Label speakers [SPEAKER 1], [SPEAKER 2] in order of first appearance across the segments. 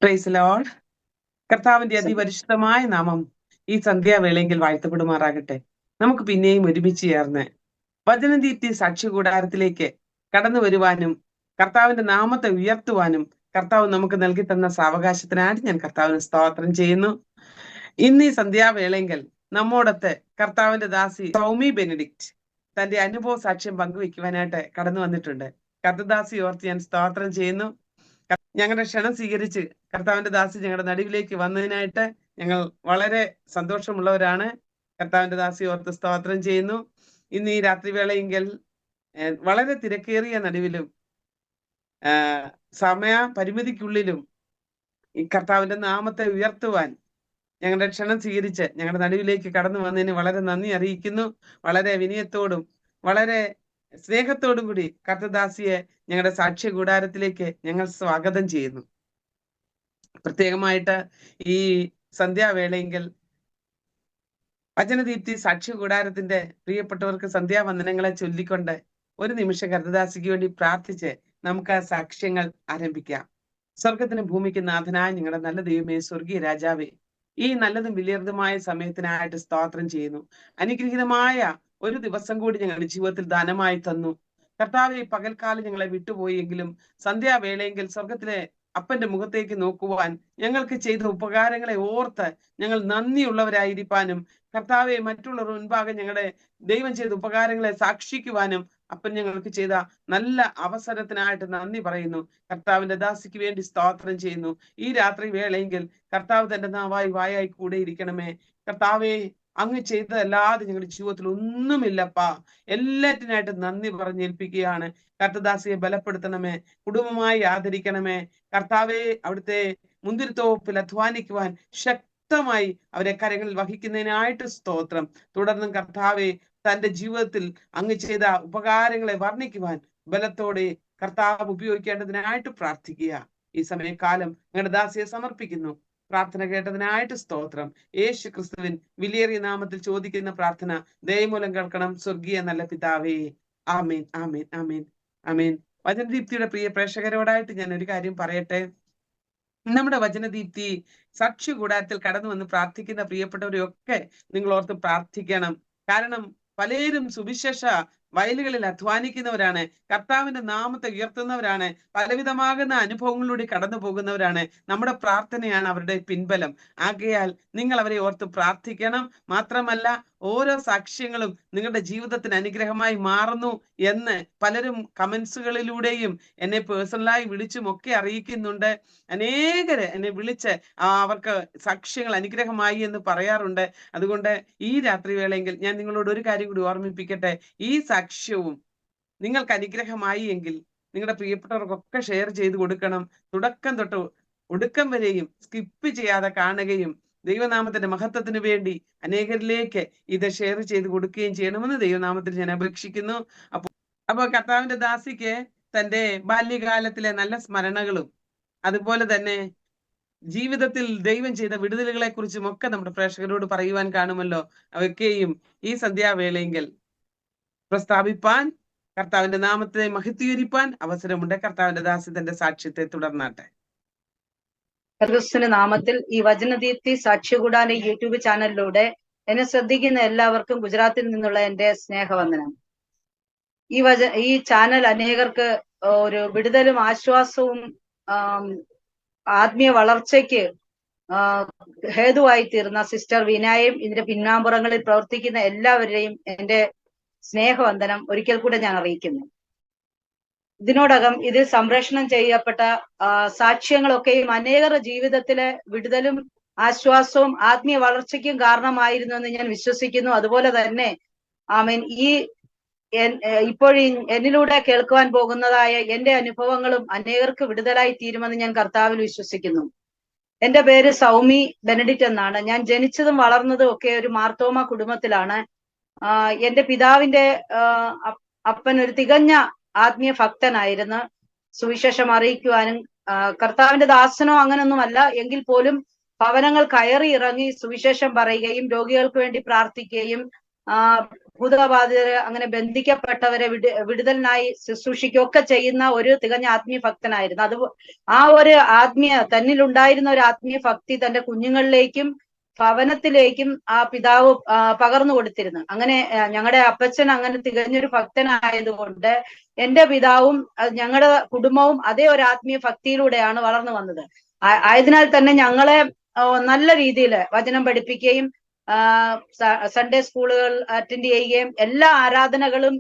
[SPEAKER 1] Praise Lord. കർത്താവിന്റെ അതിപരിശുദ്ധമായ നാമം ഈ സന്ധ്യാവേളയെങ്കിൽ വാഴ്ത്തപ്പെടുമാറാകട്ടെ. നമുക്ക് പിന്നെയും ഒരുമിച്ച് ചേർന്ന് വചനദീപ്തി സാക്ഷി കൂടാരത്തിലേക്ക് കടന്നു വരുവാനും കർത്താവിന്റെ നാമത്തെ ഉയർത്തുവാനും കർത്താവ് നമുക്ക് നൽകി തന്ന സാവകാശത്തിനായിട്ട് ഞാൻ കർത്താവിന് സ്തോത്രം ചെയ്യുന്നു. ഇന്ന് ഈ സന്ധ്യാവേളയെങ്കിൽ നമ്മോടൊത്ത് കർത്താവിന്റെ ദാസി സൗമി ബെനഡിക്റ്റ് തന്റെ അനുഭവ സാക്ഷ്യം പങ്കുവെക്കുവാനായിട്ട് കടന്നു വന്നിട്ടുണ്ട്. കർത്തദാസി ഓർത്ത് ഞാൻ സ്തോത്രം ചെയ്യുന്നു. ഞങ്ങളുടെ ക്ഷണം സ്വീകരിച്ച് കർത്താവിന്റെ ദാസി ഞങ്ങളുടെ നടുവിലേക്ക് വന്നതിനായിട്ട് ഞങ്ങൾ വളരെ സന്തോഷമുള്ളവരാണ്. കർത്താവിന്റെ ദാസി ഓർത്ത് സ്തോത്രം ചെയ്യുന്നു. ഇന്ന് ഈ രാത്രിവേളയെങ്കിൽ വളരെ തിരക്കേറിയ നടുവിലും സമയ പരിമിതിക്കുള്ളിലും ഈ കർത്താവിന്റെ നാമത്തെ ഉയർത്തുവാൻ ഞങ്ങളുടെ ക്ഷണം സ്വീകരിച്ച് ഞങ്ങളുടെ നടുവിലേക്ക് കടന്നു വന്നതിന് വളരെ നന്ദി അറിയിക്കുന്നു. വളരെ വിനയത്തോടും വളരെ സ്നേഹത്തോടും കൂടി കർത്തദാസിയെ ഞങ്ങളുടെ സാക്ഷ്യ കൂടാരത്തിലേക്ക് ഞങ്ങൾ സ്വാഗതം ചെയ്യുന്നു. പ്രത്യേകമായിട്ട് ഈ സന്ധ്യാവേളയെങ്കിൽ വചനദീപ്തി സാക്ഷ്യ കൂടാരത്തിന്റെ പ്രിയപ്പെട്ടവർക്ക് സന്ധ്യാവന്ദനങ്ങളെ ചൊല്ലിക്കൊണ്ട് ഒരു നിമിഷം കർത്തദാസിക്ക് വേണ്ടി പ്രാർത്ഥിച്ച് നമുക്ക് ആ സാക്ഷ്യങ്ങൾ ആരംഭിക്കാം. സ്വർഗത്തിനും ഭൂമിക്ക് നാഥനായ ഞങ്ങളുടെ നല്ല ദൈവമേ, സ്വർഗീയ രാജാവേ, ഈ നല്ലതും വിലയേറിയതുമായ സമയത്തിനായിട്ട് സ്തോത്രം ചെയ്യുന്നു. അനുഗ്രഹീതമായ ഒരു ദിവസം കൂടി ഞങ്ങളുടെ ജീവിതത്തിൽ ദാനമായി തന്നു. കർത്താവെ, പകൽക്കാലം ഞങ്ങളെ വിട്ടുപോയെങ്കിലും സന്ധ്യാവേളയെങ്കിൽ സ്വർഗത്തിലെ അപ്പന്റെ മുഖത്തേക്ക് നോക്കുവാൻ ഞങ്ങൾക്ക് ചെയ്ത ഉപകാരങ്ങളെ ഓർത്ത് ഞങ്ങൾ നന്ദിയുള്ളവരായിരിക്കാനും കർത്താവെ, മറ്റുള്ളവർ മുൻപാകെ ഞങ്ങളുടെ ദൈവം ചെയ്ത ഉപകാരങ്ങളെ സാക്ഷിക്കുവാനും അപ്പൻ ഞങ്ങൾക്ക് ചെയ്ത നല്ല അവസരത്തിനായിട്ട് നന്ദി പറയുന്നു. കർത്താവിന്റെ ദാസിക്ക് വേണ്ടി സ്തോത്രം ചെയ്യുന്നു. ഈ രാത്രി വേളയെങ്കിൽ കർത്താവ് തന്റെ നാവായി വായായി കൂടെ ഇരിക്കണമേ. കർത്താവെ, അങ്ങ് ചെയ്തതല്ലാതെ ഞങ്ങളുടെ ജീവിതത്തിൽ ഒന്നുമില്ലപ്പാ. എല്ലാറ്റിനായിട്ട് നന്ദി പറഞ്ഞേൽപ്പിക്കുകയാണ്. കർത്തദാസിയെ ബലപ്പെടുത്തണമേ, കുടുംബമായി ആദരിക്കണമേ. കർത്താവെ, അവിടുത്തെ മുന്തിരിത്തോപ്പിൽ അധ്വാനിക്കുവാൻ ശക്തമായി അവരെ കരങ്ങളിൽ വഹിക്കുന്നതിനായിട്ട് സ്തോത്രം. തുടർന്നും കർത്താവെ, തന്റെ ജീവിതത്തിൽ അങ്ങ് ചെയ്ത ഉപകാരങ്ങളെ വർണ്ണിക്കുവാൻ ബലത്തോടെ കർത്താവ് ഉപയോഗിക്കേണ്ടതിനായിട്ട് പ്രാർത്ഥിക്കുക. ഈ സമയക്കാലം ഞങ്ങളുടെ ദാസിയെ സമർപ്പിക്കുന്നു. പ്രാർത്ഥന കേട്ടതിനായിട്ട് സ്തോത്രം. യേശു ക്രിസ്തുവിൻ വിലയേറിയ നാമത്തിൽ ചോദിക്കുന്ന പ്രാർത്ഥന ദയമൂലം കേൾക്കണം, സ്വർഗീയ നല്ല പിതാവേ. ആമേൻ, ആമേൻ, ആമേൻ, ആമേൻ. വചനദീപ്തിയുടെ പ്രിയ പ്രേക്ഷകരോടായിട്ട് ഞാൻ ഒരു കാര്യം പറയട്ടെ. നമ്മുടെ വചനദീപ്തി സാക്ഷി കൂടാരത്തിൽ കടന്നു വന്ന് പ്രാർത്ഥിക്കുന്ന പ്രിയപ്പെട്ടവരെയൊക്കെ നിങ്ങൾ ഓർത്ത് പ്രാർത്ഥിക്കണം. കാരണം പലരും സുവിശേഷ വയലുകളിൽ അധ്വാനിക്കുന്നവരാണ്, കർത്താവിന്റെ നാമത്തെ ഉയർത്തുന്നവരാണ്, പലവിധമാകുന്ന അനുഭവങ്ങളിലൂടെ കടന്നു പോകുന്നവരാണ്. നമ്മുടെ പ്രാർത്ഥനയാണ് അവരുടെ പിൻബലം. ആകയാൽ നിങ്ങൾ അവരെ ഓർത്ത് പ്രാർത്ഥിക്കണം. മാത്രമല്ല, ഓരോ സാക്ഷ്യങ്ങളും നിങ്ങളുടെ ജീവിതത്തിന് അനുഗ്രഹമായി മാറുന്നു എന്ന് പലരും കമന്റ്സുകളിലൂടെയും എന്നെ പേഴ്സണലായി വിളിച്ചും ഒക്കെ അറിയിക്കുന്നുണ്ട്. അനേകര് എന്നെ വിളിച്ച് അവർക്ക് സാക്ഷ്യങ്ങൾ അനുഗ്രഹമായി എന്ന് പറയാറുണ്ട്. അതുകൊണ്ട് ഈ രാത്രി വേളയെങ്കിൽ ഞാൻ നിങ്ങളോട് ഒരു കാര്യം കൂടി ഓർമ്മിപ്പിക്കട്ടെ. ഈ സാക്ഷ്യവും നിങ്ങൾക്ക് അനുഗ്രഹമായി എങ്കിൽ നിങ്ങളുടെ പ്രിയപ്പെട്ടവർക്കൊക്കെ ഷെയർ ചെയ്ത് കൊടുക്കണം. തുടക്കം തൊട്ട് ഒടുക്കം വരെയും സ്കിപ്പ് ചെയ്യാതെ കാണുകയും ദൈവനാമത്തിന്റെ മഹത്വത്തിന് വേണ്ടി അനേകരിലേക്ക് ഇത് ഷെയർ ചെയ്ത് കൊടുക്കുകയും ചെയ്യണമെന്ന് ദൈവനാമത്തിൽ ഞാൻ അപേക്ഷിക്കുന്നു. അപ്പൊ കർത്താവിന്റെ ദാസിക്ക് തന്റെ ബാല്യകാലത്തിലെ നല്ല സ്മരണകളും അതുപോലെ തന്നെ ജീവിതത്തിൽ ദൈവം ചെയ്ത വിടുതലുകളെ കുറിച്ചും ഒക്കെ നമ്മുടെ പ്രേക്ഷകരോട് പറയുവാൻ കാണുമല്ലോ. അവയൊക്കെയും ഈ സന്ധ്യാവേളയെങ്കിൽ പ്രസ്താവിപ്പാൻ, കർത്താവിന്റെ നാമത്തെ മഹത്വീകരിപ്പാൻ അവസരമുണ്ട്. കർത്താവിന്റെ ദാസി തന്റെ സാക്ഷ്യത്തെ തുടർന്നാട്ടെ.
[SPEAKER 2] ക്രിസ്തുവിന്റെ നാമത്തിൽ ഈ വചനദീപ്തി സാക്ഷ്യകൂടാന യൂട്യൂബ് ചാനലിലൂടെ എന്നെ ശ്രദ്ധിക്കുന്ന എല്ലാവർക്കും ഗുജറാത്തിൽ നിന്നുള്ള എന്റെ സ്നേഹവന്ദനം. ഈ ചാനൽ അനേകർക്ക് ഒരു വിടുതലും ആശ്വാസവും ആത്മീയ വളർച്ചയ്ക്ക് ഹേതുവായി തീർന്ന സിസ്റ്റർ വിനായും ഇതിന്റെ പിന്നാമ്പുറങ്ങളിൽ പ്രവർത്തിക്കുന്ന എല്ലാവരെയും എന്റെ സ്നേഹവന്ദനം ഒരിക്കൽ കൂടെ ഞാൻ അറിയിക്കുന്നു. ഇതിനോടകം ഇതിൽ സംപ്രേഷണം ചെയ്യപ്പെട്ട സാക്ഷ്യങ്ങളൊക്കെയും അനേകരുടെ ജീവിതത്തിലെ വിടുതലും ആശ്വാസവും ആത്മീയ വളർച്ചയ്ക്കും കാരണമായിരുന്നു എന്ന് ഞാൻ വിശ്വസിക്കുന്നു. അതുപോലെ തന്നെ ആമേൻ, ഇപ്പോൾ എന്നിലൂടെ കേൾക്കുവാൻ പോകുന്നതായ എന്റെ അനുഭവങ്ങളും അനേകർക്ക് വിടുതലായി തീരുമെന്ന് ഞാൻ കർത്താവിൽ വിശ്വസിക്കുന്നു. എന്റെ പേര് സൗമി ബെനഡിക്റ്റ് എന്നാണ്. ഞാൻ ജനിച്ചതും വളർന്നതും ഒക്കെ ഒരു മാർത്തോമ കുടുംബത്തിലാണ്. എന്റെ പിതാവിന്റെ അപ്പൻ ഒരു തികഞ്ഞ ആത്മീയ ഭക്തനായിരുന്നു. സുവിശേഷം അറിയിക്കുവാനും കർത്താവിന്റെ ദാസനോ അങ്ങനൊന്നുമല്ല, എങ്കിൽ പോലും ഭവനങ്ങൾ കയറി ഇറങ്ങി സുവിശേഷം പറയുകയും രോഗികൾക്ക് വേണ്ടി പ്രാർത്ഥിക്കുകയും ഭൂതബാധിതര് അങ്ങനെ ബന്ധിക്കപ്പെട്ടവരെ വിടുതലിനായി ശുശ്രൂഷിക്കുകയൊക്കെ ചെയ്യുന്ന ഒരു തികഞ്ഞ ആത്മീയ ഭക്തനായിരുന്നു. അത് ആ ഒരു തന്നിലുണ്ടായിരുന്ന ഒരു ആത്മീയ ഭക്തി തന്റെ കുഞ്ഞുങ്ങളിലേക്കും ഭവനത്തിലേക്കും ആ പിതാവ് പകർന്നു കൊടുത്തിരുന്നു. അങ്ങനെ ഞങ്ങളുടെ അപ്പച്ചൻ അങ്ങനെ തികഞ്ഞൊരു ഭക്തനായതുകൊണ്ട് എന്റെ പിതാവും ഞങ്ങളുടെ കുടുംബവും അതേ ഒരു ആത്മീയ ഭക്തിയിലൂടെയാണ് വളർന്നു വന്നത്. ആയതിനാൽ തന്നെ ഞങ്ങളെ നല്ല രീതിയിൽ വചനം പഠിപ്പിക്കുകയും സൺഡേ സ്കൂളുകൾ അറ്റൻഡ് ചെയ്യുകയും എല്ലാ ആരാധനകളും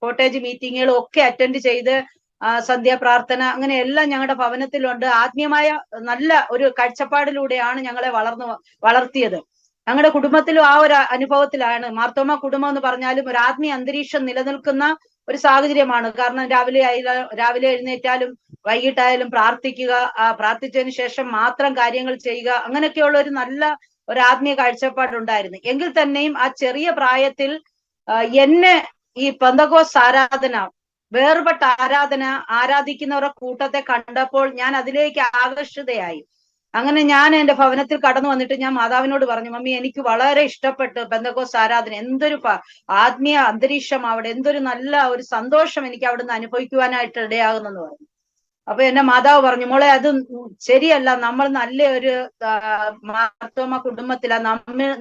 [SPEAKER 2] കോട്ടേജ് മീറ്റിങ്ങുകളും ഒക്കെ അറ്റൻഡ് ചെയ്ത് സന്ധ്യാപ്രാർത്ഥന അങ്ങനെ എല്ലാം ഞങ്ങളുടെ ഭവനത്തിലുണ്ട്. ആത്മീയമായ നല്ല ഒരു കാഴ്ചപ്പാടിലൂടെയാണ് ഞങ്ങളെ വളർത്തിയത്. ഞങ്ങളുടെ കുടുംബത്തിലും ആ ഒരു അനുഭവത്തിലാണ്. മാർത്തോമ കുടുംബം എന്ന് പറഞ്ഞാലും ഒരു ആത്മീയ അന്തരീക്ഷം നിലനിൽക്കുന്ന ഒരു സാഹചര്യമാണ്. കാരണം രാവിലെ എഴുന്നേറ്റാലും വൈകിട്ടായാലും പ്രാർത്ഥിക്കുക, പ്രാർത്ഥിച്ചതിന് ശേഷം മാത്രം കാര്യങ്ങൾ ചെയ്യുക, അങ്ങനെയൊക്കെയുള്ള ഒരു നല്ല ഒരു ആത്മീയ കാഴ്ചപ്പാടുണ്ടായിരുന്നു. എങ്കിൽ തന്നെയും ആ ചെറിയ പ്രായത്തിൽ എന്നെ ഈ പെന്തക്കോസ്ത് ആരാധന, വേർപെട്ട ആരാധിക്കുന്നവരുടെ കൂട്ടത്തെ കണ്ടപ്പോൾ ഞാൻ അതിലേക്ക് ആകർഷിതയായി. അങ്ങനെ ഞാൻ എന്റെ ഭവനത്തിൽ കടന്നു വന്നിട്ട് ഞാൻ മാതാവിനോട് പറഞ്ഞു, മമ്മി എനിക്ക് വളരെ ഇഷ്ടപ്പെട്ടു പെന്തക്കോസ്ത് ആരാധന, എന്തൊരു ആത്മീയ അന്തരീക്ഷം അവിടെ, എന്തൊരു നല്ല ഒരു സന്തോഷം എനിക്ക് അവിടുന്ന് അനുഭവിക്കുവാനായിട്ട് ഇടയാകുന്നെന്ന് പറഞ്ഞു. അപ്പൊ എന്റെ മാതാവ് പറഞ്ഞു, മോളെ അത് ശരിയല്ല, നമ്മൾ നല്ല ഒരു മാർത്തോമ കുടുംബത്തിലാ,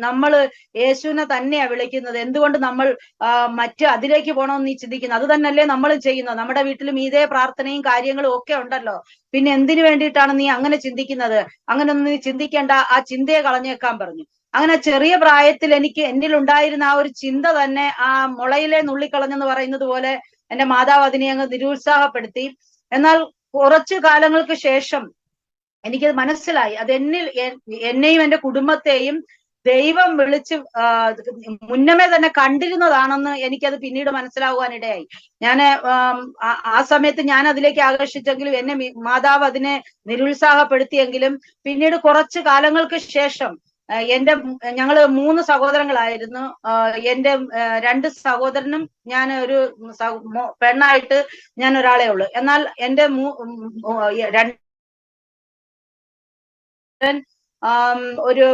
[SPEAKER 2] നമ്മള് യേശുവിനെ തന്നെയാ വിളിക്കുന്നത്, എന്തുകൊണ്ട് നമ്മൾ അതിലേക്ക് പോകണമെന്ന് നീ ചിന്തിക്കുന്നത്? അത് തന്നെയല്ലേ നമ്മളും ചെയ്യുന്നത്, നമ്മുടെ വീട്ടിലും ഇതേ പ്രാർത്ഥനയും കാര്യങ്ങളും ഒക്കെ ഉണ്ടല്ലോ, പിന്നെ എന്തിനു വേണ്ടിയിട്ടാണ് നീ അങ്ങനെ ചിന്തിക്കുന്നത്? അങ്ങനെ ഒന്നും നീ ചിന്തിക്കേണ്ട, ആ ചിന്തയെ കളഞ്ഞേക്കാൻ പറഞ്ഞു. അങ്ങനെ ചെറിയ പ്രായത്തിൽ എന്നിൽ ഉണ്ടായിരുന്ന ആ ഒരു ചിന്ത തന്നെ ആ മുളയിലെ നുള്ളിക്കളഞ്ഞെന്ന് പറയുന്നത് പോലെ എന്റെ മാതാവ് അതിനെ അങ്ങ് നിരുത്സാഹപ്പെടുത്തി. എന്നാൽ കുറച്ചു കാലങ്ങൾക്ക് ശേഷം എനിക്കത് മനസ്സിലായി, അത് എന്നെയും എന്റെ കുടുംബത്തെയും ദൈവം വിളിച്ച് മുന്നമേ തന്നെ കണ്ടിരുന്നതാണെന്ന് എനിക്കത് പിന്നീട് മനസ്സിലാകുവാനിടയായി. ഞാൻ ആ സമയത്ത് ഞാൻ അതിലേക്ക് ആകർഷിച്ചെങ്കിലും എന്നെ മാതാവ് അതിനെ നിരുത്സാഹപ്പെടുത്തിയെങ്കിലും പിന്നീട് കുറച്ചു കാലങ്ങൾക്ക് ശേഷം ഞങ്ങള് 3 സഹോദരങ്ങളായിരുന്നു. എന്റെ 2 സഹോദരനും ഞാൻ ഒരു പെണ്ണായിട്ട് ഞാൻ ഒരാളെ ഉള്ളു. എന്നാൽ എന്റെ ഒരു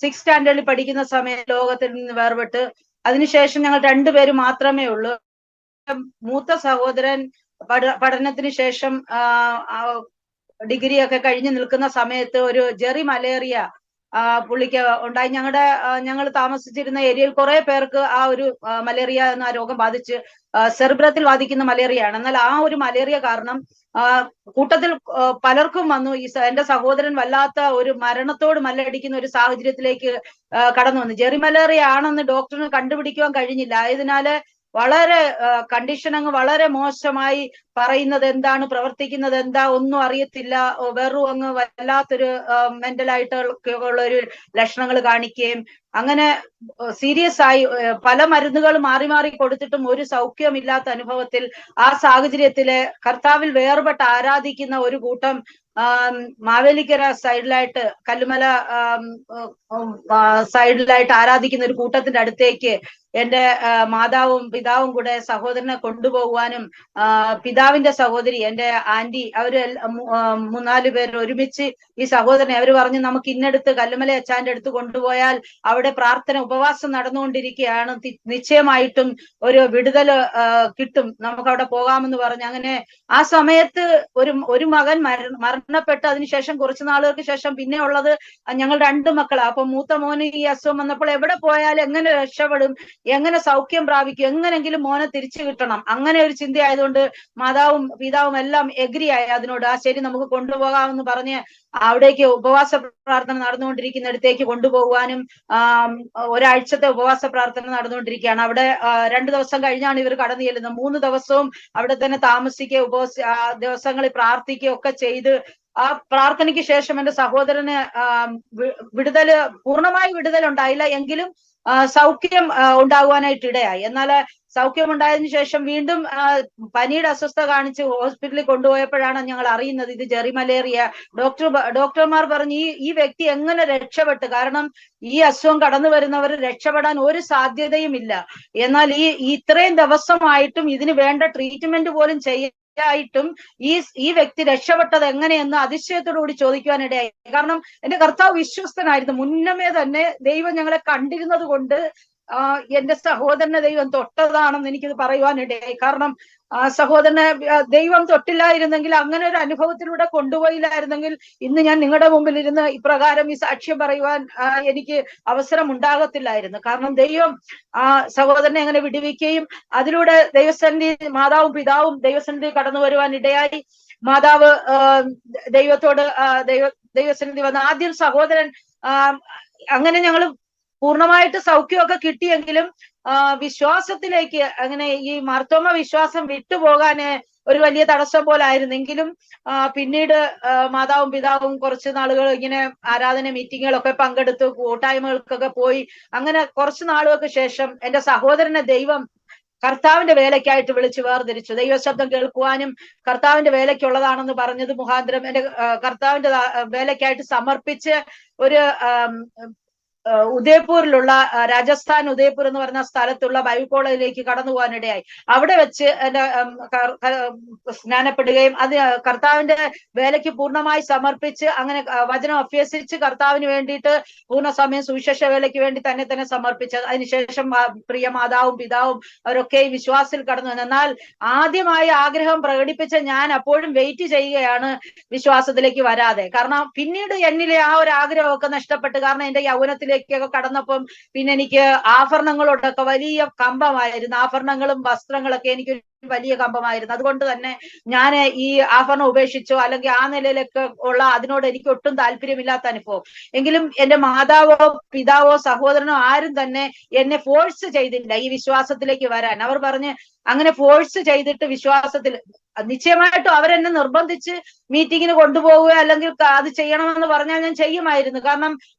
[SPEAKER 2] 6th സ്റ്റാൻഡേർഡിൽ പഠിക്കുന്ന സമയം ലോകത്തിൽ നിന്ന് വേർപെട്ട് അതിനുശേഷം ഞങ്ങൾ 2 പേര് മാത്രമേ ഉള്ളൂ. മൂത്ത സഹോദരൻ പഠനത്തിന് ശേഷം ഡിഗ്രി ഒക്കെ കഴിഞ്ഞ് നിൽക്കുന്ന സമയത്ത് ഒരു ജെറി മലേറിയ പുള്ളിക്ക് ഉണ്ടായി. ഞങ്ങൾ താമസിച്ചിരുന്ന ഏരിയയിൽ കുറെ പേർക്ക് ആ ഒരു മലേറിയ എന്ന രോഗം ബാധിച്ച് സെറിബ്രത്തിൽ ബാധിക്കുന്ന മലേറിയയാണ്. എന്നാൽ ആ ഒരു മലേറിയ കാരണം കൂട്ടത്തിൽ പലർക്കും വന്നു. എന്റെ സഹോദരൻ വല്ലാത്ത ഒരു മരണത്തോട് മല്ലടിക്കുന്ന ഒരു സാഹചര്യത്തിലേക്ക് കടന്നു വന്നു. ജെറി മലേറിയ ആണെന്ന് ഡോക്ടറിന് കണ്ടുപിടിക്കുവാൻ കഴിഞ്ഞില്ല. ആയതിനാല് വളരെ കണ്ടീഷൻ അങ്ങ് വളരെ മോശമായി, പറയുന്നത് എന്താണ് പ്രവർത്തിക്കുന്നത് എന്താ ഒന്നും അറിയത്തില്ല, വെറും അങ്ങ് വല്ലാത്തൊരു മെന്റലായിട്ടുള്ള ഒരു ലക്ഷണങ്ങൾ കാണിക്കുകയും അങ്ങനെ സീരിയസ് ആയി പല മരുന്നുകൾ മാറി മാറി കൊടുത്തിട്ടും ഒരു സൗഖ്യമില്ലാത്ത അനുഭവത്തിൽ ആ സാഹചര്യത്തില് കർത്താവിൽ വേർപെട്ട് ആരാധിക്കുന്ന ഒരു കൂട്ടം മാവേലിക്കര സൈഡിലായിട്ട് കല്ലുമല സൈഡിലായിട്ട് ആരാധിക്കുന്ന ഒരു കൂട്ടത്തിന്റെ അടുത്തേക്ക് എന്റെ മാതാവും പിതാവും കൂടെ സഹോദരനെ കൊണ്ടുപോകുവാനും പിതാവിന്റെ സഹോദരി എന്റെ ആന്റി അവര് 3-4 പേര് ഒരുമിച്ച് ഈ സഹോദരനെ അവര് പറഞ്ഞു, നമുക്ക് ഇന്നടുത്ത് കല്ലുമല അച്ചാന്റെ അടുത്ത് കൊണ്ടുപോയാൽ അവിടെ പ്രാർത്ഥന ഉപവാസം നടന്നുകൊണ്ടിരിക്കുകയാണ്, നിശ്ചയമായിട്ടും ഒരു വിടുതൽ കിട്ടും, നമുക്ക് അവിടെ പോകാമെന്ന് പറഞ്ഞു. അങ്ങനെ ആ സമയത്ത് ഒരു മകൻ മരണപ്പെട്ട് അതിനുശേഷം കുറച്ചു നാളുകൾക്ക് ശേഷം പിന്നെ ഉള്ളത് ഞങ്ങൾ 2 മക്കളാണ്. അപ്പൊ മൂത്ത മോന് ഈ അസുഖം വന്നപ്പോൾ എവിടെ പോയാലും എങ്ങനെ രക്ഷപ്പെടും, എങ്ങനെ സൗഖ്യം പ്രാപിക്കും, എങ്ങനെങ്കിലും മോനെ തിരിച്ചു കിട്ടണം, അങ്ങനെ ഒരു ചിന്തയായതുകൊണ്ട് മാതാവും പിതാവും എല്ലാം എഗ്രി ആയി അതിനോട്. ശരി നമുക്ക് കൊണ്ടുപോകാമെന്ന് പറഞ്ഞ് അവിടേക്ക് ഉപവാസ പ്രാർത്ഥന നടന്നുകൊണ്ടിരിക്കുന്നിടത്തേക്ക് കൊണ്ടുപോകുവാനും ഒരാഴ്ചത്തെ ഉപവാസ പ്രാർത്ഥന നടന്നുകൊണ്ടിരിക്കുകയാണ്. അവിടെ 2 ദിവസം കഴിഞ്ഞാണ് ഇവർ കടന്നു ചെല്ലുന്നത്. 3 ദിവസവും അവിടെ തന്നെ താമസിക്കുക, ദിവസങ്ങളിൽ പ്രാർത്ഥിക്കുക ഒക്കെ ചെയ്ത് ആ പ്രാർത്ഥനയ്ക്ക് ശേഷം എന്റെ സഹോദരന് പൂർണ്ണമായി വിടുതൽ ഉണ്ടായില്ല, എങ്കിലും സൗഖ്യം ഉണ്ടാകുവാനായിട്ട് ഇടയായി. എന്നാൽ സൗഖ്യം ഉണ്ടായതിനു ശേഷം വീണ്ടും പനിയുടെ അസ്വസ്ഥത കാണിച്ച് ഹോസ്പിറ്റലിൽ കൊണ്ടുപോയപ്പോഴാണ് ഞങ്ങൾ അറിയുന്നത് ഇത് ജെറി മലേറിയ. ഡോക്ടർമാർ പറഞ്ഞു ഈ വ്യക്തി എങ്ങനെ രക്ഷപ്പെട്ടു, കാരണം ഈ അസുഖം കടന്നു വരുന്നവർ രക്ഷപ്പെടാൻ ഒരു സാധ്യതയും ഇല്ല. എന്നാൽ ഇത്രയും ദിവസമായിട്ടും ഇതിന് വേണ്ട ട്രീറ്റ്മെന്റ് പോലും ായിട്ടും ഈ വ്യക്തി രക്ഷപ്പെട്ടത് എങ്ങനെയെന്ന് അതിശയത്തോടുകൂടി ചോദിക്കുവാനിടയായി. കാരണം എന്റെ കർത്താവ് വിശ്വസ്തനായിരുന്നു. മുന്നമേ തന്നെ ദൈവം ഞങ്ങളെ കണ്ടിരുന്നത് കൊണ്ട് എന്റെ സഹോദരനെ ദൈവം തൊട്ടതാണെന്ന് എനിക്കിത് പറയുവാനിടയായി. കാരണം സഹോദരനെ ദൈവം തൊട്ടില്ലായിരുന്നെങ്കിൽ, അങ്ങനെ ഒരു അനുഭവത്തിലൂടെ കൊണ്ടുപോയില്ലായിരുന്നെങ്കിൽ ഇന്ന് ഞാൻ നിങ്ങളുടെ മുമ്പിൽ ഇരുന്ന് ഇപ്രകാരം ഈ സാക്ഷ്യം പറയുവാൻ എനിക്ക് അവസരം ഉണ്ടാകത്തില്ലായിരുന്നു. കാരണം ദൈവം സഹോദരനെ അങ്ങനെ വിടുവിക്കുകയും അതിലൂടെ ദൈവസന്നിധി മാതാവും പിതാവും ദൈവസന്നിധി കടന്നു വരുവാൻ ഇടയായി. മാതാവ് ദൈവത്തോട് ദൈവസന്നിധി വന്ന ആദ്യം സഹോദരൻ അങ്ങനെ ഞങ്ങൾ പൂർണ്ണമായിട്ട് സൗഖ്യമൊക്കെ കിട്ടിയെങ്കിലും വിശ്വാസത്തിലേക്ക് അങ്ങനെ ഈ മാർത്തോമ വിശ്വാസം വിട്ടുപോകാന് ഒരു വലിയ തടസ്സം പോലായിരുന്നെങ്കിലും പിന്നീട് മാതാവും പിതാവും കുറച്ച് നാളുകൾ ഇങ്ങനെ ആരാധന മീറ്റിങ്ങുകളൊക്കെ പങ്കെടുത്തു, കൂട്ടായ്മകൾക്കൊക്കെ പോയി. അങ്ങനെ കുറച്ച് നാളുകൾക്ക് ശേഷം എന്റെ സഹോദരനെ ദൈവം കർത്താവിന്റെ വേലയ്ക്കായിട്ട് വിളിച്ച് വേർതിരിച്ചു. ദൈവശബ്ദം കേൾക്കുവാനും കർത്താവിന്റെ വേലയ്ക്കുള്ളതാണെന്ന് പറഞ്ഞത് മുഖാന്തരം എന്റെ കർത്താവിന്റെ വേലയ്ക്കായിട്ട് സമർപ്പിച്ച് ഒരു ഉദയപൂരിലുള്ള രാജസ്ഥാൻ ഉദയപൂർ എന്ന് പറഞ്ഞ സ്ഥലത്തുള്ള ബൈബിൾ കോളേജിലേക്ക് കടന്നു പോകാനിടയായി. അവിടെ വെച്ച് എന്റെ സ്നാനപ്പെടുകയും അത് കർത്താവിന്റെ വേലയ്ക്ക് പൂർണ്ണമായി സമർപ്പിച്ച് അങ്ങനെ വചനം അഭ്യസിച്ച് കർത്താവിന് വേണ്ടിയിട്ട് പൂർണ്ണ സമയം സുവിശേഷ വേലയ്ക്ക് വേണ്ടി തന്നെ സമർപ്പിച്ചത്. അതിനുശേഷം പ്രിയ മാതാവും പിതാവും അവരൊക്കെ വിശ്വാസത്തിൽ കടന്നു വന്നു. എന്നാൽ ആദ്യമായി ആഗ്രഹം പ്രകടിപ്പിച്ച ഞാൻ അപ്പോഴും വെയിറ്റ് ചെയ്യുകയാണ് വിശ്വാസത്തിലേക്ക് വരാതെ. കാരണം പിന്നീട് എന്നിലെ ആ ഒരു ആഗ്രഹമൊക്കെ നഷ്ടപ്പെട്ട്, കാരണം എന്റെ യൗവനത്തിലേക്കൊക്കെ കടന്നപ്പം പിന്നെ എനിക്ക് ആഭരണങ്ങളോടൊക്കെ വലിയ കമ്പമായിരുന്നു. ആഭരണങ്ങളും വസ്ത്രങ്ങളൊക്കെ എനിക്ക് വലിയ കമ്പമായിരുന്നു. അതുകൊണ്ട് തന്നെ ഞാൻ ഈ ആഭരണം ഉപേക്ഷിച്ചോ അല്ലെങ്കിൽ ആ നിലയിലൊക്കെ ഉള്ള അതിനോട് എനിക്ക് ഒട്ടും താല്പര്യമില്ലാത്ത അനുഭവം. എങ്കിലും എന്റെ മാതാവോ പിതാവോ സഹോദരനോ ആരും തന്നെ എന്നെ ഫോഴ്സ് ചെയ്തില്ല ഈ വിശ്വാസത്തിലേക്ക് വരാൻ. അവർ പറഞ്ഞ് അങ്ങനെ ഫോഴ്സ് ചെയ്തിട്ട് വിശ്വാസത്തിൽ നിശ്ചയമായിട്ടും അവരെന്നെ നിർബന്ധിച്ച് മീറ്റിങ്ങിന് കൊണ്ടുപോവുക അല്ലെങ്കിൽ അത് ചെയ്യണമെന്ന് പറഞ്ഞാൽ ഞാൻ ചെയ്യുമായിരുന്നു. കാരണം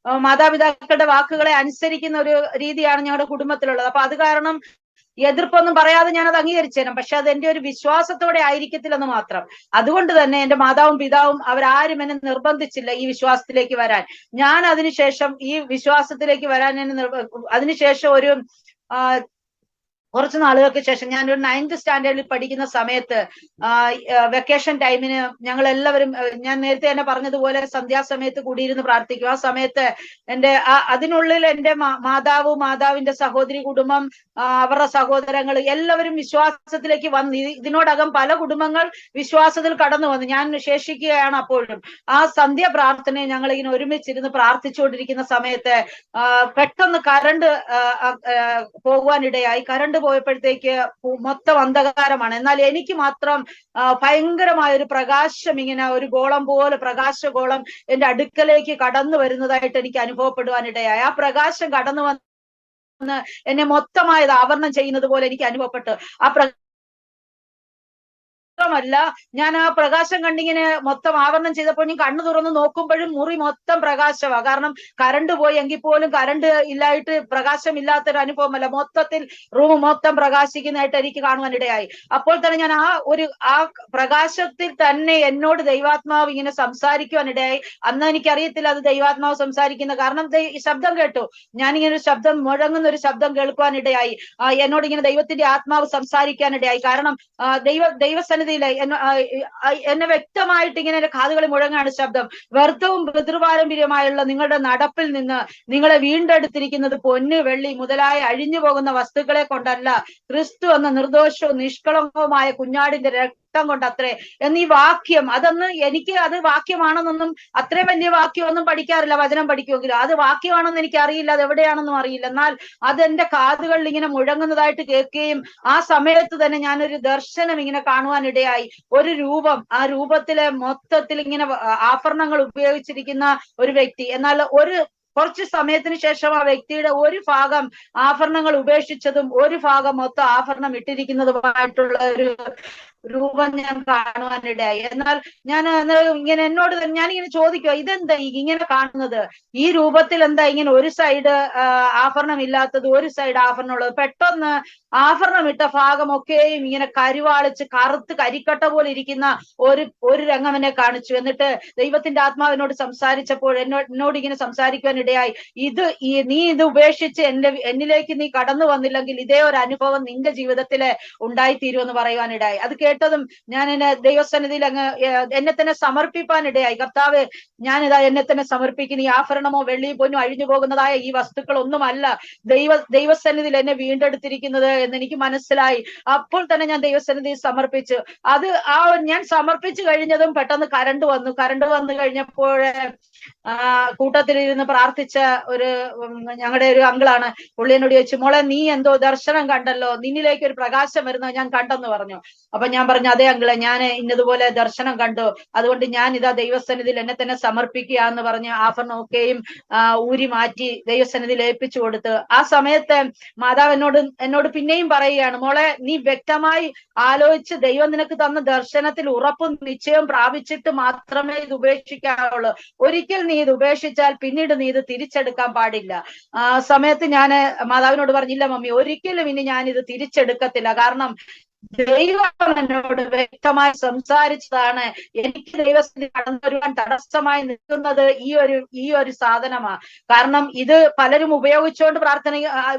[SPEAKER 2] മാതാപിതാക്കളുടെ വാക്കുകളെ അനുസരിക്കുന്ന ഒരു രീതിയാണ് ഞങ്ങളുടെ കുടുംബത്തിലുള്ളത്. അപ്പൊ അത് കാരണം എതിർപ്പൊന്നും പറയാതെ ഞാൻ അത് അംഗീകരിച്ചു തരാം. പക്ഷെ അത് എന്റെ ഒരു വിശ്വാസത്തോടെ ആയിരിക്കത്തില്ലെന്ന് മാത്രം. അതുകൊണ്ട് തന്നെ എന്റെ മാതാവും പിതാവും അവരാരും എന്നെ നിർബന്ധിച്ചില്ല ഈ വിശ്വാസത്തിലേക്ക് വരാൻ. ഞാൻ അതിനുശേഷം ഈ വിശ്വാസത്തിലേക്ക് വരാൻ അതിനുശേഷം ഒരു കുറച്ച് നാളുകൾക്ക് ശേഷം ഞാൻ ഒരു 9th സ്റ്റാൻഡേർഡിൽ പഠിക്കുന്ന സമയത്ത് വെക്കേഷൻ ടൈമിന് ഞങ്ങൾ എല്ലാവരും, ഞാൻ നേരത്തെ തന്നെ പറഞ്ഞതുപോലെ സന്ധ്യാസമയത്ത് കൂടിയിരുന്ന് പ്രാർത്ഥിക്കും. ആ സമയത്ത് അതിനുള്ളിൽ എന്റെ മാതാവിന്റെ സഹോദരി കുടുംബം, അവരുടെ സഹോദരങ്ങൾ എല്ലാവരും വിശ്വാസത്തിലേക്ക് വന്ന് ഇതിനോടകം പല കുടുംബങ്ങൾ വിശ്വാസത്തിൽ കടന്നു വന്നു. ഞാൻ ശേഷിക്കുകയാണ്. അപ്പോഴും ആ സന്ധ്യ പ്രാർത്ഥനയെ ഞങ്ങൾ ഇങ്ങനെ ഒരുമിച്ചിരുന്ന് പ്രാർത്ഥിച്ചുകൊണ്ടിരിക്കുന്ന സമയത്ത് പെട്ടെന്ന് കറണ്ട് പോകുവാനിടയായി. കറണ്ട് പോയപ്പോഴത്തേക്ക് മൊത്തം അന്ധകാരമാണ്. എന്നാൽ എനിക്ക് മാത്രം ഭയങ്കരമായ ഒരു പ്രകാശം, ഇങ്ങനെ ഒരു ഗോളം പോലെ പ്രകാശഗോളം എന്റെ അടുക്കലേക്ക് കടന്നു വരുന്നതായിട്ട് എനിക്ക് അനുഭവപ്പെടുവാനിടയായി. ആ പ്രകാശം കടന്നു വന്ന് എന്നെ മൊത്തമായത് ആവരണം ചെയ്യുന്നത് പോലെ എനിക്ക് അനുഭവപ്പെട്ടു. മാത്രമല്ല, ഞാൻ ആ പ്രകാശം കണ്ടിങ്ങനെ മൊത്തം ആവരണം ചെയ്തപ്പോൾ ഞാൻ കണ്ണു തുറന്ന് നോക്കുമ്പോഴും മുറി മൊത്തം പ്രകാശമാണ്. കാരണം കറണ്ട് പോയി എങ്കിൽ പോലും കറണ്ട് ഇല്ലായിട്ട് പ്രകാശമില്ലാത്തൊരു അനുഭവമല്ല, മൊത്തത്തിൽ റൂം മൊത്തം പ്രകാശിക്കുന്നതായിട്ട് എനിക്ക് കാണുവാനിടയായി. അപ്പോൾ തന്നെ ഞാൻ ആ പ്രകാശത്തിൽ തന്നെ എന്നോട് ദൈവാത്മാവ് ഇങ്ങനെ സംസാരിക്കുവാനിടയായി. അന്ന് എനിക്കറിയത്തില്ല അത് ദൈവാത്മാവ് സംസാരിക്കുന്ന, കാരണം ശബ്ദം കേട്ടു. ഞാനിങ്ങനെ ഒരു ശബ്ദം, മുഴങ്ങുന്ന ഒരു ശബ്ദം കേൾക്കുവാനിടയായി. എന്നോട് ഇങ്ങനെ ദൈവത്തിന്റെ ആത്മാവ് സംസാരിക്കാനിടയായി. കാരണം ദൈവസന്നിധി എന്നെ വ്യക്തമായിട്ട് ഇങ്ങനെ എന്റെ കാതുകളിൽ മുഴങ്ങാണ് ശബ്ദം. വ്യർത്ഥവും പിതൃപാരമ്പര്യമായുള്ള നിങ്ങളുടെ നടപ്പിൽ നിന്ന് നിങ്ങളെ വീണ്ടെടുത്തിരിക്കുന്നത് പൊന്ന് വെള്ളി മുതലായ അഴിഞ്ഞു പോകുന്ന വസ്തുക്കളെ കൊണ്ടല്ല, ക്രിസ്തു എന്ന നിർദോഷവും നിഷ്കളങ്കവുമായ കുഞ്ഞാടിന്റെ രക്തം കൊണ്ടത്രേ എന്നീ വാക്യം. എനിക്ക് അത് വാക്യമാണെന്നൊന്നും അത്രേ വലിയ വാക്യമൊന്നും പഠിക്കാറില്ല, വചനം പഠിക്കുമെങ്കിലും അത് വാക്യമാണെന്ന് എനിക്ക് അറിയില്ല, അത് എവിടെയാണെന്നും അറിയില്ല. എന്നാൽ അതെന്റെ കാതുകളിൽ ഇങ്ങനെ മുഴങ്ങുന്നതായിട്ട് കേൾക്കുകയും ആ സമയത്ത് തന്നെ ഞാനൊരു ദർശനം ഇങ്ങനെ കാണുവാനിടയായി. ഒരു രൂപം, ആ രൂപത്തിലെ മൊത്തത്തിൽ ഇങ്ങനെ ആഭരണങ്ങൾ ഉപയോഗിച്ചിരിക്കുന്ന ഒരു വ്യക്തി. എന്നാൽ കുറച്ച് സമയത്തിന് ശേഷം ആ വ്യക്തിയുടെ ഒരു ഭാഗം ആഭരണങ്ങൾ ഉപേക്ഷിച്ചതും ഒരു ഭാഗം മൊത്തം ആഭരണം ഇട്ടിരിക്കുന്നതുമായിട്ടുള്ള ഒരു രൂപം ഞാൻ കാണുവാനിടയായി. എന്നാൽ ഇങ്ങനെ എന്നോട് ഞാനിങ്ങനെ ചോദിക്കുക, ഇതെന്താ ഇങ്ങനെ കാണുന്നത്? ഈ രൂപത്തിൽ എന്താ ഇങ്ങനെ ഒരു സൈഡ് ആഭരണം ഇല്ലാത്തത്, ഒരു സൈഡ് ആഭരണം ഉള്ളത്? പെട്ടെന്ന് ആഭരണം ഇട്ട ഭാഗമൊക്കെയും ഇങ്ങനെ കരുവാളിച്ച് കറുത്ത് കരിക്കട്ട പോലെ ഇരിക്കുന്ന ഒരു രംഗം എന്നെ കാണിച്ചു. എന്നിട്ട് ദൈവത്തിന്റെ ആത്മാവിനോട് സംസാരിച്ചപ്പോൾ എന്നോട് ഇങ്ങനെ സംസാരിക്കുവാനിടയായി, നീ ഇത് ഉപേക്ഷിച്ച് എന്നിലേക്ക് നീ കടന്നു വന്നില്ലെങ്കിൽ ഇതേ ഒരു അനുഭവം നിന്റെ ജീവിതത്തില് ഉണ്ടായിത്തീരുമെന്ന് പറയുവാനിടയായി. അത് കേട്ടതും ഞാൻ എന്നെ ദൈവസന്നിധിയിൽ അങ്ങ് എന്നെ തന്നെ സമർപ്പിപ്പാനിടയായി. കർത്താവ്, ഞാനിതാ എന്നെ തന്നെ സമർപ്പിക്കുന്നു. ഈ ആഭരണമോ വെള്ളി പൊന്നോ അഴിഞ്ഞു പോകുന്നതായ ഈ വസ്തുക്കളൊന്നുമല്ല ദൈവസന്നിധിയിൽ എന്നെ വീണ്ടെടുത്തിരിക്കുന്നത് എന്ന് എനിക്ക് മനസ്സിലായി. അപ്പോൾ തന്നെ ഞാൻ ദൈവസന്നിധിയിൽ സമർപ്പിച്ചു. അത് ഞാൻ സമർപ്പിച്ചു കഴിഞ്ഞതും പെട്ടെന്ന് കരണ്ട് വന്നു കഴിഞ്ഞപ്പോൾ കൂട്ടത്തിലിരുന്ന് പ്രാർത്ഥിച്ച ഒരു ഞങ്ങളുടെ ഒരു അങ്കിളാണ്. പുള്ളി എന്നോട് ചോദിച്ചു, മോളെ നീ എന്തോ ദർശനം കണ്ടല്ലോ, നിന്നിലേക്ക് ഒരു പ്രകാശം വരുന്നത് ഞാൻ കണ്ടെന്ന് പറഞ്ഞു. അപ്പൊ ഞാൻ പറഞ്ഞു, അതെ അങ്കിളെ, ഞാൻ ഇന്നതുപോലെ ദർശനം കണ്ടു, അതുകൊണ്ട് ഞാൻ ഇതാ ദൈവസന്നിധിയിൽ എന്നെ തന്നെ സമർപ്പിക്കുക എന്ന് പറഞ്ഞ് ആഭരണമൊക്കെയും ഊരി മാറ്റി ദൈവസന്നിധിയിൽ ഏൽപ്പിച്ചു കൊടുത്ത്. ആ സമയത്ത് മാതാവ് എന്നോട് പിന്നെയും പറയുകയാണ്, മോളെ നീ വ്യക്തമായി ആലോചിച്ച് ദൈവം നിനക്ക് തന്ന ദർശനത്തിൽ ഉറപ്പും നിശ്ചയവും പ്രാപിച്ചിട്ട് മാത്രമേ ഇത് ഉപേക്ഷിക്കാവുള്ളൂ. ഒരിക്കൽ നീ ഇത് ഉപേക്ഷിച്ചാൽ പിന്നീട് നീ ഇത് തിരിച്ചെടുക്കാൻ പാടില്ല. ആ സമയത്ത് ഞാൻ മാതാവിനോട് പറഞ്ഞില്ല മമ്മി, ഒരിക്കലും ഇനി ഞാൻ ഇത് തിരിച്ചെടുക്കത്തില്ല. കാരണം ദൈവം എന്നോട് വ്യക്തമായി സംസാരിച്ചതാണ്. എനിക്ക് ദൈവസ്ഥിതി കടന്നു വരുവാൻ തടസ്സമായി നിൽക്കുന്നത് ഈ ഒരു സാധനമാണ്. കാരണം ഇത് പലരും ഉപയോഗിച്ചുകൊണ്ട്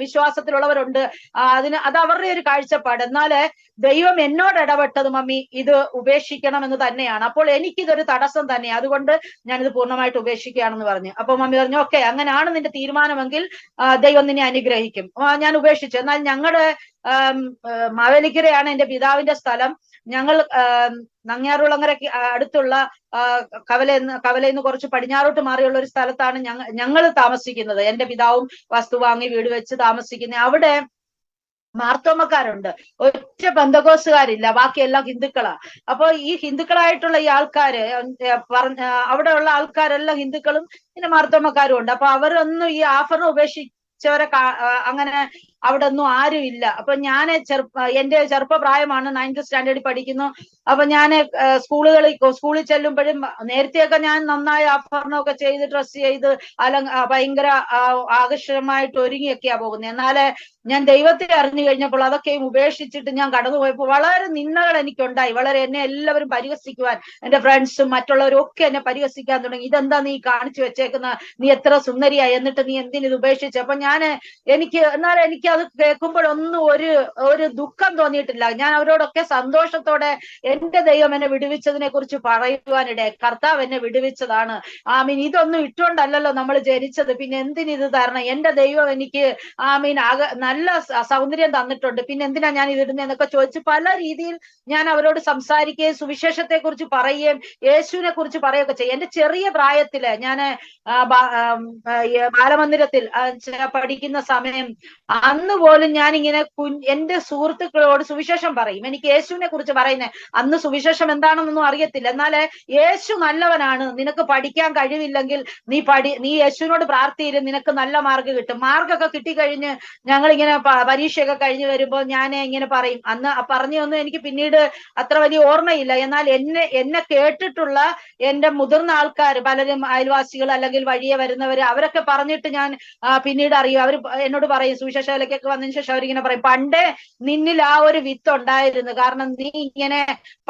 [SPEAKER 2] വിശ്വാസത്തിലുള്ളവരുണ്ട്. അത് അവരുടെ ഒരു കാഴ്ചപ്പാട്. എന്നാല് ദൈവം എന്നോട് ഇടപെട്ടത് മമ്മി ഇത് ഉപേക്ഷിക്കണം എന്ന് തന്നെയാണ്. അപ്പോൾ എനിക്കിതൊരു തടസ്സം തന്നെ, അതുകൊണ്ട് ഞാനിത് പൂർണ്ണമായിട്ട് ഉപേക്ഷിക്കുകയാണെന്ന് പറഞ്ഞു. അപ്പൊ മമ്മി പറഞ്ഞു, ഓക്കെ, അങ്ങനെയാണ് നിന്റെ തീരുമാനമെങ്കിൽ ദൈവം നിന്നെ അനുഗ്രഹിക്കും. ഞാൻ ഉപേക്ഷിച്ചു. എന്നാൽ ഞങ്ങളുടെ മാവേലിക്കരയാണ് എന്റെ പിതാവിന്റെ സ്ഥലം. ഞങ്ങൾ നങ്ങ്യാറുളങ്ങരയ്ക്ക് അടുത്തുള്ള കവലയിന്ന് കുറച്ച് പടിഞ്ഞാറോട്ട് മാറിയുള്ള ഒരു സ്ഥലത്താണ് ഞങ്ങൾ താമസിക്കുന്നത്. എന്റെ പിതാവും വസ്തു വാങ്ങി വീട് വെച്ച് താമസിക്കുന്നത്. അവിടെ മാർത്തോമക്കാരുണ്ട്, ഒറ്റ പെന്തക്കോസ്തുകാരില്ല, ബാക്കിയെല്ലാം ഹിന്ദുക്കളാ. അപ്പൊ ഈ ഹിന്ദുക്കളായിട്ടുള്ള ഈ ആൾക്കാര് അവിടെയുള്ള ആൾക്കാരെല്ലാം ഹിന്ദുക്കളും പിന്നെ മാർത്തോമക്കാരും ഉണ്ട്. അപ്പൊ അവരൊന്നും ഈ ആഫറിനെ ഉപേക്ഷിച്ചവരെ അങ്ങനെ അവിടെ ഒന്നും ആരും ഇല്ല. അപ്പൊ ഞാൻ എന്റെ ചെറുപ്പപ്രായമാണ്, 9th സ്റ്റാൻഡേർഡിൽ പഠിക്കുന്നു. അപ്പൊ ഞാൻ സ്കൂളിൽ ചെല്ലുമ്പോഴും നേരത്തെയൊക്കെ ഞാൻ നന്നായി ആഭരണമൊക്കെ ചെയ്ത് ഡ്രസ് ചെയ്ത് ഭയങ്കര ആകർഷകമായിട്ട് ഒരുങ്ങിയൊക്കെയാ പോകുന്നത്. എന്നാല് ഞാൻ ദൈവത്തെ അറിഞ്ഞു കഴിഞ്ഞപ്പോൾ അതൊക്കെയും ഉപേക്ഷിച്ചിട്ട് ഞാൻ കടന്നുപോയപ്പോൾ വളരെ നിന്ദകൾ എനിക്കുണ്ടായി. വളരെ എന്നെ എല്ലാവരും പരിഹസിക്കുവാൻ, എന്റെ ഫ്രണ്ട്സും മറ്റുള്ളവരും ഒക്കെ എന്നെ പരിഹസിക്കാൻ തുടങ്ങി. ഇതെന്താ നീ കാണിച്ചു വെച്ചേക്കുന്ന, നീ എത്ര സുന്ദരിയായി, എന്നിട്ട് നീ എന്തിനിത് ഉപേക്ഷിച്ചു? അപ്പൊ എന്നാൽ എനിക്ക് അത് കേൾക്കുമ്പോഴൊന്നും ഒരു ദുഃഖം തോന്നിയിട്ടില്ല. ഞാൻ അവരോടൊക്കെ സന്തോഷത്തോടെ എന്റെ ദൈവം എന്നെ വിടുവിച്ചതിനെ കുറിച്ച് പറയുവാനിടയായി. കർത്താവ് എന്നെ വിടുവിച്ചതാണ്. ഇതൊന്നും ഇട്ടുകൊണ്ടല്ലോ നമ്മൾ ജനിച്ചത്, പിന്നെ എന്തിനിത് തരണം? എന്റെ ദൈവം എനിക്ക് നല്ല സൗന്ദര്യം തന്നിട്ടുണ്ട്, പിന്നെ എന്തിനാ ഞാൻ ഇതിടുന്നതെന്നൊക്കെ ചോദിച്ച് പല രീതിയിൽ ഞാൻ അവരോട് സംസാരിക്കുകയും സുവിശേഷത്തെ കുറിച്ച് പറയുകയും യേശുവിനെ കുറിച്ച് പറയുകയൊക്കെ ചെയ്യും. എന്റെ ചെറിയ പ്രായത്തില് ഞാൻ ബാലമന്ദിരത്തിൽ പഠിക്കുന്ന സമയം അന്ന് പോലും ഞാൻ ഇങ്ങനെ എന്റെ സുഹൃത്തുക്കളോട് സുവിശേഷം പറയും. എനിക്ക് യേശുവിനെ കുറിച്ച് പറയുന്നത് അന്ന് സുവിശേഷം എന്താണെന്നൊന്നും അറിയത്തില്ല. എന്നാല് യേശു നല്ലവനാണ്, നിനക്ക് പഠിക്കാൻ കഴിവില്ലെങ്കിൽ നീ യേശുവിനോട് പ്രാർത്ഥിയിരും, നിനക്ക് നല്ല മാർക്ക് കിട്ടും. മാർക്കൊക്കെ കിട്ടിക്കഴിഞ്ഞ് ഞങ്ങളിങ്ങനെ പരീക്ഷയൊക്കെ കഴിഞ്ഞ് വരുമ്പോൾ ഞാൻ ഇങ്ങനെ പറയും. അന്ന് പറഞ്ഞൊന്നും എനിക്ക് പിന്നീട് അത്ര വലിയ ഓർമ്മയില്ല. എന്നാൽ എന്നെ കേട്ടിട്ടുള്ള എന്റെ മുതിർന്ന ആൾക്കാർ പലരും, അയൽവാസികൾ അല്ലെങ്കിൽ വഴിയെ വരുന്നവര്, അവരൊക്കെ പറഞ്ഞിട്ട് ഞാൻ പിന്നീട് അറിയും. അവർ എന്നോട് പറയും, സുവിശേഷയിലേക്കൊക്കെ വന്നതിന് ശേഷം അവരിങ്ങനെ പറയും, പണ്ടേ നിന്നിൽ ആ ഒരു വിത്ത് ഉണ്ടായിരുന്നു. കാരണം നീ ഇങ്ങനെ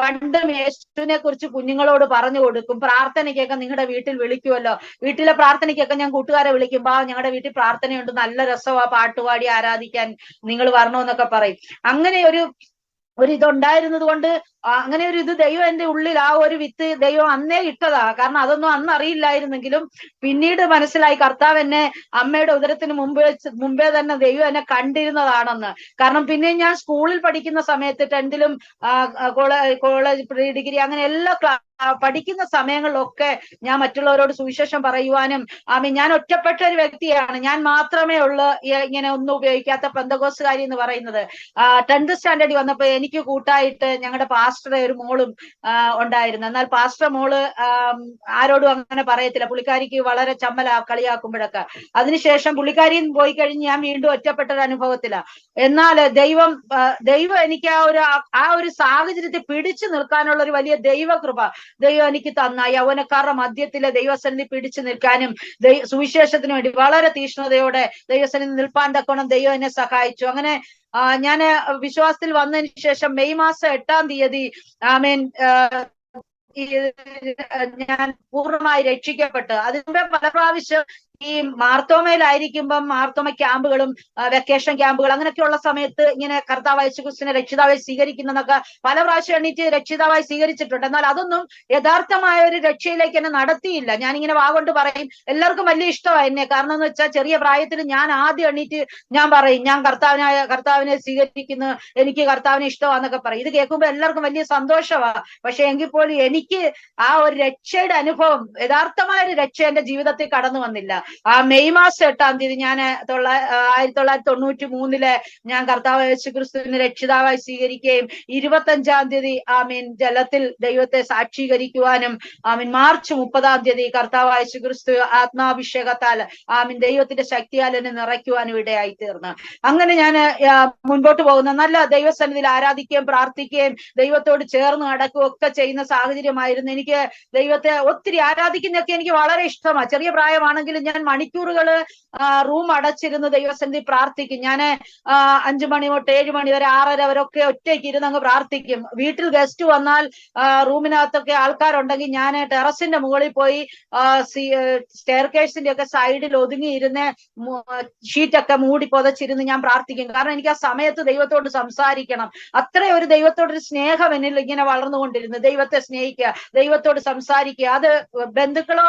[SPEAKER 2] പണ്ടും യേശുവിനെ കുറിച്ച് കുഞ്ഞുങ്ങളോട് പറഞ്ഞു കൊടുക്കും. പ്രാർത്ഥനയ്ക്കൊക്കെ നിങ്ങളുടെ വീട്ടിൽ വിളിക്കുമല്ലോ, വീട്ടിലെ പ്രാർത്ഥനയ്ക്കൊക്കെ ഞാൻ കൂട്ടുകാരെ വിളിക്കുമ്പോ ഞങ്ങളുടെ വീട്ടിൽ പ്രാർത്ഥനയുണ്ട്, നല്ല രസമാ പാട്ടുപാടി ആരാധിക്കാൻ, നിങ്ങൾ വരണമെന്നൊക്കെ പറയും. അങ്ങനെ ഒരു ഇതുണ്ടായിരുന്നത് കൊണ്ട്, അങ്ങനെ ഒരു ഇത് ദൈവം എന്റെ ഉള്ളിൽ ആ ഒരു വിത്ത് ദൈവം അന്നേ ഇട്ടതാ. കാരണം അതൊന്നും അന്ന് അറിയില്ലായിരുന്നെങ്കിലും പിന്നീട് മനസ്സിലായി കർത്താവ് എന്നെ അമ്മയുടെ ഉദരത്തിന് മുമ്പേ തന്നെ ദൈവം എന്നെ കണ്ടിരുന്നതാണെന്ന്. കാരണം പിന്നെ ഞാൻ സ്കൂളിൽ പഠിക്കുന്ന സമയത്ത് 10th കോളേജ് പ്രീ ഡിഗ്രി അങ്ങനെ എല്ലാ പഠിക്കുന്ന സമയങ്ങളിലൊക്കെ ഞാൻ മറ്റുള്ളവരോട് സുവിശേഷം പറയുവാനും, ഞാൻ ഒറ്റപ്പെട്ട ഒരു വ്യക്തിയാണ്, ഞാൻ മാത്രമേ ഉള്ളൂ ഇങ്ങനെ ഒന്നും ഉപയോഗിക്കാത്ത പെന്തക്കോസ്തുകാരി എന്ന് പറയുന്നത്. 10th സ്റ്റാൻഡേർഡിൽ വന്നപ്പോ എനിക്ക് കൂട്ടായിട്ട് ഞങ്ങളുടെ പാസ്റ്ററെ ഒരു മോളും ഉണ്ടായിരുന്നു. എന്നാൽ പാസ്റ്റർ മോള് ആരോടും അങ്ങനെ പറയത്തില്ല, പുള്ളിക്കാരിക്ക് വളരെ കളിയാക്കുമ്പോഴൊക്കെ. അതിനുശേഷം പുള്ളിക്കാരിയും പോയി കഴിഞ്ഞ് ഞാൻ വീണ്ടും ഒറ്റപ്പെട്ട ഒരു അനുഭവത്തിലാണ്. എന്നാൽ ദൈവം എനിക്ക് ആ ഒരു സാഹചര്യത്തിൽ പിടിച്ചു നിൽക്കാനുള്ള ഒരു വലിയ ദൈവകൃപ ദൈവം എനിക്ക് തന്ന, യൗവനക്കാരുടെ മധ്യത്തിലെ ദൈവസന്നിധി പിടിച്ചു നിൽക്കാനും സുവിശേഷത്തിന് വേണ്ടി വളരെ തീഷ്ണതയോടെ ദൈവസന്നിധി നിൽപ്പാൻ തക്കോണം ദൈവം എന്നെ സഹായിച്ചു. അങ്ങനെ ഞാൻ വിശ്വാസത്തിൽ വന്നതിന് ശേഷം മെയ് മാസം 8-ാം തീയതി ഞാൻ പൂർണ്ണമായി രക്ഷിക്കപ്പെട്ട്. അതിനുമ്പേ പല പ്രാവശ്യം ഈ മാർത്തോമയിലായിരിക്കുമ്പം മാർത്തോമ ക്യാമ്പുകളും വെക്കേഷൻ ക്യാമ്പുകൾ അങ്ങനെയൊക്കെയുള്ള സമയത്ത് ഇങ്ങനെ കർത്താവായ യേശുക്രിസ്തുവിനെ രക്ഷിതാവായി സ്വീകരിക്കുന്നതൊക്കെ പല പ്രാവശ്യം എണീറ്റ് രക്ഷിതാവായി സ്വീകരിച്ചിട്ടുണ്ട്. എന്നാൽ അതൊന്നും യഥാർത്ഥമായ ഒരു രക്ഷയിലേക്ക് എന്നെ നടത്തിയില്ല. ഞാനിങ്ങനെ വാഗൊണ്ട് പറയും, എല്ലാവർക്കും വലിയ ഇഷ്ടമാണ് എന്നെ. കാരണം എന്ന് വെച്ചാൽ ചെറിയ പ്രായത്തിൽ ഞാൻ ആദ്യം എണീറ്റ് ഞാൻ പറയും, ഞാൻ കർത്താവിനെ സ്വീകരിക്കുന്നു, എനിക്ക് കർത്താവിനെ ഇഷ്ടമാന്നൊക്കെ പറയും. ഇത് കേൾക്കുമ്പോൾ എല്ലാവർക്കും വലിയ സന്തോഷമാണ്. പക്ഷെ എങ്കിൽ പോലും എനിക്ക് ആ ഒരു രക്ഷയുടെ അനുഭവം, യഥാർത്ഥമായ ഒരു രക്ഷ എന്റെ ജീവിതത്തിൽ കടന്നു വന്നില്ല. ആ മെയ് മാസം 8-ാം തീയതി ഞാൻ 1993 ഞാൻ കർത്താവ് യേശുക്രിസ്തുവിനെ രക്ഷിതാവായി സ്വീകരിക്കുകയും 25-ാം തീയതി ജലത്തിൽ ദൈവത്തെ സാക്ഷീകരിക്കുവാനും മാർച്ച് 30-ാം തീയതി കർത്താവ് യേശുക്രിസ്തു ആത്മാഭിഷേകത്താൽ ദൈവത്തിന്റെ ശക്തിയാൽ എന്നെ നിറയ്ക്കുവാനും ഇടയായി തീർന്നു. അങ്ങനെ ഞാൻ മുൻപോട്ട് പോകുന്ന നല്ല ദൈവസന്നിധിയിൽ ആരാധിക്കുകയും പ്രാർത്ഥിക്കുകയും ദൈവത്തോട് ചേർന്ന് നടക്കുകയും ഒക്കെ ചെയ്യുന്ന സാഹചര്യമായിരുന്നു. എനിക്ക് ദൈവത്തെ ഒത്തിരി ആരാധിക്കുന്നതൊക്കെ എനിക്ക് വളരെ ഇഷ്ടമാണ്. ചെറിയ പ്രായമാണെങ്കിലും ഞാൻ മണിക്കൂറുകൾ റൂം അടച്ചിരുന്ന് ദൈവസന്നിധി പ്രാർത്ഥിക്കും. ഞാൻ 5 മണി തൊട്ട് 7 മണി വരെ 6:30 വരെ ഒക്കെ ഒറ്റയ്ക്ക് ഇരുന്ന് അങ്ങ് പ്രാർത്ഥിക്കും. വീട്ടിൽ ഗസ്റ്റ് വന്നാൽ റൂമിനകത്തൊക്കെ ആൾക്കാരുണ്ടെങ്കിൽ ഞാൻ ടെറസിന്റെ മുകളിൽ പോയി സ്റ്റെയർകേഴ്സിന്റെ ഒക്കെ സൈഡിൽ ഒതുങ്ങിയിരുന്ന് ഷീറ്റൊക്കെ മൂടി പുതച്ചിരുന്ന് ഞാൻ പ്രാർത്ഥിക്കും. കാരണം എനിക്ക് ആ സമയത്ത് ദൈവത്തോട് സംസാരിക്കണം. അത്ര ഒരു ദൈവത്തോടൊരു സ്നേഹം എന്നിൽ ഇങ്ങനെ വളർന്നുകൊണ്ടിരുന്നു. ദൈവത്തെ സ്നേഹിക്കുക, ദൈവത്തോട് സംസാരിക്കുക. അത് ബന്ധുക്കളോ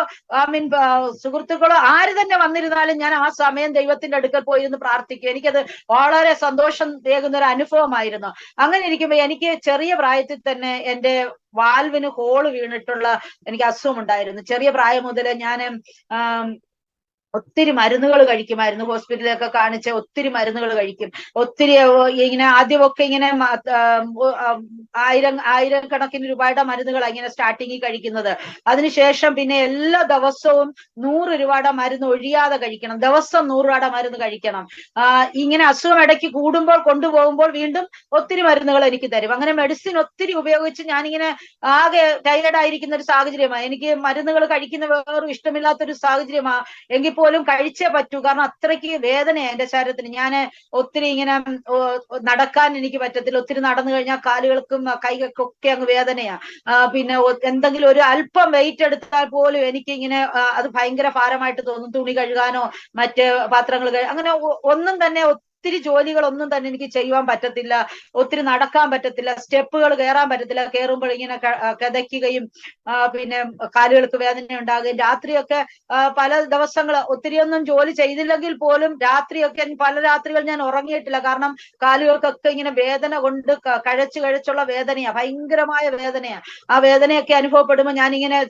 [SPEAKER 2] സുഹൃത്തുക്കളോ ആര് തന്നെ വന്നിരുന്നാലും ഞാൻ ആ സമയം ദൈവത്തിന്റെ അടുക്കൽ പോയിരുന്ന് പ്രാർത്ഥിക്കും. എനിക്കത് വളരെ സന്തോഷം തേകുന്ന ഒരു അനുഭവമായിരുന്നു. അങ്ങനെ ഇരിക്കുമ്പോൾ എനിക്ക് ചെറിയ പ്രായത്തിൽ തന്നെ എന്റെ വാൽവിന് ഹോള് വീണിട്ടുള്ള എനിക്ക് അസുഖം ഉണ്ടായിരുന്നു. ചെറിയ പ്രായം മുതൽ ഞാൻ ഒത്തിരി മരുന്നുകൾ കഴിക്കുമായിരുന്നു. ഹോസ്പിറ്റലിലൊക്കെ കാണിച്ച് ഒത്തിരി മരുന്നുകൾ കഴിക്കും. ഒത്തിരി ഇങ്ങനെ ആദ്യമൊക്കെ ഇങ്ങനെ ആയിരക്കണക്കിന് രൂപയുടെ മരുന്നുകൾ ഇങ്ങനെ സ്റ്റാർട്ടിങ്ങിൽ കഴിക്കുന്നത്. അതിനുശേഷം പിന്നെ എല്ലാ ദിവസവും 100 രൂപയുടെ മരുന്ന് ഒഴിയാതെ കഴിക്കണം. ദിവസം 100 രൂപയുടെ മരുന്ന് കഴിക്കണം. ഇങ്ങനെ അസുഖം ഇടയ്ക്ക് കൂടുമ്പോൾ കൊണ്ടുപോകുമ്പോൾ വീണ്ടും ഒത്തിരി മരുന്നുകൾ എനിക്ക് തരും. അങ്ങനെ മെഡിസിൻ ഒത്തിരി ഉപയോഗിച്ച് ഞാനിങ്ങനെ ആകെ ടയേർഡ് ആയിരിക്കുന്ന ഒരു സാഹചര്യമാണ്. എനിക്ക് മരുന്നുകൾ കഴിക്കുന്ന വേറൊരു ഇഷ്ടമില്ലാത്തൊരു സാഹചര്യമാണ്. എങ്കിൽ പോലും കഴിച്ചേ പറ്റൂ. കാരണം അത്രയ്ക്ക് വേദനയാണ് എന്റെ ശരീരത്തിന്. ഞാൻ ഒത്തിരി ഇങ്ങനെ നടക്കാൻ എനിക്ക് പറ്റത്തില്ല. ഒത്തിരി നടന്നു കഴിഞ്ഞാൽ കാലുകൾക്കും കൈകൾക്കൊക്കെ അങ്ങ് വേദനയാ. പിന്നെ എന്തെങ്കിലും ഒരു അല്പം വെയിറ്റ് എടുത്താൽ പോലും എനിക്ക് ഇങ്ങനെ അത് ഭയങ്കര ഭാരമായിട്ട് തോന്നും. തുണി കഴുകാനോ മറ്റ് പാത്രങ്ങൾ അങ്ങനെ ഒന്നും തന്നെ ഒത്തിരി ജോലികളൊന്നും തന്നെ എനിക്ക് ചെയ്യുവാൻ പറ്റത്തില്ല. ഒത്തിരി നടക്കാൻ പറ്റത്തില്ല. സ്റ്റെപ്പുകൾ കയറാൻ പറ്റത്തില്ല. കയറുമ്പോൾ ഇങ്ങനെ കിതയ്ക്കുകയും പിന്നെ കാലുകൾക്ക് വേദന ഉണ്ടാകുകയും രാത്രിയൊക്കെ പല ദിവസങ്ങൾ ഒത്തിരിയൊന്നും ജോലി ചെയ്തില്ലെങ്കിൽ പോലും രാത്രിയൊക്കെ പല രാത്രികൾ ഞാൻ ഉറങ്ങിയിട്ടില്ല. കാരണം കാലുകൾക്കൊക്കെ ഇങ്ങനെ വേദന കൊണ്ട് കഴച്ചുള്ള വേദനയാ, ഭയങ്കരമായ വേദനയാ. ആ വേദനയൊക്കെ അനുഭവപ്പെടുമ്പോൾ ഞാനിങ്ങനെ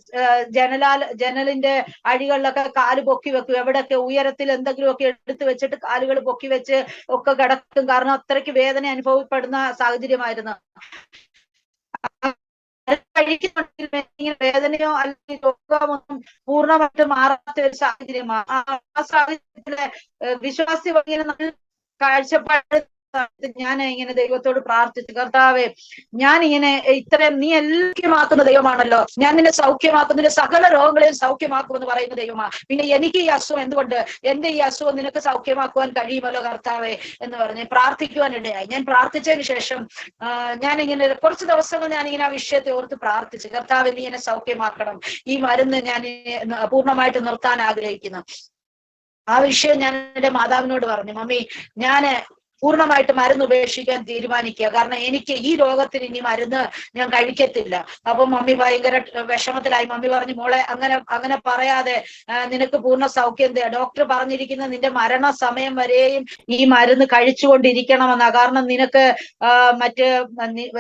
[SPEAKER 2] ജനലിന്റെ അഴികളിലൊക്കെ കാല് പൊക്കി വെക്കും. എവിടെയൊക്കെ ഉയരത്തിൽ എന്തെങ്കിലുമൊക്കെ എടുത്തു വെച്ചിട്ട് കാലുകൾ പൊക്കി വെച്ച് ഒക്കെ കിടക്കും. കാരണം അത്രയ്ക്ക് വേദന അനുഭവപ്പെടുന്ന സാഹചര്യമായിരുന്നു. കഴിക്കുന്നുണ്ടെങ്കിൽ വേദനയോ അല്ലെങ്കിൽ രോഗമൊന്നും പൂർണ്ണമായിട്ടും മാറാത്ത ഒരു സാഹചര്യമാണ്. ആ സാഹചര്യത്തിലെ വിശ്വാസി ഇങ്ങനെ നല്ല കാഴ്ചപ്പാട് ഞാൻ ഇങ്ങനെ ദൈവത്തോട് പ്രാർത്ഥിച്ചു, കർത്താവേ ഞാൻ ഇങ്ങനെ ഇത്രയും നീ സൗഖ്യമാക്കുന്ന ദൈവമാണല്ലോ, ഞാൻ നിന്നെ സൗഖ്യമാക്കുന്ന സകല രോഗങ്ങളെയും സൗഖ്യമാക്കുമെന്ന് പറയുന്ന ദൈവമാണ്. പിന്നെ എനിക്ക് ഈ അസുഖം എന്തുകൊണ്ട്, എന്റെ ഈ അസുഖം നിനക്ക് സൗഖ്യമാക്കുവാൻ കഴിയുമല്ലോ കർത്താവേ എന്ന് പറഞ്ഞ് പ്രാർത്ഥിക്കുവാനിടയായി. ഞാൻ പ്രാർത്ഥിച്ചതിന് ശേഷം ഞാനിങ്ങനെ കുറച്ച് ദിവസങ്ങൾ ഞാനിങ്ങനെ ആ വിഷയത്തെ ഓർത്ത് പ്രാർത്ഥിച്ചു. കർത്താവേ നീ എന്നെ സൗഖ്യമാക്കണം, ഈ മരുന്ന് ഞാൻ പൂർണ്ണമായിട്ട് നിർത്താൻ ആഗ്രഹിക്കുന്നു. ആ വിഷയം ഞാൻ എന്റെ മാതാവിനോട് പറഞ്ഞു, മമ്മി ഞാന് പൂർണ്ണമായിട്ട് മരുന്ന് ഉപേക്ഷിക്കാൻ തീരുമാനിക്കുക. കാരണം എനിക്ക് ഈ രോഗത്തിന് ഇനി മരുന്ന് ഞാൻ കഴിക്കത്തില്ല. അപ്പൊ മമ്മി ഭയങ്കര വിഷമത്തിലായി. മമ്മി പറഞ്ഞു, മോളെ അങ്ങനെ പറയാതെ നിനക്ക് പൂർണ്ണ സൗഖ്യം ഡോക്ടർ പറഞ്ഞിരിക്കുന്നത് നിന്റെ മരണസമയം വരെയും ഈ മരുന്ന് കഴിച്ചുകൊണ്ടിരിക്കണമെന്നാ. കാരണം നിനക്ക് മറ്റ്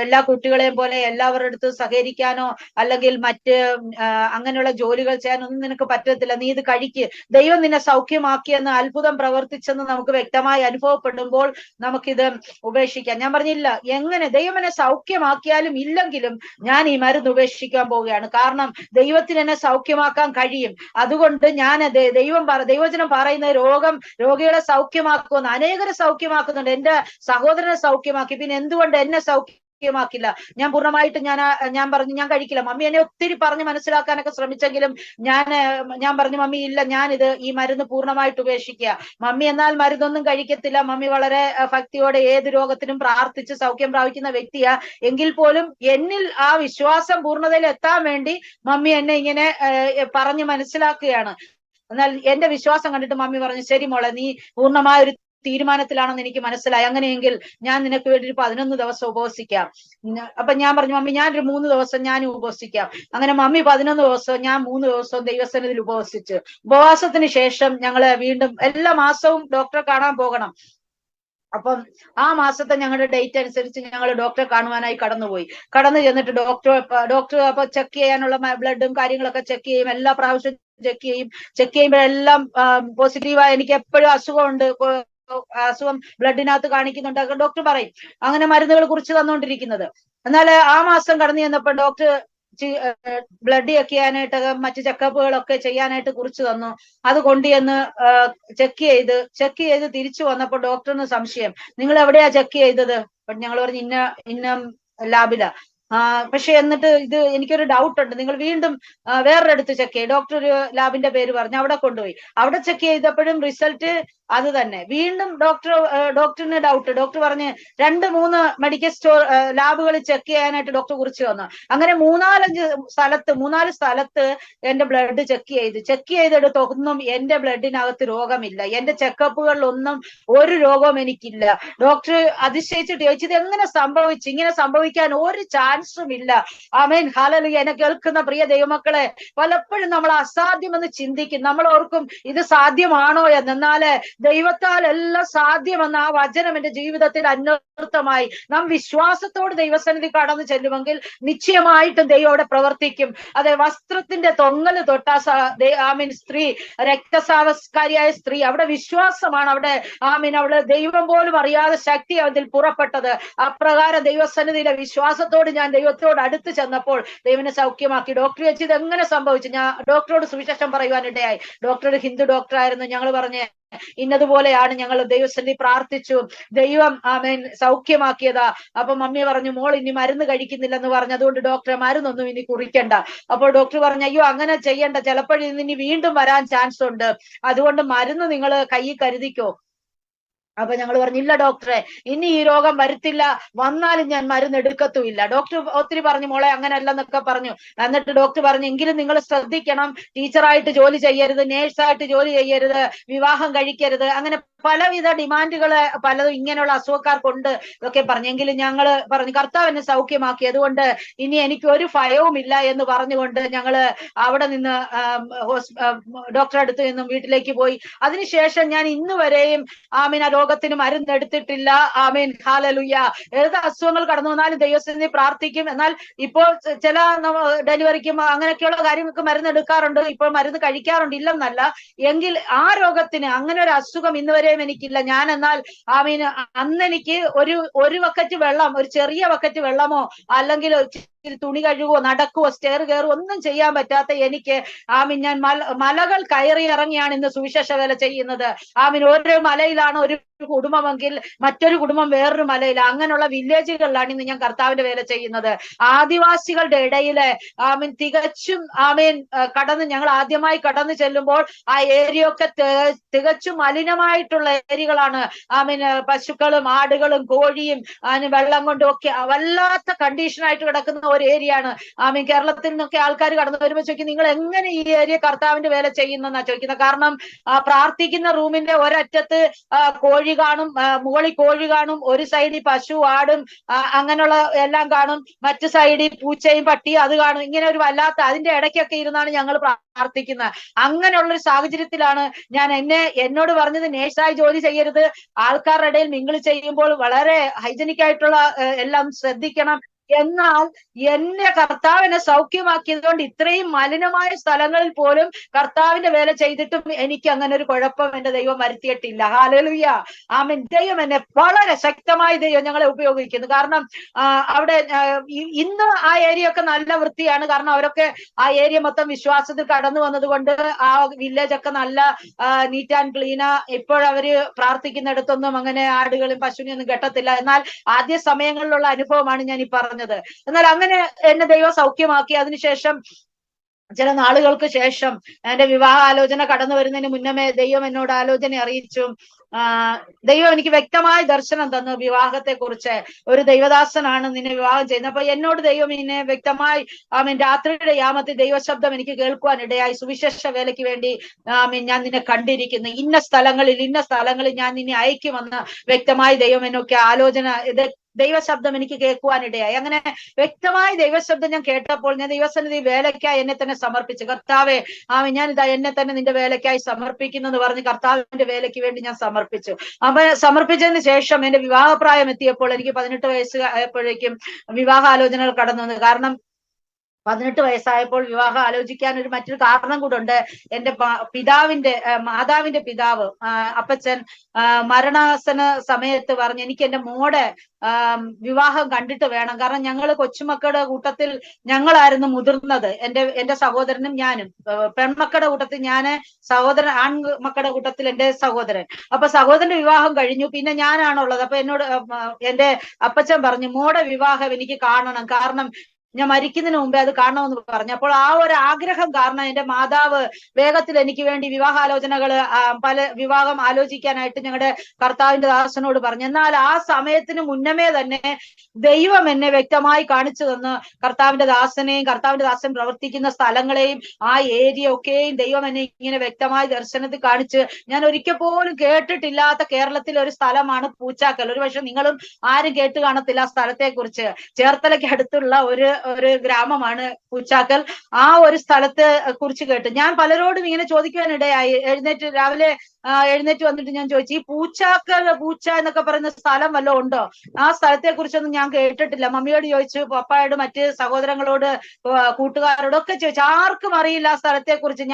[SPEAKER 2] എല്ലാ കുട്ടികളെയും പോലെ എല്ലാവരുടെ അടുത്ത് സഹകരിക്കാനോ അല്ലെങ്കിൽ മറ്റ് അങ്ങനെയുള്ള ജോലികൾ ചെയ്യാനൊന്നും നിനക്ക് പറ്റത്തില്ല. നീ ഇത് കഴിക്ക്, ദൈവം നിന്നെ സൗഖ്യമാക്കിയെന്ന് അത്ഭുതം പ്രവർത്തിച്ചെന്ന് നമുക്ക് വ്യക്തമായി അനുഭവപ്പെടുമ്പോൾ നമുക്കിത് ഉപേക്ഷിക്കാം. ഞാൻ പറഞ്ഞില്ല, എങ്ങനെ ദൈവം എന്നെ സൗഖ്യമാക്കിയാലും ഇല്ലെങ്കിലും ഞാൻ ഈ മരുന്ന് ഉപേക്ഷിക്കാൻ പോവുകയാണ്. കാരണം ദൈവത്തിന് എന്നെ സൗഖ്യമാക്കാൻ കഴിയും. അതുകൊണ്ട് ഞാൻ ദൈവവചനം പറയുന്ന രോഗികളെ സൗഖ്യമാക്കുമെന്ന്, അനേകരെ സൗഖ്യമാക്കുന്നുണ്ട്. എന്റെ സഹോദരനെ സൗഖ്യമാക്കി, പിന്നെ എന്തുകൊണ്ട് എന്നെ സൗഖ്യമാക്കില്ല? ഞാൻ പൂർണ്ണമായിട്ട് ഞാൻ പറഞ്ഞു ഞാൻ കഴിക്കില്ല. മമ്മി എന്നെ ഒത്തിരി പറഞ്ഞ് മനസ്സിലാക്കാനൊക്കെ ശ്രമിച്ചെങ്കിലും ഞാൻ പറഞ്ഞു, മമ്മി ഇല്ല, ഞാനിത് ഈ മരുന്ന് പൂർണ്ണമായിട്ട് ഉപേക്ഷിക്കുക. മമ്മി എന്നാൽ മരുന്നൊന്നും കഴിക്കത്തില്ല. മമ്മി വളരെ ഭക്തിയോടെ ഏത് രോഗത്തിനും പ്രാർത്ഥിച്ച് സൗഖ്യം പ്രാപിക്കുന്ന വ്യക്തിയാ. എങ്കിൽ പോലും എന്നിൽ ആ വിശ്വാസം പൂർണ്ണതയിൽ എത്താൻ വേണ്ടി മമ്മി എന്നെ ഇങ്ങനെ പറഞ്ഞ് മനസ്സിലാക്കുകയാണ്. എന്നാൽ എന്റെ വിശ്വാസം കണ്ടിട്ട് മമ്മി പറഞ്ഞു, ശരി മോളെ, നീ പൂർണ്ണമായ ഒരു തീരുമാനത്തിലാണെന്ന് എനിക്ക് മനസ്സിലായി. അങ്ങനെയെങ്കിൽ ഞാൻ നിനക്ക് വേണ്ടി ഒരു 11 ദിവസം ഉപവസിക്കാം. അപ്പൊ ഞാൻ പറഞ്ഞു, മമ്മി ഞാനൊരു 3 ദിവസം ഞാൻ ഉപവസിക്കാം. അങ്ങനെ മമ്മി 11 ദിവസവും ഞാൻ 3 ദിവസവും ദൈവസന്നിധിയിൽ ഉപവസിച്ച്, ഉപവാസത്തിന് ശേഷം ഞങ്ങള് വീണ്ടും എല്ലാ മാസവും ഡോക്ടറെ കാണാൻ പോകണം. അപ്പം ആ മാസത്തെ ഞങ്ങളുടെ ഡേറ്റ് അനുസരിച്ച് ഞങ്ങൾ ഡോക്ടറെ കാണുവാനായി കടന്നു ചെന്നിട്ട് ഡോക്ടർ അപ്പൊ ചെക്ക് ചെയ്യാനുള്ള ബ്ലഡും കാര്യങ്ങളൊക്കെ ചെക്ക് ചെയ്യും, എല്ലാ പ്രാവശ്യം ചെക്ക് ചെയ്യുമ്പോഴെല്ലാം പോസിറ്റീവായി. എനിക്ക് എപ്പോഴും അസുഖം ബ്ലഡിനകത്ത് കാണിക്കുന്നുണ്ട്. ഡോക്ടർ പറയും അങ്ങനെ മരുന്നുകൾ കുറിച്ച് തന്നുകൊണ്ടിരിക്കുന്നത്. എന്നാൽ ആ മാസം കടന്നു ചെന്നപ്പോൾ ഡോക്ടർ ബ്ലഡ് ചെക്ക് ചെയ്യാനായിട്ട് മറ്റു ചെക്കപ്പുകളൊക്കെ ചെയ്യാനായിട്ട് കുറിച്ച് തന്നു. അത് കൊണ്ടുചെന്ന് ചെക്ക് ചെയ്ത് തിരിച്ചു വന്നപ്പോൾ ഡോക്ടറിന് സംശയം, നിങ്ങൾ എവിടെയാ ചെക്ക് ചെയ്തത്? ഞങ്ങൾ പറഞ്ഞു ഇന്ന ലാബിലാ. പക്ഷെ എന്നിട്ട് ഇത് എനിക്കൊരു ഡൗട്ട് ഉണ്ട്, നിങ്ങൾ വീണ്ടും വേറൊരിടത്ത് ചെക്ക് ചെയ്യും. ഡോക്ടർ ഒരു ലാബിന്റെ പേര് പറഞ്ഞു, അവിടെ കൊണ്ടുപോയി. അവിടെ ചെക്ക് ചെയ്തപ്പോഴും റിസൾട്ട് അത് തന്നെ. വീണ്ടും ഡോക്ടറിന് ഡൗട്ട്. ഡോക്ടർ പറഞ്ഞ് 2-3 മെഡിക്കൽ ലാബുകളിൽ ചെക്ക് ചെയ്യാനായിട്ട് ഡോക്ടർ കുറിച്ച് തന്നു. അങ്ങനെ 3-4 സ്ഥലത്ത് എന്റെ ബ്ലഡ് ചെക്ക് ചെയ്തെടുത്തൊന്നും എന്റെ ബ്ലഡിനകത്ത് രോഗമില്ല. എന്റെ ചെക്കപ്പുകളിലൊന്നും ഒരു രോഗവും എനിക്കില്ല. ഡോക്ടർ അതിശയിച്ചിട്ട് ചോദിച്ചു, ഇത് എങ്ങനെ സംഭവിച്ചു? ഇങ്ങനെ സംഭവിക്കാൻ ഒരു ചാൻസും ഇല്ല. ആമേൻ, ഹല്ലേലൂയ. എന്നെ കേൾക്കുന്ന പ്രിയ ദൈവമക്കളെ, പലപ്പോഴും നമ്മൾ അസാധ്യമെന്ന് ചിന്തിക്കും. നമ്മൾ ഓർക്കും ഇത് സാധ്യമാണോ എന്ന്. എന്നാല് ദൈവത്താൽ എല്ലാം സാധ്യമെന്ന ആ വചനം എന്റെ ജീവിതത്തിൽ അന്വർത്ഥമായി. നാം വിശ്വാസത്തോട് ദൈവസന്നിധി കടന്നു ചെല്ലുമെങ്കിൽ നിശ്ചയമായിട്ടും ദൈവം അവിടെ പ്രവർത്തിക്കും. അതെ, വസ്ത്രത്തിന്റെ തൊങ്ങല് തൊട്ട സ്ത്രീ, രക്തസ്രാവക്കാരിയായ സ്ത്രീ, അവിടെ വിശ്വാസമാണ്. അവിടെ ദൈവം പോലും അറിയാതെ ശക്തി അതിൽ പുറപ്പെട്ടത്. അപ്രകാരം ദൈവസന്നിധിയിലെ വിശ്വാസത്തോട് ഞാൻ ദൈവത്തോട് അടുത്ത് ചെന്നപ്പോൾ ദൈവനെ സൗഖ്യമാക്കി. ഡോക്ടർ ചോദിച്ചു ഇത് എങ്ങനെ സംഭവിച്ചു? ഞാൻ ഡോക്ടറോട് സുവിശേഷം പറയുവാനിടയായി. ഡോക്ടർ ഒരു ഹിന്ദു ഡോക്ടറായിരുന്നു. ഞങ്ങൾ പറഞ്ഞ് ഇന്നതുപോലെയാണ്, ഞങ്ങൾ ദൈവസന്നിധി പ്രാർത്ഥിച്ചു, ദൈവം ആമേൻ സൗഖ്യമാക്കിയതാ. അപ്പൊ മമ്മി പറഞ്ഞു, മോൾ ഇനി മരുന്ന് കഴിക്കുന്നില്ലെന്ന് പറഞ്ഞു, അതുകൊണ്ട് ഡോക്ടറെ മരുന്നൊന്നും ഇനി കുറിക്കണ്ട. അപ്പോൾ ഡോക്ടർ പറഞ്ഞു, അയ്യോ അങ്ങനെ ചെയ്യണ്ട, ചിലപ്പോഴും ഇനി വീണ്ടും വരാൻ ചാൻസ് ഉണ്ട്, അതുകൊണ്ട് മരുന്ന് നിങ്ങൾ കയ്യിൽ കരുതിക്കോ. അപ്പൊ ഞങ്ങൾ പറഞ്ഞു, ഇല്ല ഡോക്ടറെ, ഇനി ഈ രോഗം വരുത്തില്ല, വന്നാലും ഞാൻ മരുന്ന് എടുക്കത്തുമില്ല. ഡോക്ടർ ഒത്തിരി പറഞ്ഞു, മോളെ അങ്ങനെയല്ലെന്നൊക്കെ പറഞ്ഞു. എന്നിട്ട് ഡോക്ടർ പറഞ്ഞു, എങ്കിലും നിങ്ങൾ ശ്രദ്ധിക്കണം, ടീച്ചറായിട്ട് ജോലി ചെയ്യരുത്, നേഴ്സായിട്ട് ജോലി ചെയ്യരുത്, വിവാഹം കഴിക്കരുത്, അങ്ങനെ പലവിധ ഡിമാൻഡുകള് പലതും ഇങ്ങനെയുള്ള അസുഖക്കാർക്കുണ്ട് ഇതൊക്കെ പറഞ്ഞെങ്കിലും ഞങ്ങള് പറഞ്ഞു കർത്താവ് എന്നെ സൗഖ്യമാക്കി, അതുകൊണ്ട് ഇനി എനിക്ക് ഒരു ഭയവുമില്ല എന്ന് പറഞ്ഞുകൊണ്ട് ഞങ്ങള് അവിടെ നിന്ന് ഡോക്ടറെ അടുത്ത് നിന്നും വീട്ടിലേക്ക് പോയി. അതിനുശേഷം ഞാൻ ഇന്ന് വരെയും ആമീൻ ആ രോഗത്തിന് മരുന്ന് എടുത്തിട്ടില്ല. ആമീൻ, ഹല്ലേലൂയ. ഏത് അസുഖങ്ങൾ കടന്നു വന്നാലും ദൈവസന്നിധി പ്രാർത്ഥിക്കും. എന്നാൽ ഇപ്പോൾ ചില ഡെലിവറിക്കും അങ്ങനെയൊക്കെയുള്ള കാര്യങ്ങൾക്ക് മരുന്ന് എടുക്കാറുണ്ട്, ഇപ്പോൾ മരുന്ന് കഴിക്കാറുണ്ട്, ഇല്ലെന്നല്ല. എങ്കിൽ ആ രോഗത്തിന് അങ്ങനെ ഒരു അസുഖം ഇന്ന് വരെയും എനിക്കില്ല. ഞാൻ എന്നാൽ ആമീൻ അന്ന് എനിക്ക് ഒരു ബക്കറ്റ് വെള്ളം, ഒരു ചെറിയ ബക്കറ്റ് വെള്ളമോ അല്ലെങ്കിൽ തുണി കഴുകുവോ നടക്കുവോ സ്റ്റെയർ കയറുവോ ഒന്നും ചെയ്യാൻ പറ്റാത്ത എനിക്ക് ആമീൻ ഞാൻ മലകൾ കയറി ഇറങ്ങിയാണ് ഇന്ന് സുവിശേഷ വേല ചെയ്യുന്നത്. ആമീൻ ഒരു മലയിലാണ് ഒരു കുടുംബമെങ്കിൽ മറ്റൊരു കുടുംബം വേറൊരു മലയില, അങ്ങനെയുള്ള വില്ലേജുകളിലാണ് ഇന്ന് ഞാൻ കർത്താവിന്റെ വേല ചെയ്യുന്നത്. ആദിവാസികളുടെ ഇടയില് ആമീൻ തികച്ചും ആമീൻ ഞങ്ങൾ ആദ്യമായി കടന്നു ചെല്ലുമ്പോൾ ആ ഏരിയ ഒക്കെ തികച്ചും മലിനമായിട്ടുള്ള ഏരിയകളാണ്. ആമീൻ പശുക്കളും ആടുകളും കോഴിയും അതിന് വെള്ളം കൊണ്ടും ഒക്കെ വല്ലാത്ത കണ്ടീഷനായിട്ട് കിടക്കുന്ന ഒരു ഏരിയ ആണ്. ആമീൻ കേരളത്തിൽ നിന്നൊക്കെ ആൾക്കാർ കടന്നു വരുമ്പോൾ ചോദിക്കും, നിങ്ങൾ എങ്ങനെ ഈ ഏരിയ കർത്താവിന്റെ വേല ചെയ്യുന്നെന്നാ ചോദിക്കുന്നത്. കാരണം പ്രാർത്ഥിക്കുന്ന റൂമിന്റെ ഒരറ്റത്ത് കോഴി കാണും, മുകളിൽ കോഴി കാണും, ഒരു സൈഡിൽ പശു ആടും അങ്ങനെയുള്ള എല്ലാം കാണും, മറ്റു സൈഡിൽ പൂച്ചയും പട്ടിയും അത് കാണും. ഇങ്ങനെ ഒരു വല്ലാത്ത അതിന്റെ ഇടയ്ക്കൊക്കെ ഇരുന്നാണ് ഞങ്ങൾ പ്രാർത്ഥിക്കുന്നത്. അങ്ങനെയുള്ളൊരു സാഹചര്യത്തിലാണ് എന്നോട് പറഞ്ഞത് നേഴ്സായി ജോലി ചെയ്യരുത്, ആൾക്കാരുടെ ഇടയിൽ മിങ്കിൾ ചെയ്യുമ്പോൾ വളരെ ഹൈജനിക് ആയിട്ടുള്ള എല്ലാം ശ്രദ്ധിക്കണം. എന്നാൽ എന്നെ കർത്താവിനെ സൗഖ്യമാക്കിയത് കൊണ്ട് ഇത്രയും മലിനമായ സ്ഥലങ്ങളിൽ പോലും കർത്താവിന്റെ വേല ചെയ്തിട്ടും എനിക്ക് അങ്ങനെ ഒരു കുഴപ്പം എന്റെ ദൈവം വരുത്തിയിട്ടില്ല. ഹല്ലേലൂയ, ആമേൻ. ദൈവം എന്നെ വളരെ ശക്തമായി ദൈവം ഞങ്ങളെ ഉപയോഗിക്കുന്നു. കാരണം അവിടെ ഇന്ന് ആ ഏരിയ ഒക്കെ നല്ല വൃത്തിയാണ്. കാരണം അവരൊക്കെ ആ ഏരിയ മൊത്തം വിശ്വാസത്തിൽ കടന്നു വന്നത് കൊണ്ട് ആ വില്ലേജ് ഒക്കെ നല്ല നീറ്റ് ആൻഡ് ക്ലീനാ. ഇപ്പോഴവര് പ്രാർത്ഥിക്കുന്നിടത്തൊന്നും അങ്ങനെ ആടുകളും പശുവിനെ ഒന്നും കെട്ടത്തില്ല. എന്നാൽ ആദ്യ സമയങ്ങളിലുള്ള അനുഭവമാണ് ഞാൻ ഈ പറഞ്ഞത്. എന്നാൽ അങ്ങനെ എന്നെ ദൈവം സൗഖ്യമാക്കി. അതിനുശേഷം ചില നാളുകൾക്ക് ശേഷം എന്റെ വിവാഹ ആലോചന കടന്നു വരുന്നതിന് മുന്നമേ ദൈവം എന്നോട് ആലോചന അറിയിച്ചു. ദൈവം എനിക്ക് വ്യക്തമായ ദർശനം തന്നു വിവാഹത്തെ കുറിച്ച്. ഒരു ദൈവദാസനാണ് നിന്നെ വിവാഹം ചെയ്യുന്നത്. അപ്പൊ എന്നോട് ദൈവം ഇന്നെ വ്യക്തമായി രാത്രിയുടെ യാമത്തിൽ ദൈവശബ്ദം എനിക്ക് കേൾക്കുവാൻ ഇടയായി. സുവിശേഷ വേലയ്ക്ക് വേണ്ടി ഞാൻ നിന്നെ കണ്ടിരിക്കുന്നു, ഇന്ന സ്ഥലങ്ങളിൽ ഞാൻ നിന്നെ അയക്കുമെന്ന് വ്യക്തമായി ദൈവം എന്നൊക്കെ ആലോചന ദൈവശബ്ദം എനിക്ക് കേൾക്കുവാനിടയായി. അങ്ങനെ വ്യക്തമായി ദൈവശബ്ദം ഞാൻ കേട്ടപ്പോൾ ഞാൻ ദൈവസന്നിധി വേലയ്ക്കായി എന്നെ തന്നെ സമർപ്പിച്ചു. കർത്താവെ, ഞാൻ ഇതാ എന്നെ തന്നെ നിന്റെ വേലയ്ക്കായി സമർപ്പിക്കുന്നു എന്ന് പറഞ്ഞ് കർത്താവിന്റെ വേലയ്ക്ക് വേണ്ടി ഞാൻ സമർപ്പിച്ചു. അപ്പൊ സമർപ്പിച്ചതിന് ശേഷം എന്റെ വിവാഹപ്രായം എത്തിയപ്പോൾ എനിക്ക് 18 വയസ്സ് ആയപ്പോഴേക്കും വിവാഹാലോചനകൾ കടന്നു വന്നു. കാരണം 18 വയസ്സായപ്പോൾ വിവാഹം ആലോചിക്കാൻ മറ്റൊരു കാരണം കൂടെ ഉണ്ട്. എന്റെ മാതാവിന്റെ പിതാവ് അപ്പച്ചൻ മരണാസന സമയത്ത് പറഞ്ഞു എനിക്ക് എന്റെ മോടെ വിവാഹം കണ്ടിട്ട് വേണം. കാരണം ഞങ്ങൾ കൊച്ചുമക്കളുടെ കൂട്ടത്തിൽ ഞങ്ങളായിരുന്നു മുതിർന്നത്, എന്റെ സഹോദരനും ഞാനും. പെൺമക്കളുടെ കൂട്ടത്തിൽ ഞാന്, സഹോദരൻ ആൺമക്കളുടെ കൂട്ടത്തിൽ എന്റെ സഹോദരൻ. അപ്പൊ സഹോദരന്റെ വിവാഹം കഴിഞ്ഞു, പിന്നെ ഞാനാണുള്ളത്. അപ്പൊ എന്നോട് എന്റെ അപ്പച്ചൻ പറഞ്ഞു മോടെ വിവാഹം എനിക്ക് കാണണം, കാരണം ഞാൻ മരിക്കുന്നതിന് മുമ്പേ അത് കാണണമെന്ന് പറഞ്ഞു. അപ്പോൾ ആ ഒരു ആഗ്രഹം കാരണം എന്റെ മാതാവ് വേഗത്തിൽ എനിക്ക് വേണ്ടി വിവാഹാലോചനകൾ പല വിവാഹം ആലോചിക്കാനായിട്ട് ഞങ്ങളുടെ കർത്താവിന്റെ ദാസനോട് പറഞ്ഞു. എന്നാൽ ആ സമയത്തിന് മുന്നമേ തന്നെ ദൈവം എന്നെ വ്യക്തമായി കാണിച്ചു തന്ന് കർത്താവിന്റെ ദാസൻ പ്രവർത്തിക്കുന്ന സ്ഥലങ്ങളെയും ആ ഏരിയ ഒക്കെയും ദൈവം എന്നെ ഇങ്ങനെ വ്യക്തമായി ദർശനത്തിൽ കാണിച്ച്, ഞാൻ ഒരിക്കൽ പോലും കേട്ടിട്ടില്ലാത്ത കേരളത്തിൽ ഒരു സ്ഥലമാണ് പൂച്ചാക്കൽ. ഒരുപക്ഷെ നിങ്ങളും ആരും കേട്ട് കാണത്തില്ല ആ സ്ഥലത്തെ കുറിച്ച്. ചേർത്തലയ്ക്ക് അടുത്തുള്ള ഒരു ഗ്രാമമാണ് പൂച്ചാക്കൽ. ആ ഒരു സ്ഥലത്തെ കുറിച്ച് കേട്ട് ഞാൻ പലരോടും ഇങ്ങനെ ചോദിക്കാനിടയായി. രാവിലെ എഴുന്നേറ്റ് വന്നിട്ട് ഞാൻ ചോദിച്ചു, ഈ പൂച്ച എന്നൊക്കെ പറയുന്ന സ്ഥലം വല്ലതും ഉണ്ടോ? ആ സ്ഥലത്തെ കുറിച്ചൊന്നും ഞാൻ കേട്ടിട്ടില്ല. മമ്മിയോട് ചോദിച്ചു, പപ്പായോട്, മറ്റ് സഹോദരങ്ങളോട്, കൂട്ടുകാരോടൊക്കെ ചോദിച്ചു. ആർക്കും അറിയില്ല ആ സ്ഥലത്തെ കുറിച്ച്.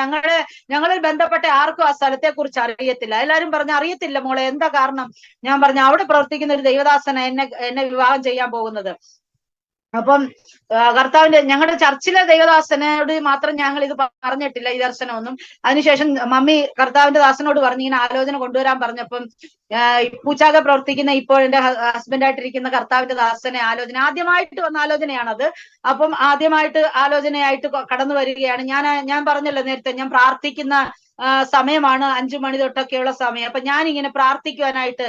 [SPEAKER 2] ഞങ്ങളിൽ ബന്ധപ്പെട്ട ആർക്കും ആ സ്ഥലത്തെ കുറിച്ച് അറിയത്തില്ല. എല്ലാരും പറഞ്ഞു അറിയത്തില്ല മോളെ, എന്താ കാരണം? ഞാൻ പറഞ്ഞു അവിടെ പ്രവർത്തിക്കുന്ന ഒരു ദൈവദാസന എന്നെ വിവാഹം ചെയ്യാൻ പോകുന്നത്. അപ്പം ഞങ്ങളുടെ ചർച്ചിലെ ദൈവദാസനോട് മാത്രം ഞങ്ങൾ ഇത് പറഞ്ഞിട്ടില്ല, ഈ ദർശനമൊന്നും. അതിനുശേഷം മമ്മി കർത്താവിന്റെ ദാസനോട് പറഞ്ഞു ഇങ്ങനെ ആലോചന കൊണ്ടുവരാൻ പറഞ്ഞപ്പം പൂച്ചാക പ്രവർത്തിക്കുന്ന ഇപ്പോൾ എന്റെ ഹസ്ബൻഡായിട്ടിരിക്കുന്ന കർത്താവിന്റെ ദാസനെ ആദ്യമായിട്ട് വന്ന ആലോചനയാണത്. അപ്പം ആദ്യമായിട്ട് ആലോചനയായിട്ട് കടന്നു വരികയാണ്. ഞാൻ പറഞ്ഞല്ലോ നേരത്തെ, ഞാൻ പ്രാർത്ഥിക്കുന്ന സമയമാണ് 5 മണി തൊട്ടൊക്കെയുള്ള സമയം. അപ്പൊ ഞാൻ ഇങ്ങനെ പ്രാർത്ഥിക്കുവാനായിട്ട്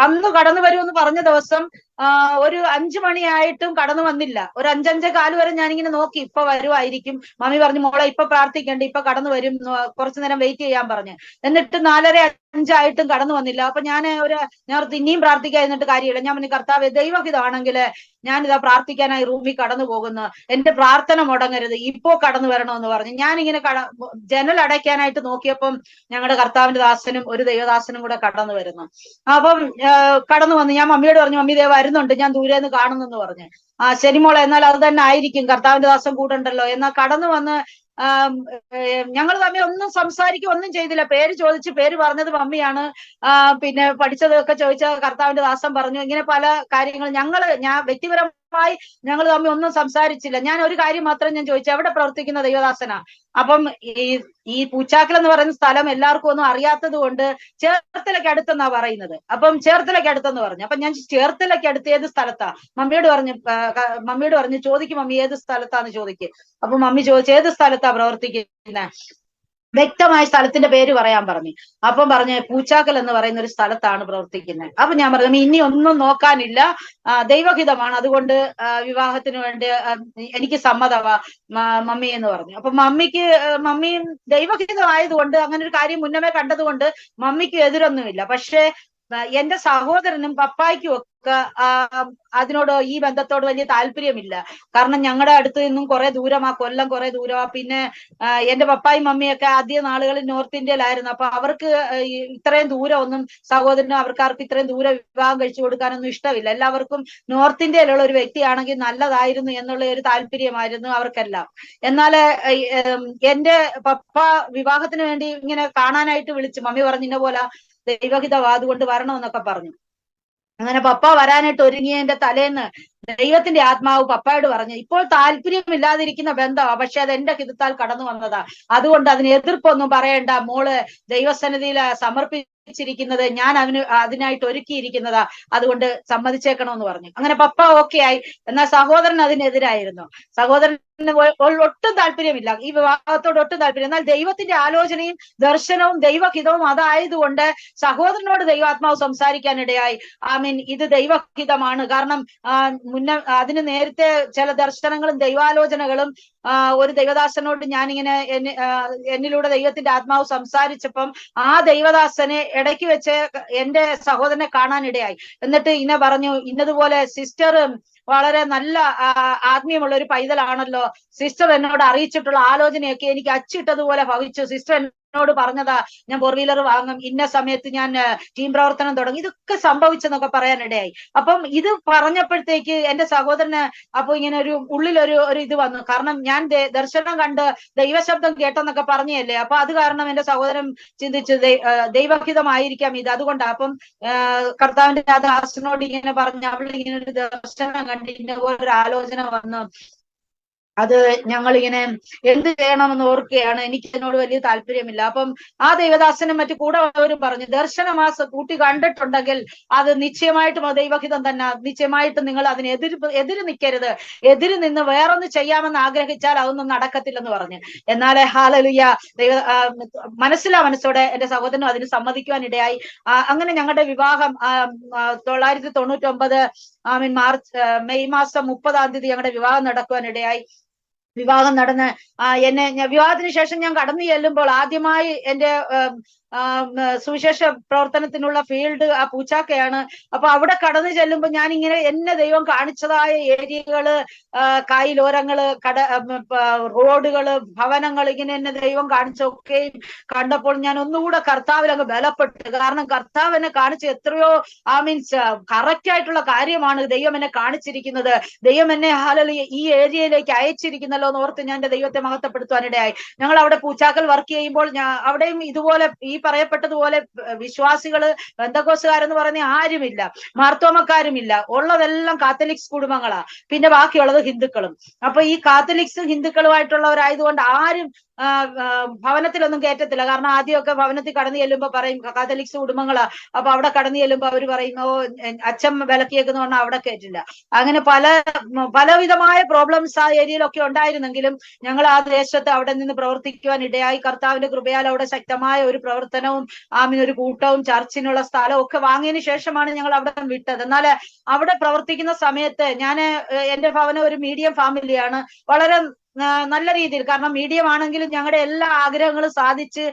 [SPEAKER 2] അന്ന് കടന്നു വരുമെന്ന് പറഞ്ഞ ദിവസം ഒരു 5 മണിയായിട്ടും കടന്നു വന്നില്ല. ഒരു 5-5:15 വരെ ഞാനിങ്ങനെ നോക്കി, ഇപ്പൊ വരുമായിരിക്കും. മമ്മി പറഞ്ഞു മോളെ ഇപ്പൊ പ്രാർത്ഥിക്കണ്ട, ഇപ്പൊ കടന്നു വരും, കുറച്ചു നേരം വെയിറ്റ് ചെയ്യാൻ പറഞ്ഞു. എന്നിട്ട് 4:30-5 കടന്നു വന്നില്ല. അപ്പൊ ഞാൻ ഇനിയും പ്രാർത്ഥിക്കാൻ എന്നിട്ട് കാര്യമില്ല. ഞാൻ പറഞ്ഞു കർത്താവേ, ദൈവഹിതമാണെങ്കിൽ ഞാനിതാ പ്രാർത്ഥിക്കാനായി റൂമിൽ കടന്നു പോകുന്നു, എന്റെ പ്രാർത്ഥന മുടങ്ങരുത്, ഇപ്പോ കടന്നു വരണമെന്ന് പറഞ്ഞു. ഞാനിങ്ങനെ ജനൽ അടയ്ക്കാനായിട്ട് നോക്കിയപ്പം ഞങ്ങളുടെ കർത്താവിന്റെ ദാസനും ഒരു ദൈവദാസനും കൂടെ കടന്നു വരുന്നു. അപ്പം കടന്നു വന്ന് ഞാൻ മമ്മിയോട് പറഞ്ഞു, മമ്മി ദേ വരുന്നുണ്ട്, ഞാൻ ദൂരെ നിന്ന് കാണുന്നെന്ന് പറഞ്ഞു. ശരി മോളെ, എന്നാൽ അത് തന്നെ ആയിരിക്കും, കർത്താവിന്റെ ദാസൻ കൂടെ ഉണ്ടല്ലോ. എന്നാൽ കടന്നു വന്ന് ഞങ്ങൾ തമ്മിൽ ഒന്നും സംസാരിക്കുക ഒന്നും ചെയ്തില്ല. പേര് ചോദിച്ച്, പേര് പറഞ്ഞത് മമ്മിയാണ്. പിന്നെ പഠിച്ചതൊക്കെ ചോദിച്ച കർത്താവിന്റെ ദാസൻ പറഞ്ഞു. ഇങ്ങനെ പല കാര്യങ്ങൾ ഞാൻ വ്യക്തിപരമായി ഞങ്ങൾ തമ്മിൽ ഒന്നും സംസാരിച്ചില്ല. ഞാൻ ഒരു കാര്യം മാത്രം ഞാൻ ചോദിച്ചു, എവിടെ പ്രവർത്തിക്കുന്ന ദൈവദാസനാ? അപ്പം ഈ പൂച്ചാക്കൽ എന്ന് പറയുന്ന സ്ഥലം എല്ലാവർക്കും ഒന്നും അറിയാത്തത് കൊണ്ട് ചേർത്തലയ്ക്ക് അടുത്തെന്നാ പറയുന്നത്. അപ്പം ചേർത്തലയ്ക്ക് അടുത്തെന്ന് പറഞ്ഞു. അപ്പൊ ഞാൻ ചേർത്തലയ്ക്ക് അടുത്ത് ഏത് സ്ഥലത്താ? മമ്മിയോട് പറഞ്ഞു ചോദിക്കും മമ്മി ഏത് സ്ഥലത്താന്ന് ചോദിക്കും. അപ്പൊ മമ്മി ചോദിച്ചു ഏത് സ്ഥലത്താ പ്രവർത്തിക്കുന്നത്? വ്യക്തമായ സ്ഥലത്തിന്റെ പേര് പറയാൻ പറഞ്ഞു. അപ്പം പറഞ്ഞ് പൂച്ചാക്കൽ എന്ന് പറയുന്ന ഒരു സ്ഥലത്താണ് പ്രവർത്തിക്കുന്നത്. അപ്പൊ ഞാൻ പറഞ്ഞു ഇനി ഒന്നും നോക്കാനില്ല, ദൈവഹിതമാണ്, അതുകൊണ്ട് വിവാഹത്തിന് വേണ്ടി എനിക്ക് സമ്മതമാ മമ്മി എന്ന് പറഞ്ഞു. അപ്പൊ മമ്മിയും ദൈവഹിതമായതുകൊണ്ട്, അങ്ങനെ ഒരു കാര്യം മുന്നമേ കണ്ടതുകൊണ്ട് മമ്മിക്ക് എതിരൊന്നുമില്ല. പക്ഷെ എന്റെ സഹോദരനും പപ്പായ്ക്കും ഒക്കെ അതിനോട്, ഈ ബന്ധത്തോട് വലിയ താല്പര്യമില്ല. കാരണം ഞങ്ങളുടെ അടുത്ത് നിന്നും കുറെ ദൂരമാ, കൊല്ലം കുറെ ദൂരമാ. പിന്നെ എന്റെ പപ്പായും മമ്മിയൊക്കെ ആദ്യ നാളുകളിൽ നോർത്ത് ഇന്ത്യയിലായിരുന്നു. അപ്പൊ അവർക്ക് ഇത്രയും ദൂരം ഒന്നും, സഹോദരനും അവർക്കാർക്ക് ഇത്രയും ദൂരം വിവാഹം കഴിച്ചു കൊടുക്കാനൊന്നും ഇഷ്ടമില്ല. എല്ലാവർക്കും നോർത്ത് ഇന്ത്യയിലുള്ള ഒരു വ്യക്തിയാണെങ്കിൽ നല്ലതായിരുന്നു എന്നുള്ള ഒരു താല്പര്യമായിരുന്നു അവർക്കെല്ലാം. എന്നാൽ എന്റെ പപ്പ വിവാഹത്തിന് വേണ്ടി ഇങ്ങനെ കാണാനായിട്ട് വിളിച്ചു. മമ്മി പറഞ്ഞു ഇന്ന പോലെ ദൈവഹിതവാ, അതുകൊണ്ട് വരണമെന്നൊക്കെ പറഞ്ഞു. അങ്ങനെ പപ്പ വരാനായിട്ട് ഒരുങ്ങിയതിന്റെ തലേന്ന് ദൈവത്തിന്റെ ആത്മാവ് പപ്പായോട് പറഞ്ഞു, ഇപ്പോൾ താല്പര്യമില്ലാതിരിക്കുന്ന ബന്ധമാ, പക്ഷെ അത് എന്റെ ഹിതത്താൽ കടന്നു വന്നതാ, അതുകൊണ്ട് അതിന് എതിർപ്പൊന്നും പറയണ്ട, മോള് ദൈവസന്നിധിയിൽ ിരിക്കുന്നത് ഞാൻ അതിനായിട്ട് ഒരുക്കിയിരിക്കുന്നതാ, അതുകൊണ്ട് സമ്മതിച്ചേക്കണമെന്ന് പറഞ്ഞു. അങ്ങനെ പപ്പ ഓക്കെ ആയി. എന്നാൽ സഹോദരൻ അതിനെതിരായിരുന്നു. സഹോദരന് ഒട്ടും താല്പര്യമില്ല, ഈ വിവാഹത്തോട് ഒട്ടും താല്പര്യം. എന്നാൽ ദൈവത്തിന്റെ ആലോചനയും ദർശനവും ദൈവഹിതവും അതായതുകൊണ്ട് സഹോദരനോട് ദൈവാത്മാവ് സംസാരിക്കാനിടയായി. ആമീൻ, ഇത് ദൈവഹിതമാണ്. കാരണം അതിന് നേരത്തെ ചില ദർശനങ്ങളും ദൈവാലോചനകളും ഒരു ദൈവദാസനോട് ഞാനിങ്ങനെ എന്നിലൂടെ ദൈവത്തിന്റെ ആത്മാവ് സംസാരിച്ചപ്പം ആ ദൈവദാസനെ ഇടയ്ക്ക് വെച്ച് എന്റെ സഹോദരനെ കാണാനിടയായി. എന്നിട്ട് ഇന്നെ പറഞ്ഞു, ഇന്നതുപോലെ സിസ്റ്റർ വളരെ നല്ല ആത്മീയമുള്ള ഒരു പൈതലാണല്ലോ, സിസ്റ്റർ എന്നോട് അറിയിച്ചിട്ടുള്ള ആലോചനയൊക്കെ എനിക്ക് അച്ചിട്ടതുപോലെ ഭവിച്ചു. സിസ്റ്റർ എന്നോട് പറഞ്ഞതാ, ഞാൻ ഫോർ വീലർ വാങ്ങും, ഇന്ന സമയത്ത് ഞാൻ ടീം പ്രവർത്തനം തുടങ്ങി, ഇതൊക്കെ സംഭവിച്ചെന്നൊക്കെ പറയാനിടയായി. അപ്പം ഇത് പറഞ്ഞപ്പോഴത്തേക്ക് എന്റെ സഹോദരന് അപ്പൊ ഇങ്ങനെ ഒരു ഉള്ളിലൊരു ഇത് വന്നു. കാരണം ഞാൻ ദർശനം കണ്ട് ദൈവശബ്ദം കേട്ടെന്നൊക്കെ പറഞ്ഞല്ലേ, അപ്പൊ അത് കാരണം എന്റെ സഹോദരൻ ചിന്തിച്ചു ദൈവഹിതമായിരിക്കാം ഇത്, അതുകൊണ്ടാണ്. അപ്പം കർത്താവിന്റെ ദാസനോട് ഇങ്ങനെ പറഞ്ഞു, അവിടെ ഇങ്ങനെ ഒരു ദർശനം കണ്ട് ഇന്ന ഒരു ആലോചന വന്നു, അത് ഞങ്ങളിങ്ങനെ എന്ത് ചെയ്യണമെന്ന് ഓർക്കുകയാണ്, എനിക്ക് അതിനോട് വലിയ താല്പര്യമില്ല. അപ്പം ആ ദൈവദാസനും മറ്റു കൂടെ വന്നവരും പറഞ്ഞു, ദർശനമാസ കൂട്ടി കണ്ടിട്ടുണ്ടെങ്കിൽ അത് നിശ്ചയമായിട്ടും ദൈവഹിതം തന്നെ, നിശ്ചയമായിട്ടും നിങ്ങൾ അതിന് എതിര് നിൽക്കരുത്, എതിര് നിന്ന് വേറൊന്ന് ചെയ്യാമെന്ന് ആഗ്രഹിച്ചാൽ അതൊന്നും നടക്കത്തില്ലെന്ന് പറഞ്ഞു. എന്നാലേ ഹല്ലേലൂയ, മനസ്സോടെ എന്റെ സഹോദരനും അതിന് സമ്മതിക്കുവാൻ ഇടയായി. അങ്ങനെ ഞങ്ങളുടെ വിവാഹം 1999 മെയ് മാസം 30 ഞങ്ങളുടെ വിവാഹം നടക്കുവാൻ ഇടയായി. വിവാഹം നടന്ന് വിവാഹത്തിന് ശേഷം ഞാൻ കടന്നു ചെല്ലുമ്പോൾ ആദ്യമായി എന്റെ സുവിശേഷ പ്രവർത്തനത്തിനുള്ള ഫീൽഡ് ആ പൂച്ചാക്കയാണ്. അപ്പൊ അവിടെ കടന്നു ചെല്ലുമ്പോൾ ഞാൻ ഇങ്ങനെ എന്നെ ദൈവം കാണിച്ചതായ ഏരിയകള്, കായലോരങ്ങള്, റോഡുകള്, ഭവനങ്ങൾ, ഇങ്ങനെ എന്നെ ദൈവം കാണിച്ചൊക്കെയും കണ്ടപ്പോൾ ഞാൻ ഒന്നുകൂടെ കർത്താവിൽ അങ്ങ് ബലപ്പെട്ടു. കാരണം കർത്താവ് എന്നെ കാണിച്ച എത്രയോ കറക്റ്റ് ആയിട്ടുള്ള കാര്യമാണ് ദൈവം എന്നെ കാണിച്ചിരിക്കുന്നത്. ദൈവം എന്നെ ഹല്ലേലൂയ ഈ ഏരിയയിലേക്ക് അയച്ചിരിക്കുന്നല്ലോ എന്ന് ഓർത്ത് ഞാൻ എന്റെ ദൈവത്തെ മഹത്വപ്പെടുത്തുവാനിടയായി. ഞങ്ങൾ അവിടെ പൂച്ചാക്കൽ വർക്ക് ചെയ്യുമ്പോൾ അവിടെയും ഇതുപോലെ ഈ പറയപ്പെട്ടതുപോലെ വിശ്വാസികള്, പെന്തക്കോസ്തുകാരെന്ന് പറയുന്ന ആരുമില്ല, മാർത്തോമക്കാരുമില്ല, ഉള്ളതെല്ലാം കാത്തലിക്സ് കുടുംബങ്ങളാ, പിന്നെ ബാക്കിയുള്ളത് ഹിന്ദുക്കളും. അപ്പൊ ഈ കാത്തലിക്സും ഹിന്ദുക്കളുമായിട്ടുള്ളവരായതുകൊണ്ട് ആരും ഭവനത്തിലൊന്നും കയറ്റത്തില്ല. കാരണം ആദ്യമൊക്കെ ഭവനത്തിൽ കടന്നു ചെല്ലുമ്പോ പറയും കാത്തലിക്സ് കുടുംബങ്ങളാ, അപ്പൊ അവിടെ കടന്നു ചെല്ലുമ്പോ അവര് പറയും, ഓ അച്ഛൻ വിലക്കിയേക്കുന്ന പറഞ്ഞാൽ അവിടെ കയറ്റില്ല. അങ്ങനെ പലവിധമായ പ്രോബ്ലംസ് ആ ഏരിയയിലൊക്കെ ഉണ്ടായിരുന്നെങ്കിലും ഞങ്ങൾ ആ ദേശത്ത് അവിടെ നിന്ന് പ്രവർത്തിക്കുവാൻ ഇടയായി. കർത്താവിന്റെ കൃപയാൽ അവിടെ ശക്തമായ ഒരു പ്രവർത്തനവും ഒരു കൂട്ടവും ചർച്ചിനുള്ള സ്ഥലവും ഒക്കെ വാങ്ങിയതിനു ശേഷമാണ് ഞങ്ങൾ അവിടെ വിട്ടത്. എന്നാൽ അവിടെ പ്രവർത്തിക്കുന്ന സമയത്ത് എന്റെ ഭവനം ഒരു മീഡിയം ഫാമിലിയാണ്. വളരെ നല്ല രീതിയിൽ, കാരണം മീഡിയം ആണെങ്കിലും ഞങ്ങളുടെ എല്ലാ ആഗ്രഹങ്ങളും സാധിച്ച്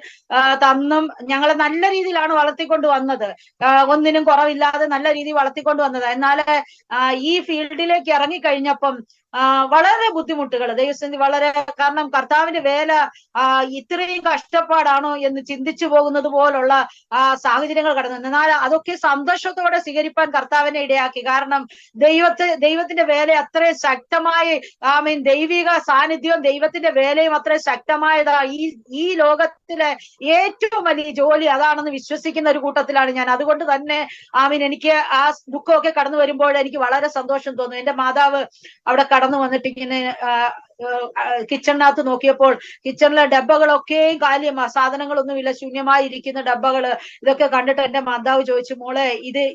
[SPEAKER 2] തന്നും ഞങ്ങളെ നല്ല രീതിയിലാണ് വളർത്തിക്കൊണ്ട് വന്നത്. ഒന്നിനും കുറവില്ലാതെ നല്ല രീതിയിൽ വളർത്തിക്കൊണ്ട് വന്നത്. എന്നാൽ ഈ ഫീൽഡിലേക്ക് ഇറങ്ങിക്കഴിഞ്ഞപ്പം വളരെ ബുദ്ധിമുട്ടുകൾ ദൈവസന്നിധി വളരെ, കാരണം കർത്താവിന്റെ വേല ഇത്രയും കഷ്ടപ്പാടാണോ എന്ന് ചിന്തിച്ചു പോകുന്നത് പോലുള്ള സാഹചര്യങ്ങൾ കടന്നു. എന്നാൽ അതൊക്കെ സന്തോഷത്തോടെ സ്വീകരിപ്പാൻ കർത്താവിനെ ഇടയാക്കി. കാരണം ദൈവത്തിന്റെ വേല അത്രയും ശക്തമായി, ദൈവിക സാന്നിധ്യവും ദൈവത്തിന്റെ വേലയും അത്രയും ശക്തമായതാ. ഈ ലോകത്തിലെ ഏറ്റവും വലിയ ജോലി അതാണെന്ന് വിശ്വസിക്കുന്ന ഒരു കൂട്ടത്തിലാണ് ഞാൻ. അതുകൊണ്ട് തന്നെ എനിക്ക് ആ ദുഃഖമൊക്കെ കടന്നു വരുമ്പോൾ എനിക്ക് വളരെ സന്തോഷം തോന്നും. എന്റെ മാതാവ് അവിടെ കടന്നു വന്നിട്ട് ഇങ്ങനെ കിച്ചണിനകത്ത് നോക്കിയപ്പോൾ കിച്ചണിലെ ഡബ്ബകളൊക്കെയും കാലിയമാ, സാധനങ്ങളൊന്നുമില്ല, ശൂന്യമായിരിക്കുന്ന ഡബ്ബകള്. ഇതൊക്കെ കണ്ടിട്ട് എന്റെ മാതാവ് ചോദിച്ചു, മോളെ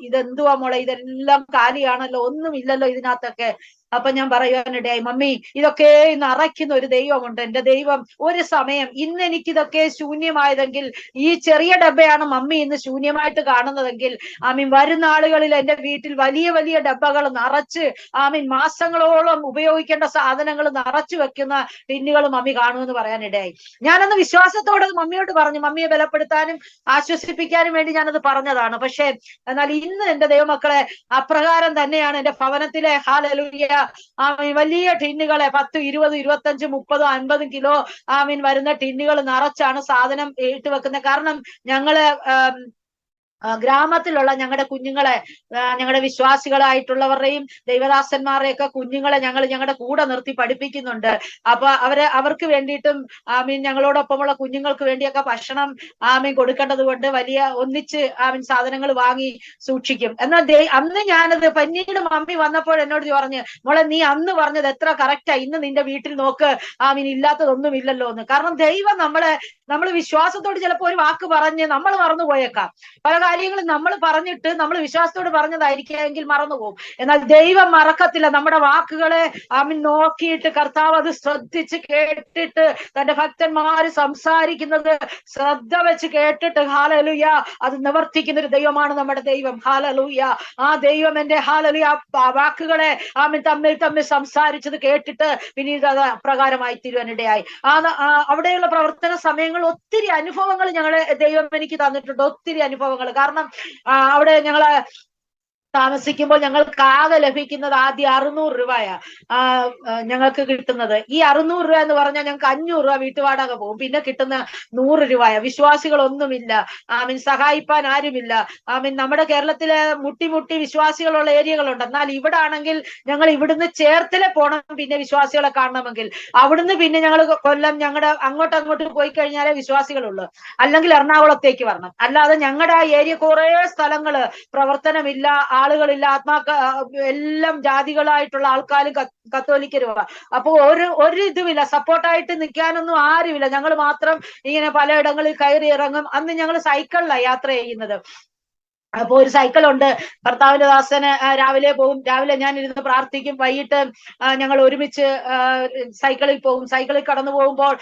[SPEAKER 2] ഇതെന്തുവാ മോളെ, ഇതെല്ലാം കാലിയാണല്ലോ, ഒന്നുമില്ലല്ലോ ഇതിനകത്തൊക്കെ. അപ്പൊ ഞാൻ പറയുവാനിടയായി, മമ്മി ഇതൊക്കെ നിറയ്ക്കുന്ന ഒരു ദൈവമുണ്ട്. എന്റെ ദൈവം ഒരു സമയം, ഇന്ന് എനിക്കിതൊക്കെ ശൂന്യമായതെങ്കിൽ, ഈ ചെറിയ ഡബ്ബയാണ് മമ്മി ഇന്ന് ശൂന്യമായിട്ട് കാണുന്നതെങ്കിൽ വരുന്ന ആളുകളിൽ എന്റെ വീട്ടിൽ വലിയ വലിയ ഡബ്ബകൾ നിറച്ച് മാസങ്ങളോളം ഉപയോഗിക്കേണ്ട സാധനങ്ങൾ നിറച്ചു വെക്കുന്ന ടിന്നുകൾ മമ്മി കാണുമെന്ന് പറയാനിടയായി. ഞാനന്ന് വിശ്വാസത്തോടെ മമ്മിയോട് പറഞ്ഞു, മമ്മിയെ ബലപ്പെടുത്താനും ആശ്വസിപ്പിക്കാനും വേണ്ടി ഞാനത് പറഞ്ഞതാണ്. പക്ഷെ എന്നാൽ ഇന്ന് എന്റെ ദൈവമക്കളെ അപ്രകാരം തന്നെയാണ് എന്റെ ഭവനത്തിലെ ഹല്ലേലൂയ വലിയ ടിന്നുകളെ 10, 20, 25, 30, 50 കിലോ വരുന്ന ടിന്നുകൾ നിറച്ചാണ് സാധനം ഇട്ട് വെക്കുന്നത്. കാരണം ഞങ്ങള് ഗ്രാമത്തിലുള്ള ഞങ്ങളുടെ കുഞ്ഞുങ്ങളെ, ഞങ്ങളുടെ വിശ്വാസികളായിട്ടുള്ളവരുടെയും ദൈവദാസന്മാരെയൊക്കെ കുഞ്ഞുങ്ങളെ ഞങ്ങളുടെ കൂടെ നിർത്തി പഠിപ്പിക്കുന്നുണ്ട്. അപ്പൊ അവർക്ക് വേണ്ടിയിട്ടും ഞങ്ങളോടൊപ്പമുള്ള കുഞ്ഞുങ്ങൾക്ക് വേണ്ടിയൊക്കെ ഭക്ഷണം കൊടുക്കേണ്ടത് കൊണ്ട് വലിയ ഒന്നിച്ച് സാധനങ്ങൾ വാങ്ങി സൂക്ഷിക്കും. എന്നാൽ അന്ന് ഞാനത് പിന്നീട് മമ്മി വന്നപ്പോൾ എന്നോട് പറഞ്ഞു, മോളെ നീ അന്ന് പറഞ്ഞത് എത്ര കറക്റ്റാ, ഇന്ന് നിന്റെ വീട്ടിൽ നോക്ക് ഇല്ലാത്തതൊന്നും ഇല്ലല്ലോ എന്ന്. കാരണം ദൈവം നമ്മൾ വിശ്വാസത്തോട് ചിലപ്പോൾ ഒരു വാക്ക് പറഞ്ഞ് നമ്മൾ മറന്നു പോയേക്കാം. പല കാര്യങ്ങളും നമ്മൾ പറഞ്ഞിട്ട് നമ്മൾ വിശ്വാസത്തോട് പറഞ്ഞതായിരിക്കുമെങ്കിൽ മറന്നുപോകും. എന്നാൽ ദൈവം മറക്കത്തില്ല. നമ്മുടെ വാക്കുകളെ നോക്കിയിട്ട് കർത്താവ് അത് ശ്രദ്ധിച്ച് കേട്ടിട്ട് തന്റെ ഭക്തന്മാര് സംസാരിക്കുന്നത് ശ്രദ്ധ വെച്ച് കേട്ടിട്ട് ഹല്ലേലൂയ അത് നിവർത്തിക്കുന്ന ഒരു ദൈവമാണ് നമ്മുടെ ദൈവം. ഹല്ലേലൂയ. ആ ദൈവം എന്റെ ഹല്ലേലൂയ വാക്കുകളെ തമ്മിൽ സംസാരിച്ചത് കേട്ടിട്ട് പിന്നീട് അത് പ്രകാരമായി തീരുവാനിടയായി. അവിടെയുള്ള പ്രവർത്തന സമയങ്ങൾ ഒത്തിരി അനുഭവങ്ങൾ ഞങ്ങളെ ദൈവം എനിക്ക് തന്നിട്ടുണ്ട്. ഒത്തിരി അനുഭവങ്ങൾ. കാരണം അവിടെ ഞങ്ങള് താമസിക്കുമ്പോൾ ഞങ്ങൾക്ക് ആകെ ലഭിക്കുന്നത് ആദ്യം 600 രൂപയാ ഞങ്ങൾക്ക് കിട്ടുന്നത്. ഈ 600 രൂപ എന്ന് പറഞ്ഞാൽ ഞങ്ങൾക്ക് 500 രൂപ വീട്ടുവാടക പോകും. പിന്നെ കിട്ടുന്ന 100 രൂപയാ. വിശ്വാസികളൊന്നുമില്ല, സഹായിപ്പാൻ ആരുമില്ല. നമ്മുടെ കേരളത്തിലെ മുട്ടി വിശ്വാസികളുള്ള ഏരിയകളുണ്ട്. എന്നാൽ ഇവിടെ ആണെങ്കിൽ ഞങ്ങൾ ഇവിടുന്ന് ചേർത്തല പോണം പിന്നെ വിശ്വാസികളെ കാണണമെങ്കിൽ. അവിടുന്ന് പിന്നെ ഞങ്ങൾ കൊല്ലം അങ്ങോട്ട് പോയി കഴിഞ്ഞാലേ വിശ്വാസികളുള്ളൂ. അല്ലെങ്കിൽ എറണാകുളത്തേക്ക് വരണം. അല്ലാതെ ഞങ്ങളുടെ ആ ഏരിയ കുറെ സ്ഥലങ്ങള് പ്രവർത്തനമില്ല, ആളുകളില്ല. എല്ലാം ജാതികളായിട്ടുള്ള ആൾക്കാരും കത്തോലിക്കരുമാണ്. അപ്പൊ ഒരു ഇതുമില്ല, സപ്പോർട്ടായിട്ട് നിൽക്കാനൊന്നും ആരുമില്ല. ഞങ്ങൾ മാത്രം ഇങ്ങനെ പലയിടങ്ങളിൽ കയറി ഇറങ്ങും. അന്ന് ഞങ്ങൾ സൈക്കിളിലാണ് യാത്ര ചെയ്യുന്നത്. അപ്പൊ ഒരു സൈക്കിളുണ്ട്. കർത്താവിന്റെ ദാസന് രാവിലെ പോകും. രാവിലെ ഞാൻ ഇരുന്ന് പ്രാർത്ഥിക്കും. വൈകിട്ട് ഞങ്ങൾ ഒരുമിച്ച് സൈക്കിളിൽ പോകും. സൈക്കിളിൽ കടന്നു പോകുമ്പോൾ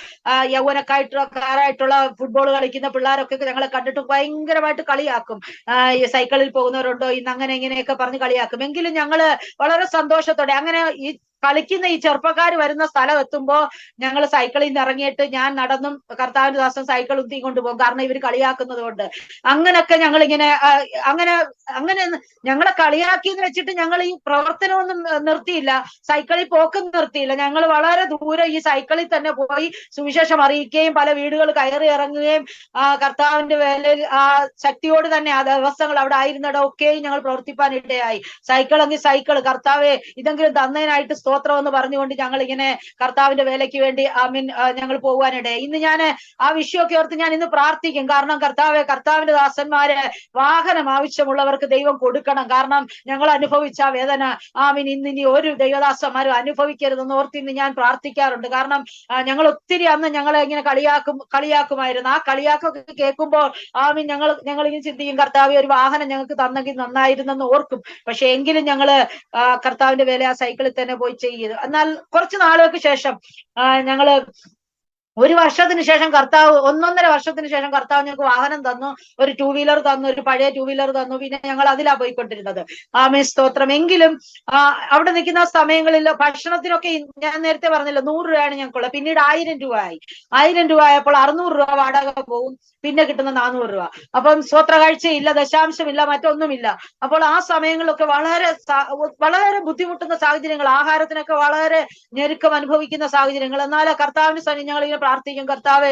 [SPEAKER 2] യൗവനക്കാരായിട്ടുള്ള ഫുട്ബോൾ കളിക്കുന്ന പിള്ളേരൊക്കെ ഞങ്ങളെ കണ്ടിട്ട് ഭയങ്കരമായിട്ട് കളിയാക്കും. ഈ സൈക്കിളിൽ പോകുന്നവരുണ്ടോ ഇന്ന്, അങ്ങനെ ഇങ്ങനെയൊക്കെ പറഞ്ഞ് കളിയാക്കും. എങ്കിലും ഞങ്ങള് വളരെ സന്തോഷത്തോടെ അങ്ങനെ ഈ കളിക്കുന്ന ഈ ചെറുപ്പക്കാർ വരുന്ന സ്ഥലം എത്തുമ്പോ ഞങ്ങൾ സൈക്കിളിൽ നിന്ന് ഇറങ്ങിയിട്ട് ഞാൻ നടന്നും കർത്താവിന്റെ ദാസൻ സൈക്കിൾ ഉന്തി കൊണ്ടുപോകും. കാരണം ഇവർ കളിയാക്കുന്നത് കൊണ്ട്. അങ്ങനൊക്കെ ഞങ്ങൾ ഇങ്ങനെ അങ്ങനെ ഞങ്ങളെ കളിയാക്കിയെന്ന് വെച്ചിട്ട് ഞങ്ങൾ ഈ പ്രവർത്തനമൊന്നും നിർത്തിയില്ല, സൈക്കിളിൽ പോക്കും നിർത്തിയില്ല. ഞങ്ങൾ വളരെ ദൂരെ ഈ സൈക്കിളിൽ തന്നെ പോയി സുവിശേഷം അറിയിക്കുകയും പല വീടുകൾ കയറി ഇറങ്ങുകയും കർത്താവിന്റെ വേലയിൽ ശക്തിയോട് തന്നെ ആ ദിവസങ്ങൾ അവിടെ ആയിരുന്നിടമൊക്കെയും ഞങ്ങൾ പ്രവർത്തിപ്പാനിടയായി. സൈക്കിളെങ്കിൽ സൈക്കിൾ, കർത്താവെ ഇതെങ്കിലും തന്നതിനായിട്ട് സ്തോത്രം എന്ന് പറഞ്ഞുകൊണ്ട് ഞങ്ങൾ ഇങ്ങനെ കർത്താവിന്റെ വേലയ്ക്ക് വേണ്ടി ഞങ്ങൾ പോകുവാനിടയായി. ഇന്ന് ഞാൻ ആ വിഷയമൊക്കെ ഓർത്ത് ഞാൻ ഇന്ന് പ്രാർത്ഥിക്കും. കാരണം കർത്താവിന്റെ ദാസന്മാര് വാഹനം ആവശ്യമുള്ളവർക്ക് ദൈവം കൊടുക്കണം. കാരണം ഞങ്ങൾ അനുഭവിച്ച വേദന ഇനി ഒരു ദൈവദാസന്മാരും അനുഭവിക്കരുതെന്ന് ഓർത്ത് ഇന്ന് ഞാൻ പ്രാർത്ഥിക്കാറുണ്ട്. കാരണം ഞങ്ങൾ ഒത്തിരി അന്ന് ഞങ്ങളെ ഇങ്ങനെ കളിയാക്കുമായിരുന്നു. ആ കളിയാക്കൊക്കെ കേൾക്കുമ്പോൾ ഞങ്ങൾ ഇങ്ങനെ ചിന്തിക്കും, കർത്താവ് ഒരു വാഹനം ഞങ്ങൾക്ക് തന്നെങ്കിൽ നന്നായിരുന്നെന്ന് ഓർക്കും. പക്ഷെ എങ്കിലും ഞങ്ങള് കർത്താവിന്റെ വേല ആ സൈക്കിളിൽ തന്നെ പോയി ചെയ്തു. എന്നാൽ കുറച്ച് നാളുകൾക്ക് ശേഷം ഞങ്ങള് 1 വർഷത്തിന് ശേഷം 1.5 വർഷത്തിന് ശേഷം കർത്താവ് ഞങ്ങൾക്ക് വാഹനം തന്നു. ഒരു 2 വീലർ തന്നു, ഒരു പഴയ 2 വീലർ തന്നു. പിന്നെ ഞങ്ങൾ അതിലാ പോയിക്കൊണ്ടിരുന്നത്. സ്തോത്രം. എങ്കിലും അവിടെ നിൽക്കുന്ന സമയങ്ങളിൽ ഭക്ഷണത്തിനൊക്കെ ഞാൻ നേരത്തെ പറഞ്ഞല്ലോ 100 രൂപയാണ് ഞങ്ങൾക്കുള്ളത്. പിന്നീട് 1000 രൂപ ആയി. 1000 രൂപ ആയപ്പോൾ 600 രൂപ വാടക പോകും. പിന്നെ കിട്ടുന്ന 400 രൂപ. അപ്പം സ്വോത്ര കാഴ്ചയില്ല, ദശാംശമില്ല, മറ്റൊന്നുമില്ല. അപ്പോൾ ആ സമയങ്ങളിലൊക്കെ വളരെ ബുദ്ധിമുട്ടുന്ന സാഹചര്യങ്ങൾ, ആഹാരത്തിനൊക്കെ വളരെ ഞെരുക്കം അനുഭവിക്കുന്ന സാഹചര്യങ്ങൾ. എന്നാൽ കർത്താവിന് സന്നി ഞങ്ങൾ ഇങ്ങനെ പ്രാർത്ഥിക്കും, കർത്താവെ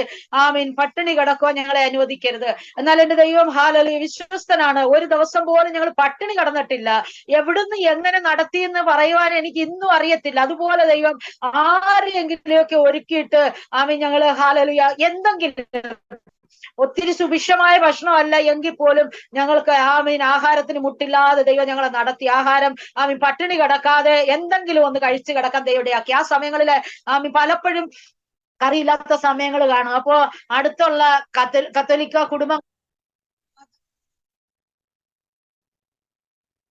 [SPEAKER 2] പട്ടിണി കിടക്കുവാൻ ഞങ്ങളെ അനുവദിക്കരുത്. എന്നാൽ എന്റെ ദൈവം ഹല്ലേലൂയ വിശ്വസ്തനാണ്. ഒരു ദിവസം പോലും ഞങ്ങൾ പട്ടിണി കിടന്നിട്ടില്ല. എവിടുന്ന് എങ്ങനെ നടത്തിയെന്ന് പറയുവാൻ എനിക്ക് ഇന്നും അറിയത്തില്ല. അതുപോലെ ദൈവം ആരെയെങ്കിലുമൊക്കെ ഒരുക്കിയിട്ട് ഞങ്ങള് ഹല്ലേലൂയ എന്തെങ്കിലും, ഒത്തിരി സുഭിക്ഷമായ ഭക്ഷണമല്ല എങ്കിൽ പോലും ഞങ്ങൾക്ക് ആഹാരത്തിന് മുട്ടില്ലാതെ ദൈവം ഞങ്ങളെ നടത്തി. ആഹാരം പട്ടിണി കിടക്കാതെ എന്തെങ്കിലും ഒന്ന് കഴിച്ചു കിടക്കാൻ ദൈവടയാക്കി. ആ സമയങ്ങളില് പലപ്പോഴും കറിയില്ലാത്ത സമയങ്ങൾ കാണും. അപ്പോ അടുത്തുള്ള കത്തോലിക്ക കുടുംബം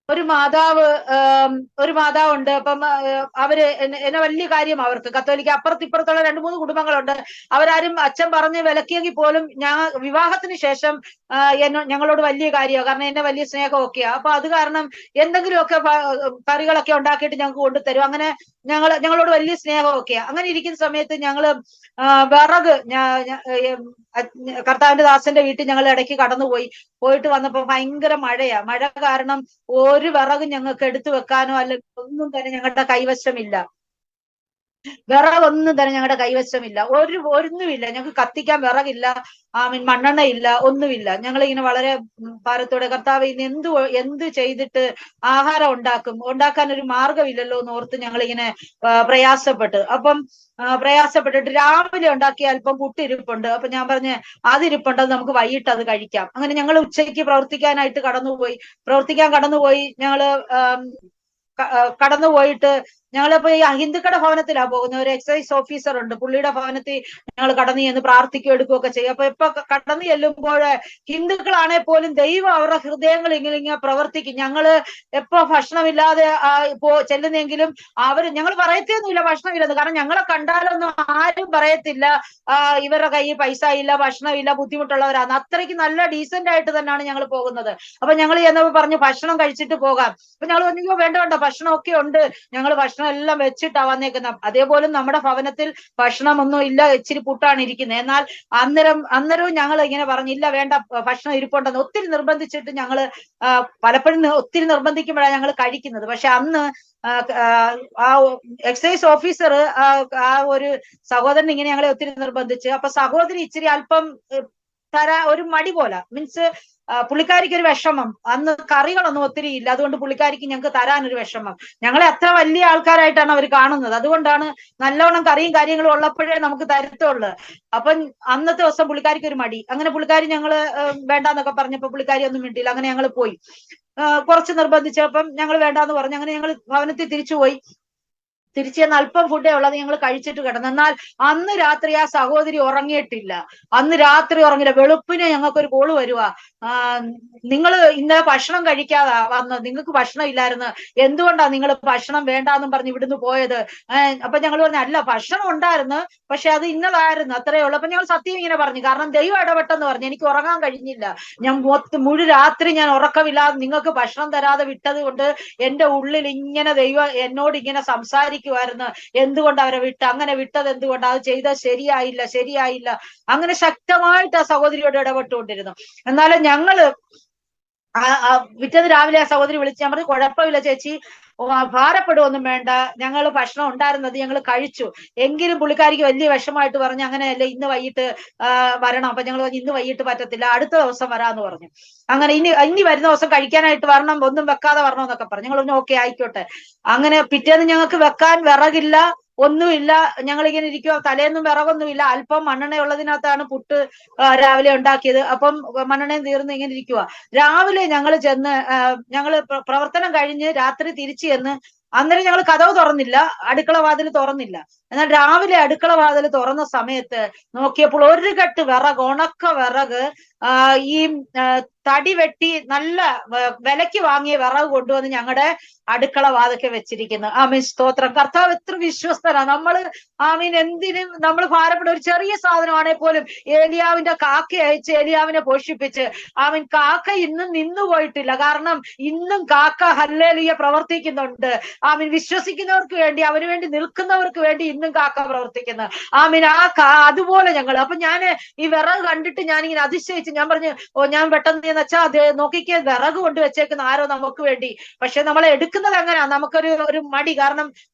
[SPEAKER 2] ഒരു മാതാവുണ്ട്. അപ്പം അവര് എന്നെ വലിയ കാര്യം, അവർക്ക് കത്തോലിക്ക അപ്പുറത്തിപ്പുറത്തുള്ള 2-3 കുടുംബങ്ങളുണ്ട്. അവരാരും അച്ഛൻ പറഞ്ഞ് വിലക്കിയെങ്കിൽ പോലും വിവാഹത്തിന് ശേഷം ഞങ്ങളോട് വലിയ കാര്യമാണ്. കാരണം എന്നെ വലിയ സ്നേഹമൊക്കെയാ. അപ്പൊ അത് കാരണം എന്തെങ്കിലുമൊക്കെ കറികളൊക്കെ ഉണ്ടാക്കിയിട്ട് ഞങ്ങൾക്ക് കൊണ്ടുതരും. അങ്ങനെ ഞങ്ങളോട് വലിയ സ്നേഹമൊക്കെയാ. അങ്ങനെ ഇരിക്കുന്ന സമയത്ത് ഞങ്ങള് വിറക് കർത്താവിന്റെ ദാസന്റെ വീട്ടിൽ ഞങ്ങൾ ഇടയ്ക്ക് പോയിട്ട് വന്നപ്പോ ഭയങ്കര മഴയാ. മഴ കാരണം ഒരു വിറകും ഞങ്ങൾക്ക് എടുത്തു വെക്കാനോ അല്ലെങ്കിൽ ഒന്നും തന്നെ ഞങ്ങളുടെ കൈവശമില്ല. വിറകൊന്നും തന്നെ ഞങ്ങളുടെ കൈവശമില്ല, ഒന്നുമില്ല. ഞങ്ങൾക്ക് കത്തിക്കാൻ വിറകില്ല, മണ്ണെണ്ണ ഇല്ല, ഒന്നുമില്ല. ഞങ്ങൾ ഇങ്ങനെ വളരെ ഭാരത്തോടെ കർത്താവ് ഇന്ന് എന്ത് ചെയ്തിട്ട് ആഹാരം ഉണ്ടാക്കാൻ ഒരു മാർഗമില്ലല്ലോ എന്ന് ഓർത്ത് ഞങ്ങളിങ്ങനെ പ്രയാസപ്പെട്ട്. അപ്പം പ്രയാസപ്പെട്ടിട്ട് രാവിലെ ഉണ്ടാക്കിയ അല്പം പുട്ടിരിപ്പുണ്ട്. അപ്പൊ ഞാൻ പറഞ്ഞ് അതിരിപ്പുണ്ട്, നമുക്ക് വൈകിട്ട് അത് കഴിക്കാം. അങ്ങനെ ഞങ്ങൾ ഉച്ചയ്ക്ക് പ്രവർത്തിക്കാൻ കടന്നുപോയി. ഞങ്ങള് കടന്നുപോയിട്ട് ഞങ്ങളിപ്പോ ഈ ഹിന്ദുക്കളുടെ ഭവനത്തിലാ പോകുന്നത്. ഒരു എക്സൈസ് ഓഫീസർ ഉണ്ട്, പുള്ളിയുടെ ഭവനത്തിൽ ഞങ്ങൾ കടന്നു ചെന്ന് പ്രാർത്ഥിക്കുകയോ എടുക്കുകയൊക്കെ ചെയ്യും. അപ്പൊ ഇപ്പൊ കടന്നു ചെല്ലുമ്പോൾ ഹിന്ദുക്കളാണെ പോലും ദൈവം അവരുടെ ഹൃദയങ്ങൾ ഇങ്ങനെ പ്രവർത്തിക്കും. ഞങ്ങള് എപ്പോ ഭക്ഷണമില്ലാതെ ചെല്ലുന്നെങ്കിലും ഞങ്ങൾ പറയത്തൊന്നുമില്ല ഭക്ഷണമില്ലെന്ന്. കാരണം ഞങ്ങളെ കണ്ടാലൊന്നും ആരും പറയത്തില്ല ഇവരുടെ കയ്യിൽ പൈസ ഇല്ല, ഭക്ഷണമില്ല, ബുദ്ധിമുട്ടുള്ളവരാണ്. അത്രയ്ക്ക് നല്ല ഡീസന്റ് ആയിട്ട് തന്നെയാണ് ഞങ്ങൾ പോകുന്നത്. അപ്പൊ ഞങ്ങൾ ചെന്നപ്പോ പറഞ്ഞു ഭക്ഷണം കഴിച്ചിട്ട് പോകാം. അപ്പൊ ഞങ്ങൾ പറഞ്ഞു വേണ്ട, ഭക്ഷണമൊക്കെ ഉണ്ട്, ഞങ്ങൾ ഭക്ഷണം എല്ലാം വെച്ചിട്ടാ വന്നേക്കുന്ന. അതേപോലെ നമ്മുടെ ഭവനത്തിൽ ഭക്ഷണമൊന്നും ഇല്ല, ഇച്ചിരി പുട്ടാണ് ഇരിക്കുന്നത്. എന്നാൽ അന്നേരവും ഞങ്ങൾ ഇങ്ങനെ പറഞ്ഞില്ല, വേണ്ട, ഭക്ഷണം ഇരിപ്പുണ്ടെന്ന് ഒത്തിരി നിർബന്ധിച്ചിട്ട് ഞങ്ങള് പലപ്പോഴും ഒത്തിരി നിർബന്ധിക്കുമ്പോഴാണ് ഞങ്ങൾ കഴിക്കുന്നത്. പക്ഷെ അന്ന് ആ എക്സൈസ് ഓഫീസർ ആ ഒരു സഹോദരൻ ഇങ്ങനെ ഞങ്ങളെ ഒത്തിരി നിർബന്ധിച്ച്. അപ്പൊ സഹോദരി ഇച്ചിരി അല്പം ഒരു മടി പോലെ, മീൻസ് പുള്ളിക്കാരിക്ക് ഒരു വിഷമം, അന്ന് കറികളൊന്നും ഒത്തിരി ഇല്ല, അതുകൊണ്ട് പുള്ളിക്കാരിക്ക് ഞങ്ങൾക്ക് തരാനൊരു വിഷമം. ഞങ്ങളെ അത്ര വലിയ ആൾക്കാരായിട്ടാണ് അവർ കാണുന്നത്, അതുകൊണ്ടാണ് നല്ലോണം കറിയും കാര്യങ്ങളും ഉള്ളപ്പോഴേ നമുക്ക് തരത്തുള്ളൂ. അപ്പം അന്നത്തെ ദിവസം പുള്ളിക്കാരിക്ക് ഒരു മടി. അങ്ങനെ പുള്ളിക്കാരി ഞങ്ങള് വേണ്ടാന്നൊക്കെ പറഞ്ഞപ്പോ പുള്ളിക്കാരി ഒന്നും മിണ്ടിയില്ല. അങ്ങനെ ഞങ്ങൾ പോയി. കുറച്ച് നിർബന്ധിച്ചപ്പം ഞങ്ങൾ വേണ്ടാന്ന് പറഞ്ഞു. അങ്ങനെ ഞങ്ങൾ ഭവനത്തിൽ തിരിച്ചുപോയി. തിരിച്ചു ചെന്ന് അല്പം ഫുഡേ ഉള്ളത് ഞങ്ങൾ കഴിച്ചിട്ട് കിടന്നു. എന്നാൽ അന്ന് രാത്രി ആ സഹോദരി ഉറങ്ങിയിട്ടില്ല. അന്ന് രാത്രി ഉറങ്ങില്ല. വെളുപ്പിനെ ഞങ്ങൾക്കൊരു കോള് വരുവാ, നിങ്ങൾ ഇന്നലെ ഭക്ഷണം കഴിക്കാതാ വന്നത്, നിങ്ങൾക്ക് ഭക്ഷണം ഇല്ലായിരുന്നു, എന്തുകൊണ്ടാ നിങ്ങൾ ഭക്ഷണം വേണ്ടാന്നും പറഞ്ഞ് ഇവിടുന്ന് പോയത്? അപ്പൊ ഞങ്ങൾ പറഞ്ഞു അല്ല, ഭക്ഷണം ഉണ്ടായിരുന്നു, പക്ഷെ അത് ഇന്നതായിരുന്നു, അത്രയേ ഉള്ളൂ. അപ്പൊ ഞങ്ങൾ സത്യം ഇങ്ങനെ പറഞ്ഞു, കാരണം ദൈവം ഇടപെട്ടെന്ന് പറഞ്ഞു. എനിക്ക് ഉറങ്ങാൻ കഴിഞ്ഞില്ല. ഞാൻ രാത്രി ഞാൻ ഉറക്കമില്ലാതെ നിങ്ങൾക്ക് ഭക്ഷണം തരാതെ വിട്ടത് കൊണ്ട് എന്റെ ഉള്ളിൽ ഇങ്ങനെ ദൈവം എന്നോട് ഇങ്ങനെ സംസാരിക്കുമായിരുന്നു, എന്തുകൊണ്ട് അവരെ അങ്ങനെ വിട്ടത് എന്തുകൊണ്ട്, അത് ചെയ്തത് ശരിയായില്ല. അങ്ങനെ ശക്തമായിട്ട് ആ സഹോദരിയോട് ഇടപെട്ടുകൊണ്ടിരുന്നു. എന്നാലും ഞങ്ങള് പിറ്റേന്ന് രാവിലെ ആ സഹോദരി വിളിച്ച് ഞാൻ പറഞ്ഞു കുഴപ്പമില്ല ചേച്ചി, ഭാരപ്പെടുവൊന്നും വേണ്ട, ഞങ്ങൾ ഭക്ഷണം ഉണ്ടായിരുന്നത് ഞങ്ങൾ കഴിച്ചു. എങ്കിലും പുള്ളിക്കാരിക്ക് വലിയ വിഷമമായിട്ട് പറഞ്ഞു അങ്ങനെയല്ല, ഇന്ന് വൈകിട്ട് വരണം. അപ്പൊ ഞങ്ങൾ പറഞ്ഞു ഇന്ന് വൈകിട്ട് പറ്റത്തില്ല, അടുത്ത ദിവസം വരാന്ന് പറഞ്ഞു. അങ്ങനെ ഇനി വരുന്ന ദിവസം കഴിക്കാനായിട്ട് വരണം, ഒന്നും വെക്കാതെ വരണം എന്നൊക്കെ പറഞ്ഞു. ഞങ്ങൾ പറഞ്ഞു ഓക്കെ ആയിക്കോട്ടെ. അങ്ങനെ പിറ്റേന്ന് ഞങ്ങൾക്ക് വെക്കാൻ വിറകില്ല, ഒന്നുമില്ല. ഞങ്ങളിങ്ങനെ ഇരിക്കുക, തലേന്നും വിറകൊന്നുമില്ല, അല്പം മണ്ണെണ്ണ ഉള്ളതിനകത്താണ് പുട്ട് രാവിലെ ഉണ്ടാക്കിയത്. അപ്പം മണ്ണെണ്ണയും തീർന്ന് ഇങ്ങനെ ഇരിക്കുക. രാവിലെ ഞങ്ങൾ ചെന്ന് പ്രവർത്തനം കഴിഞ്ഞ് രാത്രി തിരിച്ചു ചെന്ന് അന്നേരം ഞങ്ങൾ കതവ് തുറന്നില്ല, അടുക്കള വാതിൽ തുറന്നില്ല. എന്നാൽ രാവിലെ അടുക്കള വാതിൽ തുറന്ന സമയത്ത് നോക്കിയപ്പോൾ ഒരു കെട്ട് വിറക്, ഉണക്ക വിറക്, ഈ തടി വെട്ടി നല്ല വിലയ്ക്ക് വാങ്ങിയ വിറക് കൊണ്ടുവന്ന് ഞങ്ങളുടെ അടുക്കള വാതൊക്കെ വെച്ചിരിക്കുന്നു. ആമീൻ, സ്തോത്രം. കർത്താവ് എത്ര വിശ്വസ്തനാ. എന്തിനും നമ്മൾ ഭാരപ്പെട്ട ഒരു ചെറിയ സാധനമാണെങ്കിൽ പോലും ഏലിയാവിന്റെ കാക്ക അയച്ച് ഏലിയാവിനെ പോഷിപ്പിച്ച് കാക്ക ഇന്നും നിന്നു പോയിട്ടില്ല. കാരണം ഇന്നും കാക്ക ഹല്ലേലൂയ പ്രവർത്തിക്കുന്നുണ്ട്. വിശ്വസിക്കുന്നവർക്ക് വേണ്ടി, അവന് വേണ്ടി നിൽക്കുന്നവർക്ക് വേണ്ടി ഇന്നും കാക്ക പ്രവർത്തിക്കുന്നു. അതുപോലെ ഞങ്ങൾ അപ്പൊ ഞാൻ ഈ വിറക് കണ്ടിട്ട് ഞാനിങ്ങനെ അതിശയിച്ച് ഞാൻ പറഞ്ഞു, ഞാൻ പെട്ടെന്ന് വെച്ചാൽ അത് നോക്കിക്കേ, വിറക് കൊണ്ട് വെച്ചേക്കുന്ന ആരോ നമുക്ക് വേണ്ടി. പക്ഷെ നമ്മളെ എടുക്കുന്നത് എങ്ങനെയാ, നമുക്കൊരു മടി. കാരണം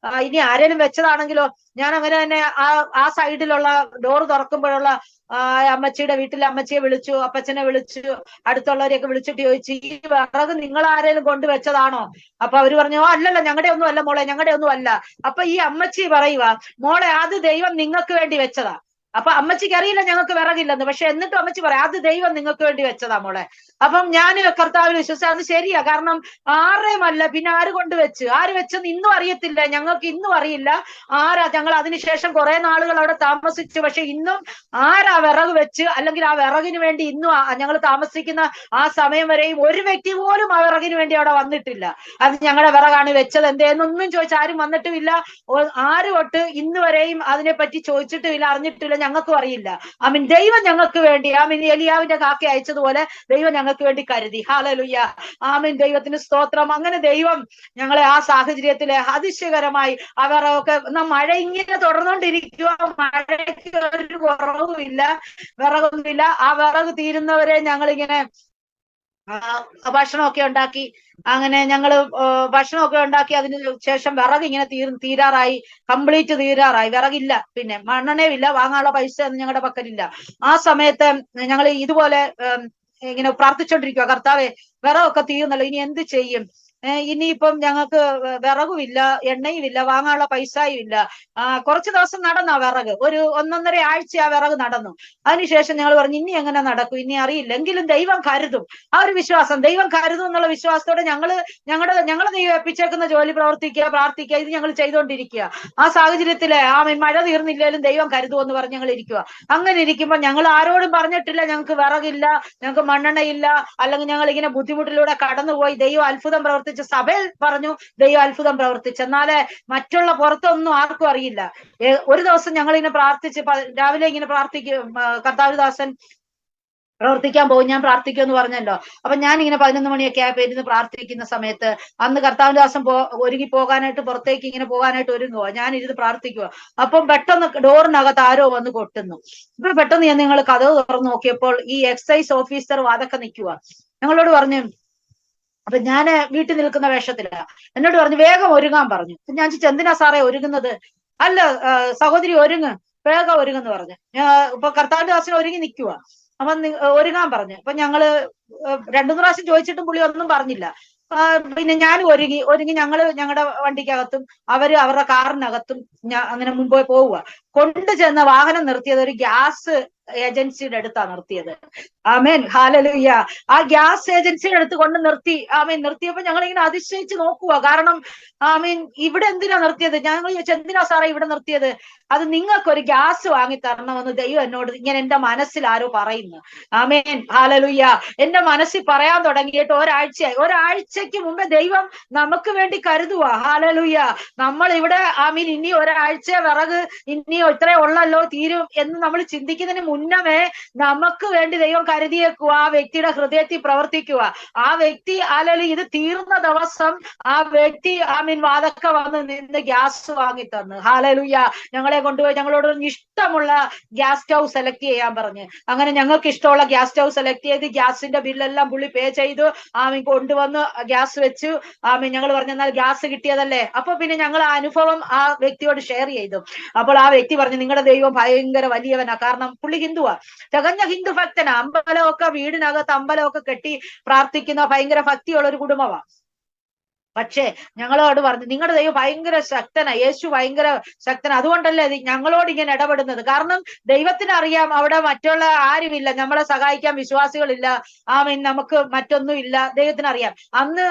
[SPEAKER 2] ഇനി ആരേലും വെച്ചതാണെങ്കിലോ. ഞാൻ അങ്ങനെ തന്നെ ആ സൈഡിലുള്ള ഡോറ് തുറക്കുമ്പോഴുള്ള അമ്മച്ചിയുടെ വീട്ടിലെ അമ്മച്ചിയെ വിളിച്ചു, അപ്പച്ചനെ വിളിച്ചു, അടുത്തുള്ളവരെയൊക്കെ വിളിച്ചിട്ട് ചോദിച്ചു ഈ വിറക് നിങ്ങൾ ആരേലും കൊണ്ടുവച്ചതാണോ? അപ്പൊ അവര് പറഞ്ഞു അല്ലല്ല, ഞങ്ങളുടെ ഒന്നും അല്ല മോളെ, ഞങ്ങളുടെ ഒന്നും അല്ല. അപ്പൊ ഈ അമ്മച്ചി പറയുക, മോളെ അത് ദൈവം നിങ്ങൾക്ക് വേണ്ടി വെച്ചതാ. അപ്പൊ അമ്മച്ചിക്ക് അറിയില്ല ഞങ്ങൾക്ക് വിറകില്ലെന്ന്, പക്ഷെ എന്നിട്ടും അമ്മച്ചി പറയാം അത് ദൈവം നിങ്ങൾക്ക് വേണ്ടി വെച്ചതാ മോളെ. അപ്പം ഞാൻ കർത്താവിൽ വിശ്വസിച്ചു, അത് ശരിയാ. കാരണം ആരുടെയും അല്ല, പിന്നെ ആര് കൊണ്ടുവച്ച്, ആര് വെച്ചെന്ന് ഇന്നും അറിയത്തില്ല, ഞങ്ങൾക്ക് ഇന്നും അറിയില്ല ആരാ. ഞങ്ങൾ അതിനുശേഷം കുറെ നാളുകൾ അവിടെ താമസിച്ചു, പക്ഷെ ഇന്നും ആരാ വിറക് വെച്ച്, അല്ലെങ്കിൽ ആ വിറകിന് വേണ്ടി ഇന്നും ഞങ്ങൾ താമസിക്കുന്ന ആ സമയം വരെയും ഒരു വ്യക്തി പോലും ആ വിറകിന് വേണ്ടി അവിടെ വന്നിട്ടില്ല. അത് ഞങ്ങളുടെ വിറകാണ്, വെച്ചത് എന്തേന്നൊന്നും ചോദിച്ചാൽ ആരും വന്നിട്ടുമില്ല. ആരും തൊട്ട് ഇന്ന് വരെയും അതിനെപ്പറ്റി ചോദിച്ചിട്ടുമില്ല, അറിഞ്ഞിട്ടില്ല, ഞങ്ങൾക്കും അറിയില്ല. ദൈവം ഞങ്ങൾക്ക് വേണ്ടി എലിയാവിന്റെ കാക്ക അയച്ചതുപോലെ ദൈവം ഞങ്ങൾക്ക് വേണ്ടി കരുതി. ഹല്ലേലൂയ, ദൈവത്തിന് സ്തോത്രം. അങ്ങനെ ദൈവം ഞങ്ങളെ ആ സാഹചര്യത്തിലെ അതിശയകരമായി അവരൊക്കെ മഴ ഇങ്ങനെ തുടർന്നുകൊണ്ടിരിക്കുക, മഴയ്ക്ക് ഒരു കുറവുമില്ല, വിറകൊന്നുമില്ല. ആ വിറക് തീരുന്നവരെ ഞങ്ങളിങ്ങനെ ഭക്ഷണമൊക്കെ ഉണ്ടാക്കി. അങ്ങനെ ഞങ്ങള് ഭക്ഷണമൊക്കെ ഉണ്ടാക്കി. അതിന് ശേഷം വിറക് ഇങ്ങനെ തീരാറായി, കംപ്ലീറ്റ് തീരാറായി. വിറകില്ല, പിന്നെ മണ്ണെണ്ണയുമില്ല, വാങ്ങാനുള്ള പൈസ ഒന്നും ഞങ്ങളുടെ പക്കലില്ല. ആ സമയത്ത് ഞങ്ങൾ ഇതുപോലെ ഇങ്ങനെ പ്രാർത്ഥിച്ചോണ്ടിരിക്കുക, കർത്താവേ വിറകൊക്കെ തീർന്നല്ലോ, ഇനി എന്ത് ചെയ്യും? ഇനിയിപ്പം ഞങ്ങൾക്ക് വിറകുമില്ല, എണ്ണയുമില്ല, വാങ്ങാനുള്ള പൈസയും ഇല്ല. കുറച്ചു ദിവസം നടന്ന വിറക്, ഒരു 1.5 ആഴ്ച ആ വിറക് നടന്നു. അതിനുശേഷം ഞങ്ങൾ പറഞ്ഞു ഇനി എങ്ങനെ നടക്കും, ഇനി അറിയില്ല, എങ്കിലും ദൈവം കരുതും. ആ ഒരു വിശ്വാസം, ദൈവം കരുതും എന്നുള്ള വിശ്വാസത്തോടെ ഞങ്ങളെ ദൈവം ഏൽപ്പിച്ചേക്കുന്ന ജോലി പ്രവർത്തിക്കുക, പ്രാർത്ഥിക്കുക, ഇത് ഞങ്ങൾ ചെയ്തുകൊണ്ടിരിക്കുക. ആ സാഹചര്യത്തില് മഴ തീർന്നില്ലേലും ദൈവം കരുതുമെന്ന് പറഞ്ഞ് ഞങ്ങൾ ഇരിക്കുക. അങ്ങനെ ഇരിക്കുമ്പോൾ ഞങ്ങൾ ആരോടും പറഞ്ഞിട്ടില്ല ഞങ്ങൾക്ക് വിറകില്ല, ഞങ്ങൾക്ക് മണ്ണെണ്ണയില്ല, അല്ലെങ്കിൽ ഞങ്ങൾ ഇങ്ങനെ ബുദ്ധിമുട്ടിലൂടെ കടന്നുപോയി. ദൈവം അത്ഭുതം പ്രവർത്തിച്ച് സഭയിൽ പറഞ്ഞു, ദൈവം അത്ഭുതം പ്രവർത്തിച്ചു. എന്നാലേ മറ്റുള്ള പുറത്തൊന്നും ആർക്കും അറിയില്ല. ഒരു ദിവസം ഞങ്ങൾ ഇങ്ങനെ പ്രാർത്ഥിച്ച് രാവിലെ ഇങ്ങനെ പ്രാർത്ഥിക്കും, കർത്താവിദാസൻ പ്രവർത്തിക്കാൻ പോകും, ഞാൻ പ്രാർത്ഥിക്കുമെന്ന് പറഞ്ഞല്ലോ. അപ്പൊ ഞാൻ ഇങ്ങനെ 11 മണിയൊക്കെ ആയപ്പോ ഇരുന്ന് പ്രാർത്ഥിക്കുന്ന സമയത്ത് അന്ന് കർത്താവിദാസൻ ഒരുങ്ങി പോകാനായിട്ട് പുറത്തേക്ക് ഇങ്ങനെ പോകാനായിട്ട് ഒരുങ്ങുക, ഞാൻ ഇരുന്ന് പ്രാർത്ഥിക്കുക. അപ്പം പെട്ടെന്ന് ഡോറിനകത്ത് ആരോ വന്ന് കൊട്ടുന്നു. ഇപ്പൊ പെട്ടെന്ന് ഞാൻ നിങ്ങൾ കതവ് തുറന്നു നോക്കിയപ്പോൾ ഈ എക്സൈസ് ഓഫീസർ വാതൊക്കെ നിൽക്കുക. ഞങ്ങളോട് പറഞ്ഞു, അപ്പൊ ഞാൻ വീട്ടിൽ നിൽക്കുന്ന വേഷത്തില, എന്നോട് പറഞ്ഞു വേഗം ഒരുങ്ങാൻ പറഞ്ഞു. ഞാൻ ചോദിച്ചു എന്തിനാ സാറേ ഒരുങ്ങുന്നത്? അല്ല സഹോദരി ഒരുങ്ങ്, വേഗം ഒരുങ്ങെന്ന് പറഞ്ഞു. ഇപ്പൊ കർത്താവിദാസൻ ഒരുങ്ങി നിൽക്കുക. അപ്പൊ ഒരുങ്ങാൻ പറഞ്ഞു. അപ്പൊ ഞങ്ങള് 2-3 പ്രാവശ്യം ചോദിച്ചിട്ടും പുള്ളി ഒന്നും പറഞ്ഞില്ല. പിന്നെ ഞാൻ ഒരുങ്ങി ഞങ്ങള് ഞങ്ങളുടെ വണ്ടിക്കകത്തും അവര് അവരുടെ കാറിനകത്തും അങ്ങനെ മുമ്പ് പോവുക. കൊണ്ടുചെന്ന വാഹനം നിർത്തിയത് ഒരു ഗ്യാസ് ഏജൻസിയുടെ അടുത്താ നിർത്തിയത്. ആമേൻ, ഹല്ലേലൂയ. ആ ഗ്യാസ് ഏജൻസിയുടെ അടുത്ത് കൊണ്ട് നിർത്തി. ആമേൻ. നിർത്തിയപ്പോ ഞങ്ങൾ ഇങ്ങനെ അതിശയിച്ച് നോക്കുക. കാരണം ആമേൻ, ഇവിടെ എന്തിനാ നിർത്തിയത്? ഞങ്ങൾ ചോദിച്ചു എന്തിനാ സാറേ ഇവിടെ നിർത്തിയത്? അത് നിങ്ങൾക്കൊരു ഗ്യാസ് വാങ്ങി തരണമെന്ന് ദൈവം എന്നോട് ഇങ്ങനെ എന്റെ മനസ്സിൽ ആരോ പറയുന്നു. ആമേൻ, ഹല്ലേലൂയ. എന്റെ മനസ്സിൽ പറയാൻ തുടങ്ങിയിട്ട് ഒരാഴ്ചയ്ക്ക് മുമ്പേ ദൈവം നമുക്ക് വേണ്ടി കരുതുക. ഹല്ലേലൂയ. നമ്മൾ ഇവിടെ ആമീൻ ഇനി ഒരാഴ്ച വിറക് ഇനി ഇത്രേ ഉള്ളല്ലോ, തീരും എന്ന് നമ്മൾ ചിന്തിക്കുന്നതിന് മുന്നമേ നമുക്ക് വേണ്ടി ദൈവം കരുതിയേക്കുക. ആ വ്യക്തിയുടെ ഹൃദയത്തിൽ പ്രവർത്തിക്കുക. ആ വ്യക്തി അല്ലെങ്കിൽ ഇത് തീർന്ന ദിവസം ആ വ്യക്തി ആമീൻ വാതൊക്കെ വന്ന് നിന്ന് ഗ്യാസ് വാങ്ങി തന്നു. ഹല്ലേലൂയ. ഞങ്ങളെ കൊണ്ടുപോയി ഞങ്ങളോട് ഇഷ്ടമുള്ള ഗ്യാസ് സ്റ്റൗ സെലക്ട് ചെയ്യാൻ പറഞ്ഞ്, അങ്ങനെ ഞങ്ങൾക്ക് ഇഷ്ടമുള്ള ഗ്യാസ് സ്റ്റൗ സെലക്ട് ചെയ്ത് ഗ്യാസിന്റെ ബില്ലെല്ലാം പുള്ളി പേ ചെയ്തു. ആമീൻ കൊണ്ടുവന്ന് ഗ്യാസ് വെച്ചു. ആമീൻ ഞങ്ങൾ പറഞ്ഞെന്നാൽ ഗ്യാസ് കിട്ടിയതല്ലേ. അപ്പൊ പിന്നെ ഞങ്ങൾ ആ അനുഭവം ആ വ്യക്തിയോട് ഷെയർ ചെയ്തു. അപ്പോൾ ആ വ്യക്തി പറഞ്ഞു നിങ്ങളുടെ ദൈവം ഭയങ്കര വലിയവനാ. കാരണം പുള്ളി ഹിന്ദുവാ, തികഞ്ഞ ഹിന്ദു ഭക്തനാ. അമ്പലമൊക്കെ വീടിനകത്ത് അമ്പലമൊക്കെ കെട്ടി പ്രാർത്ഥിക്കുന്ന ഭയങ്കര ഭക്തിയുള്ള ഒരു കുടുംബമാണ്. പക്ഷേ ഞങ്ങളോട് പറഞ്ഞു നിങ്ങളുടെ ദൈവം ഭയങ്കര ശക്തനാ, യേശു ഭയങ്കര ശക്തനാ, അതുകൊണ്ടല്ലേ ഞങ്ങളോട് ഇങ്ങനെ ഇടപെടുന്നത്. കാരണം ദൈവത്തിന് അറിയാം അവിടെ മറ്റുള്ള ആരുമില്ല, നമ്മളെ സഹായിക്കാൻ വിശ്വാസികളില്ല. ആമീൻ, നമുക്ക് മറ്റൊന്നും ഇല്ല. ദൈവത്തിന് അറിയാം അന്ന്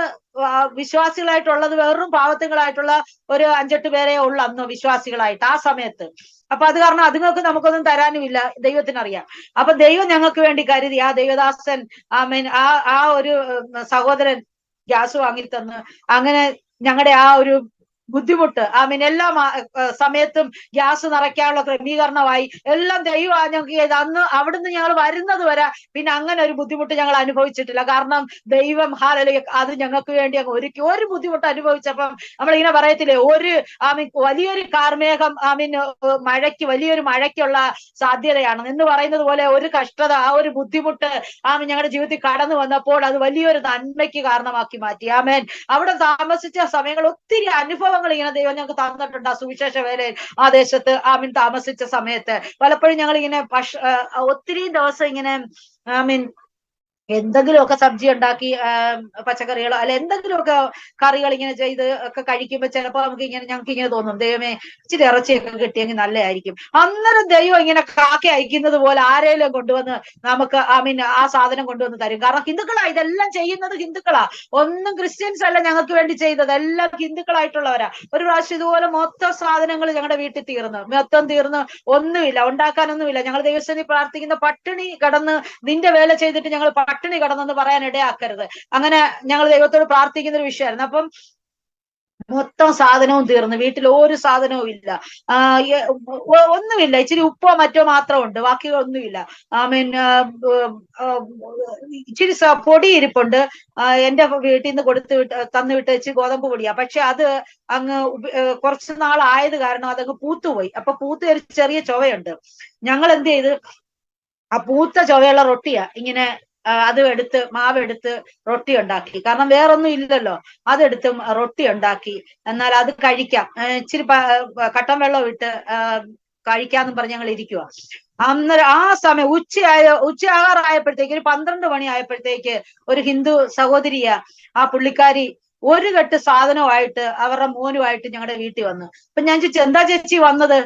[SPEAKER 2] വിശ്വാസികളായിട്ടുള്ളത് വെറും പാവത്തുകളായിട്ടുള്ള ഒരു 5-8 പേരെ ഉള്ളു അന്ന് വിശ്വാസികളായിട്ട് ആ സമയത്ത്. അപ്പൊ അത് കാരണം അതുങ്ങൾക്ക് നമുക്കൊന്നും തരാനുമില്ല, ദൈവത്തിനറിയാം. അപ്പൊ ദൈവം ഞങ്ങൾക്ക് വേണ്ടി കരുതി. ആ ദൈവദാസൻ ആമീൻ ആ ഒരു സഹോദരൻ ഗ്യാസ് വാങ്ങി തന്ന്. അങ്ങനെ ഞങ്ങളുടെ ആ ഒരു ബുദ്ധിമുട്ട് ആമീൻ എല്ലാ സമയത്തും ഗ്യാസ് നിറയ്ക്കാനുള്ള ക്രമീകരണമായി എല്ലാം ദൈവം ഞങ്ങൾക്ക് ചെയ്ത്. അന്ന് അവിടുന്ന് ഞങ്ങൾ വരുന്നത് വരെ പിന്നെ അങ്ങനെ ഒരു ബുദ്ധിമുട്ട് ഞങ്ങൾ അനുഭവിച്ചിട്ടില്ല. കാരണം ദൈവം ഹല്ലേലൂയ അത് ഞങ്ങൾക്ക് വേണ്ടി അങ്ങ് ഒരു ബുദ്ധിമുട്ട് അനുഭവിച്ചപ്പം നമ്മളിങ്ങനെ പറയത്തില്ലേ, വലിയൊരു കാർമേഘം മഴയ്ക്ക് വലിയൊരു മഴയ്ക്കുള്ള സാധ്യതയാണ് എന്ന് പറയുന്നത് പോലെ ഒരു കഷ്ടത, ആ ഒരു ബുദ്ധിമുട്ട് ഞങ്ങളുടെ ജീവിതത്തിൽ കടന്നു വന്നപ്പോൾ അത് വലിയൊരു നന്മയ്ക്ക് കാരണമാക്കി മാറ്റി. ആമേൻ. അവിടെ താമസിച്ച സമയങ്ങൾ ഒത്തിരി അനുഭവങ്ങൾ ഇങ്ങനെ ദൈവം ഞങ്ങൾക്ക് തന്നിട്ടുണ്ട്. ആ സുവിശേഷ വേലയിൽ ആ ദേശത്ത് ആമീൻ താമസിച്ച സമയത്ത് പലപ്പോഴും ഞങ്ങൾ ഇങ്ങനെ ഒത്തിരി ദിവസം ഇങ്ങനെ ആമീൻ എന്തെങ്കിലുമൊക്കെ സബ്ജി ഉണ്ടാക്കി പച്ചക്കറികളോ അല്ല എന്തെങ്കിലുമൊക്കെ കറികൾ ഇങ്ങനെ ചെയ്ത് ഒക്കെ കഴിക്കുമ്പോൾ ചിലപ്പോൾ ഞങ്ങൾക്ക് ഇങ്ങനെ തോന്നും, ദൈവമേ ഇച്ചിരി ഇറച്ചിയൊക്കെ കിട്ടിയെങ്കിൽ നല്ലതായിരിക്കും. അന്നേരം ദൈവം ഇങ്ങനെ കാക്ക അയക്കുന്നത് പോലെ ആരെങ്കിലും കൊണ്ടുവന്ന് നമുക്ക് ആ സാധനം കൊണ്ടുവന്ന് തരും. കാരണം ഹിന്ദുക്കളാ ഇതെല്ലാം ചെയ്യുന്നത്, ഹിന്ദുക്കളാ, ഒന്നും ക്രിസ്ത്യൻസ് അല്ല ഞങ്ങൾക്ക് വേണ്ടി ചെയ്തത്, എല്ലാം ഹിന്ദുക്കളായിട്ടുള്ളവരാ. ഒരു പ്രാവശ്യം ഇതുപോലെ മൊത്തം സാധനങ്ങൾ ഞങ്ങളുടെ വീട്ടിൽ തീർന്ന് ഒന്നുമില്ല, ഉണ്ടാക്കാനൊന്നുമില്ല. ഞങ്ങൾ ദൈവസന്നിധി പ്രാർത്ഥിക്കുന്ന പട്ടിണി കിടന്ന് നിന്റെ വേല ചെയ്തിട്ട് ഞങ്ങൾ പട്ടിണി കിടന്നെന്ന് പറയാൻ ഇടയാക്കരുത്. അങ്ങനെ ഞങ്ങൾ ദൈവത്തോട് പ്രാർത്ഥിക്കുന്ന ഒരു വിഷയമായിരുന്നു. അപ്പം മൊത്തം സാധനവും തീർന്നു, വീട്ടിൽ ഒരു സാധനവും ഇല്ല, ഒന്നുമില്ല. ഇച്ചിരി ഉപ്പോ മറ്റോ മാത്രം ഉണ്ട്, ബാക്കിയൊന്നുമില്ല. ഇച്ചിരി പൊടി ഇരിപ്പുണ്ട്, എന്റെ വീട്ടിൽ നിന്ന് തന്നു വിട്ടേച്ച് ഗോതമ്പ് പൊടിയാ. പക്ഷെ അത് അങ്ങ് കുറച്ചു നാളായത് കാരണം അതങ്ങ് പൂത്തുപോയി. അപ്പൊ പൂത്ത് ഒരു ചെറിയ ചൊവയുണ്ട്. ഞങ്ങൾ എന്ത് ചെയ്ത് ആ പൂത്ത ചൊവയുള്ള റൊട്ടിയാ ഇങ്ങനെ അതും എടുത്ത് മാവെടുത്ത് റൊട്ടി ഉണ്ടാക്കി. കാരണം വേറൊന്നും ഇല്ലല്ലോ. അതെടുത്ത് റൊട്ടി ഉണ്ടാക്കി. എന്നാൽ അത് കഴിക്കാം, ഇച്ചിരി കട്ടൻ വെള്ളം ഇട്ട് കഴിക്കാന്നും പറഞ്ഞ് ഞങ്ങൾ ഇരിക്കുക. അന്നേരം ആ സമയം ഉച്ചയാകാറായപ്പോഴത്തേക്ക്, ഒരു 12 മണി ആയപ്പോഴത്തേക്ക്, ഒരു ഹിന്ദു സഹോദരിയ ആ പുള്ളിക്കാരി ഒരു കെട്ട് സാധനമായിട്ട് അവരുടെ മോനുമായിട്ട് ഞങ്ങളുടെ വീട്ടിൽ വന്നു. അപ്പൊ ഞാൻ ചോദിച്ചു, എന്താ ചേച്ചി വന്നത്?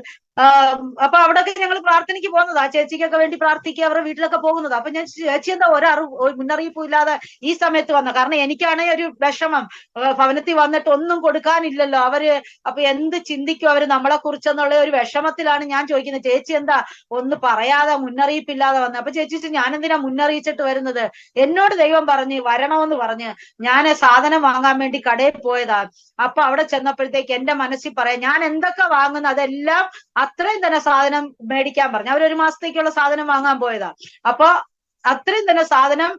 [SPEAKER 2] അപ്പൊ അവിടെയൊക്കെ ഞങ്ങൾ പ്രാർത്ഥനയ്ക്ക് പോകുന്നതാ, ചേച്ചിക്കൊക്കെ വേണ്ടി പ്രാർത്ഥിക്കുക, അവരുടെ വീട്ടിലൊക്കെ പോകുന്നത്. അപ്പൊ ഞാൻ, ചേച്ചി എന്താ മുന്നറിയിപ്പും ഇല്ലാതെ ഈ സമയത്ത് വന്ന? കാരണം എനിക്കാണെങ്കിൽ ഒരു വിഷമം, ഭവനത്തിൽ വന്നിട്ട് ഒന്നും കൊടുക്കാനില്ലല്ലോ അവര്. അപ്പൊ എന്ത് ചിന്തിക്കും അവര് നമ്മളെ കുറിച്ചെന്നുള്ള ഒരു വിഷമത്തിലാണ് ഞാൻ ചോദിക്കുന്നത്, ചേച്ചി എന്താ ഒന്ന് പറയാതെ മുന്നറിയിപ്പില്ലാതെ വന്നത്? അപ്പൊ ചേച്ചി, ഞാൻ എന്തിനാ മുന്നറിയിച്ചിട്ട് വരുന്നത്? എന്നോട് ദൈവം പറഞ്ഞ് വരണമെന്ന് പറഞ്ഞ് ഞാൻ സാധനം വാങ്ങാൻ വേണ്ടി കടയിൽ പോയതാ. അപ്പൊ അവിടെ ചെന്നപ്പോഴത്തേക്ക് എന്റെ മനസ്സിൽ പറയാം, ഞാൻ എന്തൊക്കെ വാങ്ങുന്നു അതെല്ലാം അത്രയും തന്നെ സാധനം മേടിക്കാൻ പറഞ്ഞു. അവരൊരു മാസത്തേക്കുള്ള സാധനം വാങ്ങാൻ പോയതാ. അപ്പൊ അത്രയും തന്നെ സാധനം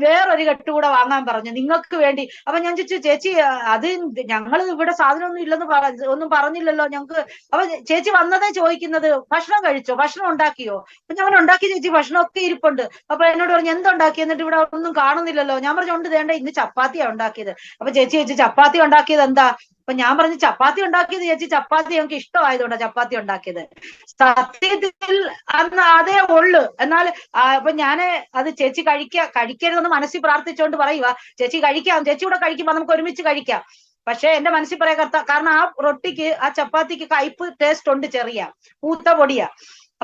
[SPEAKER 2] വേറൊരു കെട്ടുകൂടെ വാങ്ങാൻ പറഞ്ഞു നിങ്ങൾക്ക് വേണ്ടി. അപ്പൊ ഞാൻ ചോദിച്ചു, ചേച്ചി അത് ഞങ്ങൾ ഇവിടെ സാധനമൊന്നും ഇല്ലെന്ന് ഒന്നും പറഞ്ഞില്ലല്ലോ ഞങ്ങൾക്ക്. അപ്പൊ ചേച്ചി വന്നതേ ചോദിക്കുന്നത്, ഭക്ഷണം കഴിച്ചോ, ഭക്ഷണം ഉണ്ടാക്കിയോ? അപ്പൊ ഞാൻ ഉണ്ടാക്കി ചേച്ചി, ഭക്ഷണമൊക്കെ ഇരിപ്പുണ്ട്. അപ്പൊ എന്നോട് പറഞ്ഞു, എന്തുണ്ടാക്കി? എന്നിട്ട് ഇവിടെ ഒന്നും കാണുന്നില്ലല്ലോ. ഞാൻ പറഞ്ഞു, ഉണ്ട്, വേണ്ട, ഇന്ന് ചപ്പാത്തിയാ ഉണ്ടാക്കിയത്. അപ്പൊ ചേച്ചി ചോദിച്ചു, ചപ്പാത്തി ഉണ്ടാക്കിയത് എന്താ? അപ്പൊ ഞാൻ പറഞ്ഞു, ചപ്പാത്തി ഉണ്ടാക്കിയത് ചേച്ചി, ചപ്പാത്തി ഞങ്ങൾക്ക് ഇഷ്ടമായതുകൊണ്ടാ ചപ്പാത്തി ഉണ്ടാക്കിയത്. സത്യത്തിൽ അന്ന് അതേ ഉള്ളു. എന്നാൽ അപ്പൊ ഞാന് അത് ചേച്ചി കഴിക്കരുതെന്ന് മനസ്സിൽ പ്രാർത്ഥിച്ചുകൊണ്ട് പറയുക, ചേച്ചി കഴിക്കാം, ചേച്ചി കൂടെ കഴിക്കുമ്പോ നമുക്ക് ഒരുമിച്ച് കഴിക്കാം. പക്ഷെ എന്റെ മനസ്സിൽ പറയാ, കാരണം ആ റൊട്ടിക്ക്, ആ ചപ്പാത്തിക്ക് കയ്പ് ടേസ്റ്റ് ഉണ്ട്, ചെറിയ പൂത്ത പൊടിയാ.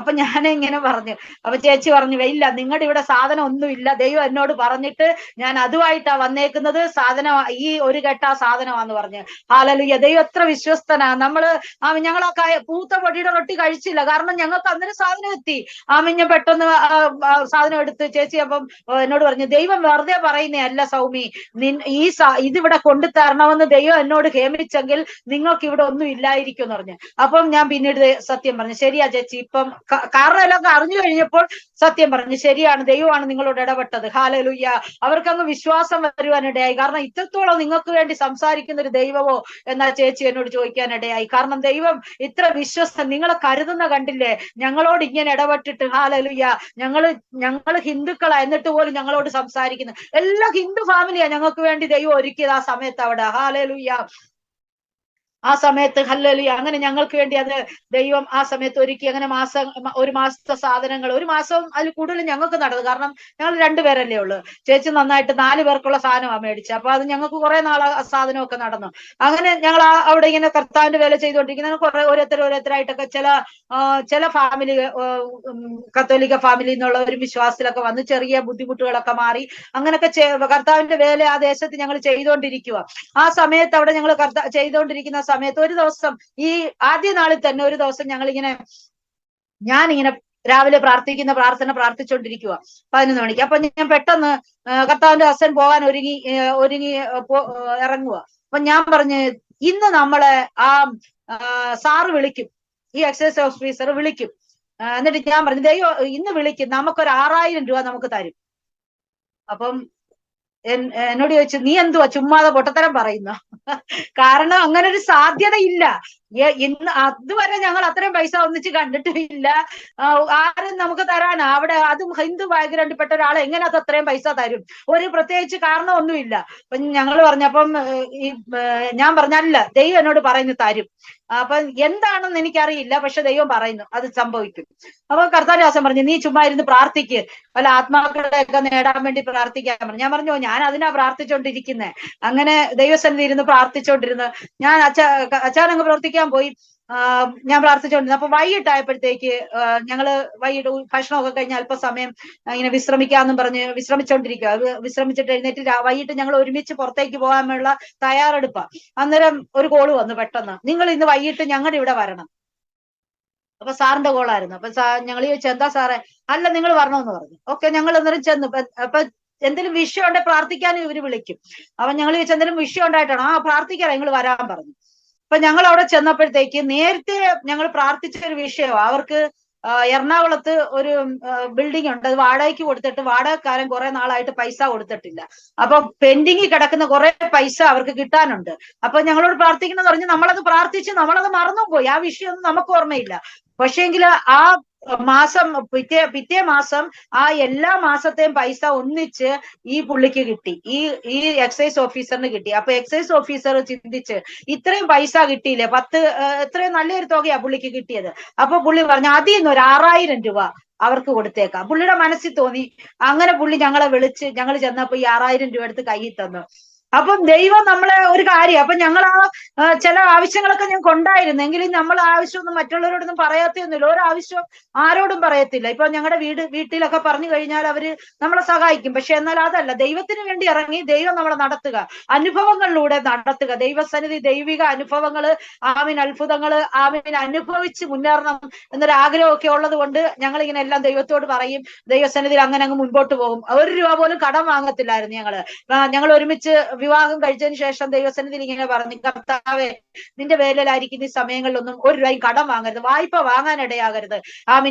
[SPEAKER 2] അപ്പൊ ഞാൻ ഇങ്ങനെ പറഞ്ഞു. അപ്പൊ ചേച്ചി പറഞ്ഞു, ഇല്ല, നിങ്ങളുടെ ഇവിടെ സാധനം ഒന്നുമില്ല, ദൈവം എന്നോട് പറഞ്ഞിട്ട് ഞാൻ അതുമായിട്ടാ വന്നേക്കുന്നത്, സാധനം ഈ ഒരു കെട്ടാ സാധനമാന്ന് പറഞ്ഞ്. ഹല്ലേലൂയ, ദൈവം എത്ര വിശ്വസ്തനാ. ഞങ്ങൾ ആ പൂത്ത പൊടിയുടെ റൊട്ടി കഴിച്ചില്ല, കാരണം ഞങ്ങൾക്ക് അന്നേരം സാധനം എത്തി. ഞാൻ പെട്ടെന്ന് സാധനം എടുത്ത് ചേച്ചി അപ്പം എന്നോട് പറഞ്ഞു, ദൈവം വെറുതെ പറയുന്നേ അല്ല സൗമി, ഇതിവിടെ കൊണ്ടു തരണമെന്ന് ദൈവം എന്നോട് ഹേമിച്ചെങ്കിൽ നിങ്ങൾക്ക് ഇവിടെ ഒന്നും ഇല്ലായിരിക്കും എന്ന് പറഞ്ഞു. അപ്പം ഞാൻ പിന്നീട് സത്യം പറഞ്ഞു, ശരിയാ ചേച്ചി, ഇപ്പം കാരണം എല്ലാം അറിഞ്ഞു കഴിഞ്ഞപ്പോൾ സത്യം പറഞ്ഞു, ശരിയാണ്, ദൈവമാണ് നിങ്ങളോട് ഇടപെട്ടത്. ഹല്ലേലൂയ. അവർക്കങ്ങ് വിശ്വാസം വരുവാനിടയായി. കാരണം ഇത്രത്തോളം നിങ്ങൾക്ക് വേണ്ടി സംസാരിക്കുന്ന ഒരു ദൈവമോ എന്നാ ചേച്ചി എന്നോട് ചോദിക്കാനിടയായി. കാരണം ദൈവം ഇത്ര വിശ്വസ്തൻ, നിങ്ങളെ കരുതുന്ന കണ്ടില്ലേ, ഞങ്ങളോട് ഇങ്ങനെ ഇടപെട്ടിട്ട്. ഹല്ലേലൂയ. ഞങ്ങള് ഹിന്ദുക്കളാ, എന്നിട്ട് പോലും ഞങ്ങളോട് സംസാരിക്കുന്നു. എല്ലാ ഹിന്ദു ഫാമിലിയാ ഞങ്ങൾക്ക് വേണ്ടി ദൈവം ഒരുക്കിയത് ആ സമയത്ത് അവിടെ. ഹല്ലേലൂയ. ആ സമയത്ത് ഹല്ലേലൂയ. അങ്ങനെ ഞങ്ങൾക്ക് വേണ്ടി അത് ദൈവം ആ സമയത്ത് ഒരുക്കി. അങ്ങനെ ഒരു മാസത്തെ സാധനങ്ങൾ, ഒരു മാസം അതിൽ കൂടുതൽ ഞങ്ങൾക്ക് നടന്നു. കാരണം ഞങ്ങൾ 2 പേരല്ലേ ഉള്ളു. ചേച്ചി നന്നായിട്ട് 4 പേർക്കുള്ള സാധനമാണ് മേടിച്ചത്. അപ്പൊ അത് ഞങ്ങൾക്ക് കുറെ നാൾ ആ സാധനമൊക്കെ നടന്നു. അങ്ങനെ ഞങ്ങൾ അവിടെ ഇങ്ങനെ കർത്താവിന്റെ വേല ചെയ്തുകൊണ്ടിരിക്കുന്ന കുറെ ഓരോരുത്തരായിട്ടൊക്കെ ചില ഫാമിലി, കത്തോലിക്ക ഫാമിലി എന്നുള്ള ഒരു വിശ്വാസത്തിലൊക്കെ വന്ന് ചെറിയ ബുദ്ധിമുട്ടുകളൊക്കെ മാറി. അങ്ങനെയൊക്കെ കർത്താവിന്റെ വേല ആ ദേശത്ത് ഞങ്ങൾ ചെയ്തുകൊണ്ടിരിക്കുക. ആ സമയത്ത് അവിടെ ഞങ്ങൾ ചെയ്തുകൊണ്ടിരിക്കുന്ന സമയത്ത് ഒരു ദിവസം, ഈ ആദ്യ നാളിൽ തന്നെ ഒരു ദിവസം ഞാനിങ്ങനെ രാവിലെ പ്രാർത്ഥിച്ചുകൊണ്ടിരിക്കുക 11 മണിക്ക്. അപ്പൊ ഞാൻ പെട്ടെന്ന് കർത്താവിന്റെ അച്ഛൻ പോകാൻ ഒരുങ്ങി ഇറങ്ങുക. അപ്പൊ ഞാൻ പറഞ്ഞു, ഇന്ന് നമ്മളെ സാറ് വിളിക്കും, ഈ എക്സൈസ് ഓഫീസർ വിളിക്കും. എന്നിട്ട് ഞാൻ പറഞ്ഞു, ദൈവം ഇന്ന് വിളിക്കും, നമുക്കൊരു 6000 രൂപ നമുക്ക് തരും. അപ്പം എന്നോട് ചോദിച്ചു, നീ എന്തുവാ ചുമ്മാതെ പൊട്ടത്തരം പറയുന്ന? കാരണം അങ്ങനെ ഒരു സാധ്യത ഇല്ല. ഇന്ന് അതുവരെ ഞങ്ങൾ അത്രയും പൈസ ഒന്നിച്ച് കണ്ടിട്ടില്ല. ആരും നമുക്ക് തരാനാ അവിടെ? അതും ഹിന്ദു ബാക്ക്ഗ്രൗണ്ടിൽപ്പെട്ട ഒരാൾ എങ്ങനെ അത് അത്രയും പൈസ തരും? ഒരു പ്രത്യേകിച്ച് കാരണമൊന്നുമില്ല. അപ്പൊ ഞങ്ങൾ പറഞ്ഞപ്പം ഞാൻ പറഞ്ഞല്ല, ദൈവം എന്നോട് പറയുന്നു തരും. അപ്പൊ എന്താണെന്ന് എനിക്കറിയില്ല, പക്ഷെ ദൈവം പറയുന്നു അത് സംഭവിക്കും. അപ്പൊ കർത്താദാസൻ പറഞ്ഞു, നീ ചുമ്മാ ഇരുന്ന് പ്രാർത്ഥിക്ക്, വല്ല ആത്മാക്കളെയൊക്കെ നേടാൻ വേണ്ടി പ്രാർത്ഥിക്കാൻ പറഞ്ഞു. ഞാൻ പറഞ്ഞു, ഞാൻ അതിനാ പ്രാർത്ഥിച്ചോണ്ടിരിക്കുന്നേ. അങ്ങനെ ദൈവസന്നിധി ഇരുന്ന് പ്രാർത്ഥിച്ചോണ്ടിരുന്ന് ഞാൻ അച്ഛനങ്ങ് പ്രവർത്തിക്കാൻ പോയി. ഞാൻ പ്രാർത്ഥിച്ചോണ്ടിരുന്നു. അപ്പൊ വൈകിട്ടായപ്പോഴത്തേക്ക് ഞങ്ങള് വൈകിട്ട് ഭക്ഷണമൊക്കെ കഴിഞ്ഞ് അല്പസമയം ഇങ്ങനെ വിശ്രമിക്കാന്നും പറഞ്ഞ് വിശ്രമിച്ചോണ്ടിരിക്കുക. അത് വിശ്രമിച്ചിട്ട് എഴുന്നേറ്റ് വൈകിട്ട് ഞങ്ങൾ ഒരുമിച്ച് പുറത്തേക്ക് പോകാനുള്ള തയ്യാറെടുപ്പാ. അന്നേരം ഒരു കോള് വന്നു പെട്ടെന്ന്, നിങ്ങൾ ഇന്ന് വൈകിട്ട് ഞങ്ങളുടെ ഇവിടെ വരണം. അപ്പൊ സാറിന്റെ കോളായിരുന്നു. അപ്പൊ ഞങ്ങൾ ചോദിച്ചു, എന്താ സാറേ? അല്ല, നിങ്ങൾ വരണമെന്ന് പറഞ്ഞു. ഓക്കെ, ഞങ്ങൾ അന്നേരം ചെന്നു. അപ്പൊ എന്തെങ്കിലും വിഷയം ഉണ്ടെ പ്രാർത്ഥിക്കാനും ഇവര് വിളിക്കും. അപ്പൊ ഞങ്ങൾ ചോദിച്ചു, എന്തെങ്കിലും വിഷയം ഉണ്ടായിട്ടാണോ? പ്രാർത്ഥിക്കാനാ, നിങ്ങൾ വരാൻ പറഞ്ഞു. അപ്പൊ ഞങ്ങൾ അവിടെ ചെന്നപ്പോഴത്തേക്ക് നേരത്തെ ഞങ്ങൾ പ്രാർത്ഥിച്ച ഒരു വിഷയമാണ്. അവർക്ക് എറണാകുളത്ത് ഒരു ബിൽഡിംഗ് ഉണ്ട്, അത് വാടകയ്ക്ക് കൊടുത്തിട്ട് വാടകക്കാരൻ കുറെ നാളായിട്ട് പൈസ കൊടുത്തിട്ടില്ല. അപ്പൊ പെൻഡിങ്ങിൽ കിടക്കുന്ന കുറെ പൈസ അവർക്ക് കിട്ടാനുണ്ട്. അപ്പൊ ഞങ്ങളോട് പ്രാർത്ഥിക്കണം എന്ന് പറഞ്ഞ് നമ്മളത് പ്രാർത്ഥിച്ച് നമ്മളത് മറന്നുപോയി. ആ വിഷയമൊന്നും നമുക്ക് ഓർമ്മയില്ല. പക്ഷേങ്കിൽ ആ മാസം പിറ്റേ മാസം ആ എല്ലാ മാസത്തെയും പൈസ ഒന്നിച്ച് ഈ പുള്ളിക്ക് കിട്ടി, ഈ എക്സൈസ് ഓഫീസറിന് കിട്ടി. അപ്പൊ എക്സൈസ് ഓഫീസർ ചിന്തിച്ച് ഇത്രയും പൈസ കിട്ടിയില്ലേ, ഇത്രയും നല്ലൊരു തുകയാ പുള്ളിക്ക് കിട്ടിയത്. അപ്പൊ പുള്ളി പറഞ്ഞു അതിൽ നിന്ന് ഒരു 6000 രൂപ അവർക്ക് കൊടുത്തേക്കാം. പുള്ളിയുടെ മനസ്സിൽ തോന്നി. അങ്ങനെ പുള്ളി ഞങ്ങളെ വിളിച്ച്, ഞങ്ങൾ ചെന്നപ്പോ ഈ 6000 രൂപ എടുത്ത് കയ്യിൽ തന്നു. അപ്പം ദൈവം നമ്മളെ ഒരു കാര്യം, അപ്പൊ ഞങ്ങൾ ചില ആവശ്യങ്ങളൊക്കെ ഞങ്ങൾക്ക് ഉണ്ടായിരുന്നു, എങ്കിലും നമ്മൾ ആവശ്യമൊന്നും മറ്റുള്ളവരോടൊന്നും പറയാത്തൊന്നുമില്ല. ഒരാവശ്യം ആരോടും പറയത്തില്ല. ഇപ്പൊ ഞങ്ങളുടെ വീട്ടിലൊക്കെ പറഞ്ഞു കഴിഞ്ഞാൽ അവര് നമ്മളെ സഹായിക്കും. പക്ഷെ എന്നാൽ അതല്ല, ദൈവത്തിന് വേണ്ടി ഇറങ്ങി ദൈവം നമ്മളെ നടത്തുക, അനുഭവങ്ങളിലൂടെ നടത്തുക, ദൈവസന്നിധി ദൈവിക അനുഭവങ്ങള്, അത്ഭുതങ്ങള് അനുഭവിച്ച് മുന്നേറണം എന്നൊരു ആഗ്രഹമൊക്കെ ഉള്ളത് കൊണ്ട് ഞങ്ങൾ ഇങ്ങനെ എല്ലാം ദൈവത്തോട് പറയും. ദൈവസന്നിധിയിൽ അങ്ങനെ അങ്ങ് മുൻപോട്ട് പോകും. 1 രൂപ പോലും കടം വാങ്ങത്തില്ലായിരുന്നു ഞങ്ങൾ ഒരുമിച്ച് വിവാഹം കഴിച്ചതിന് ശേഷം ദൈവസന്നിധിയിൽ ഇങ്ങനെ പറഞ്ഞു, കർത്താവേ നിന്റെ വേലയിലായിരിക്കുന്ന ഈ സമയങ്ങളിലൊന്നും 1 രൂപയും കടം വാങ്ങരുത്, വായ്പ വാങ്ങാനിടയാകരുത്.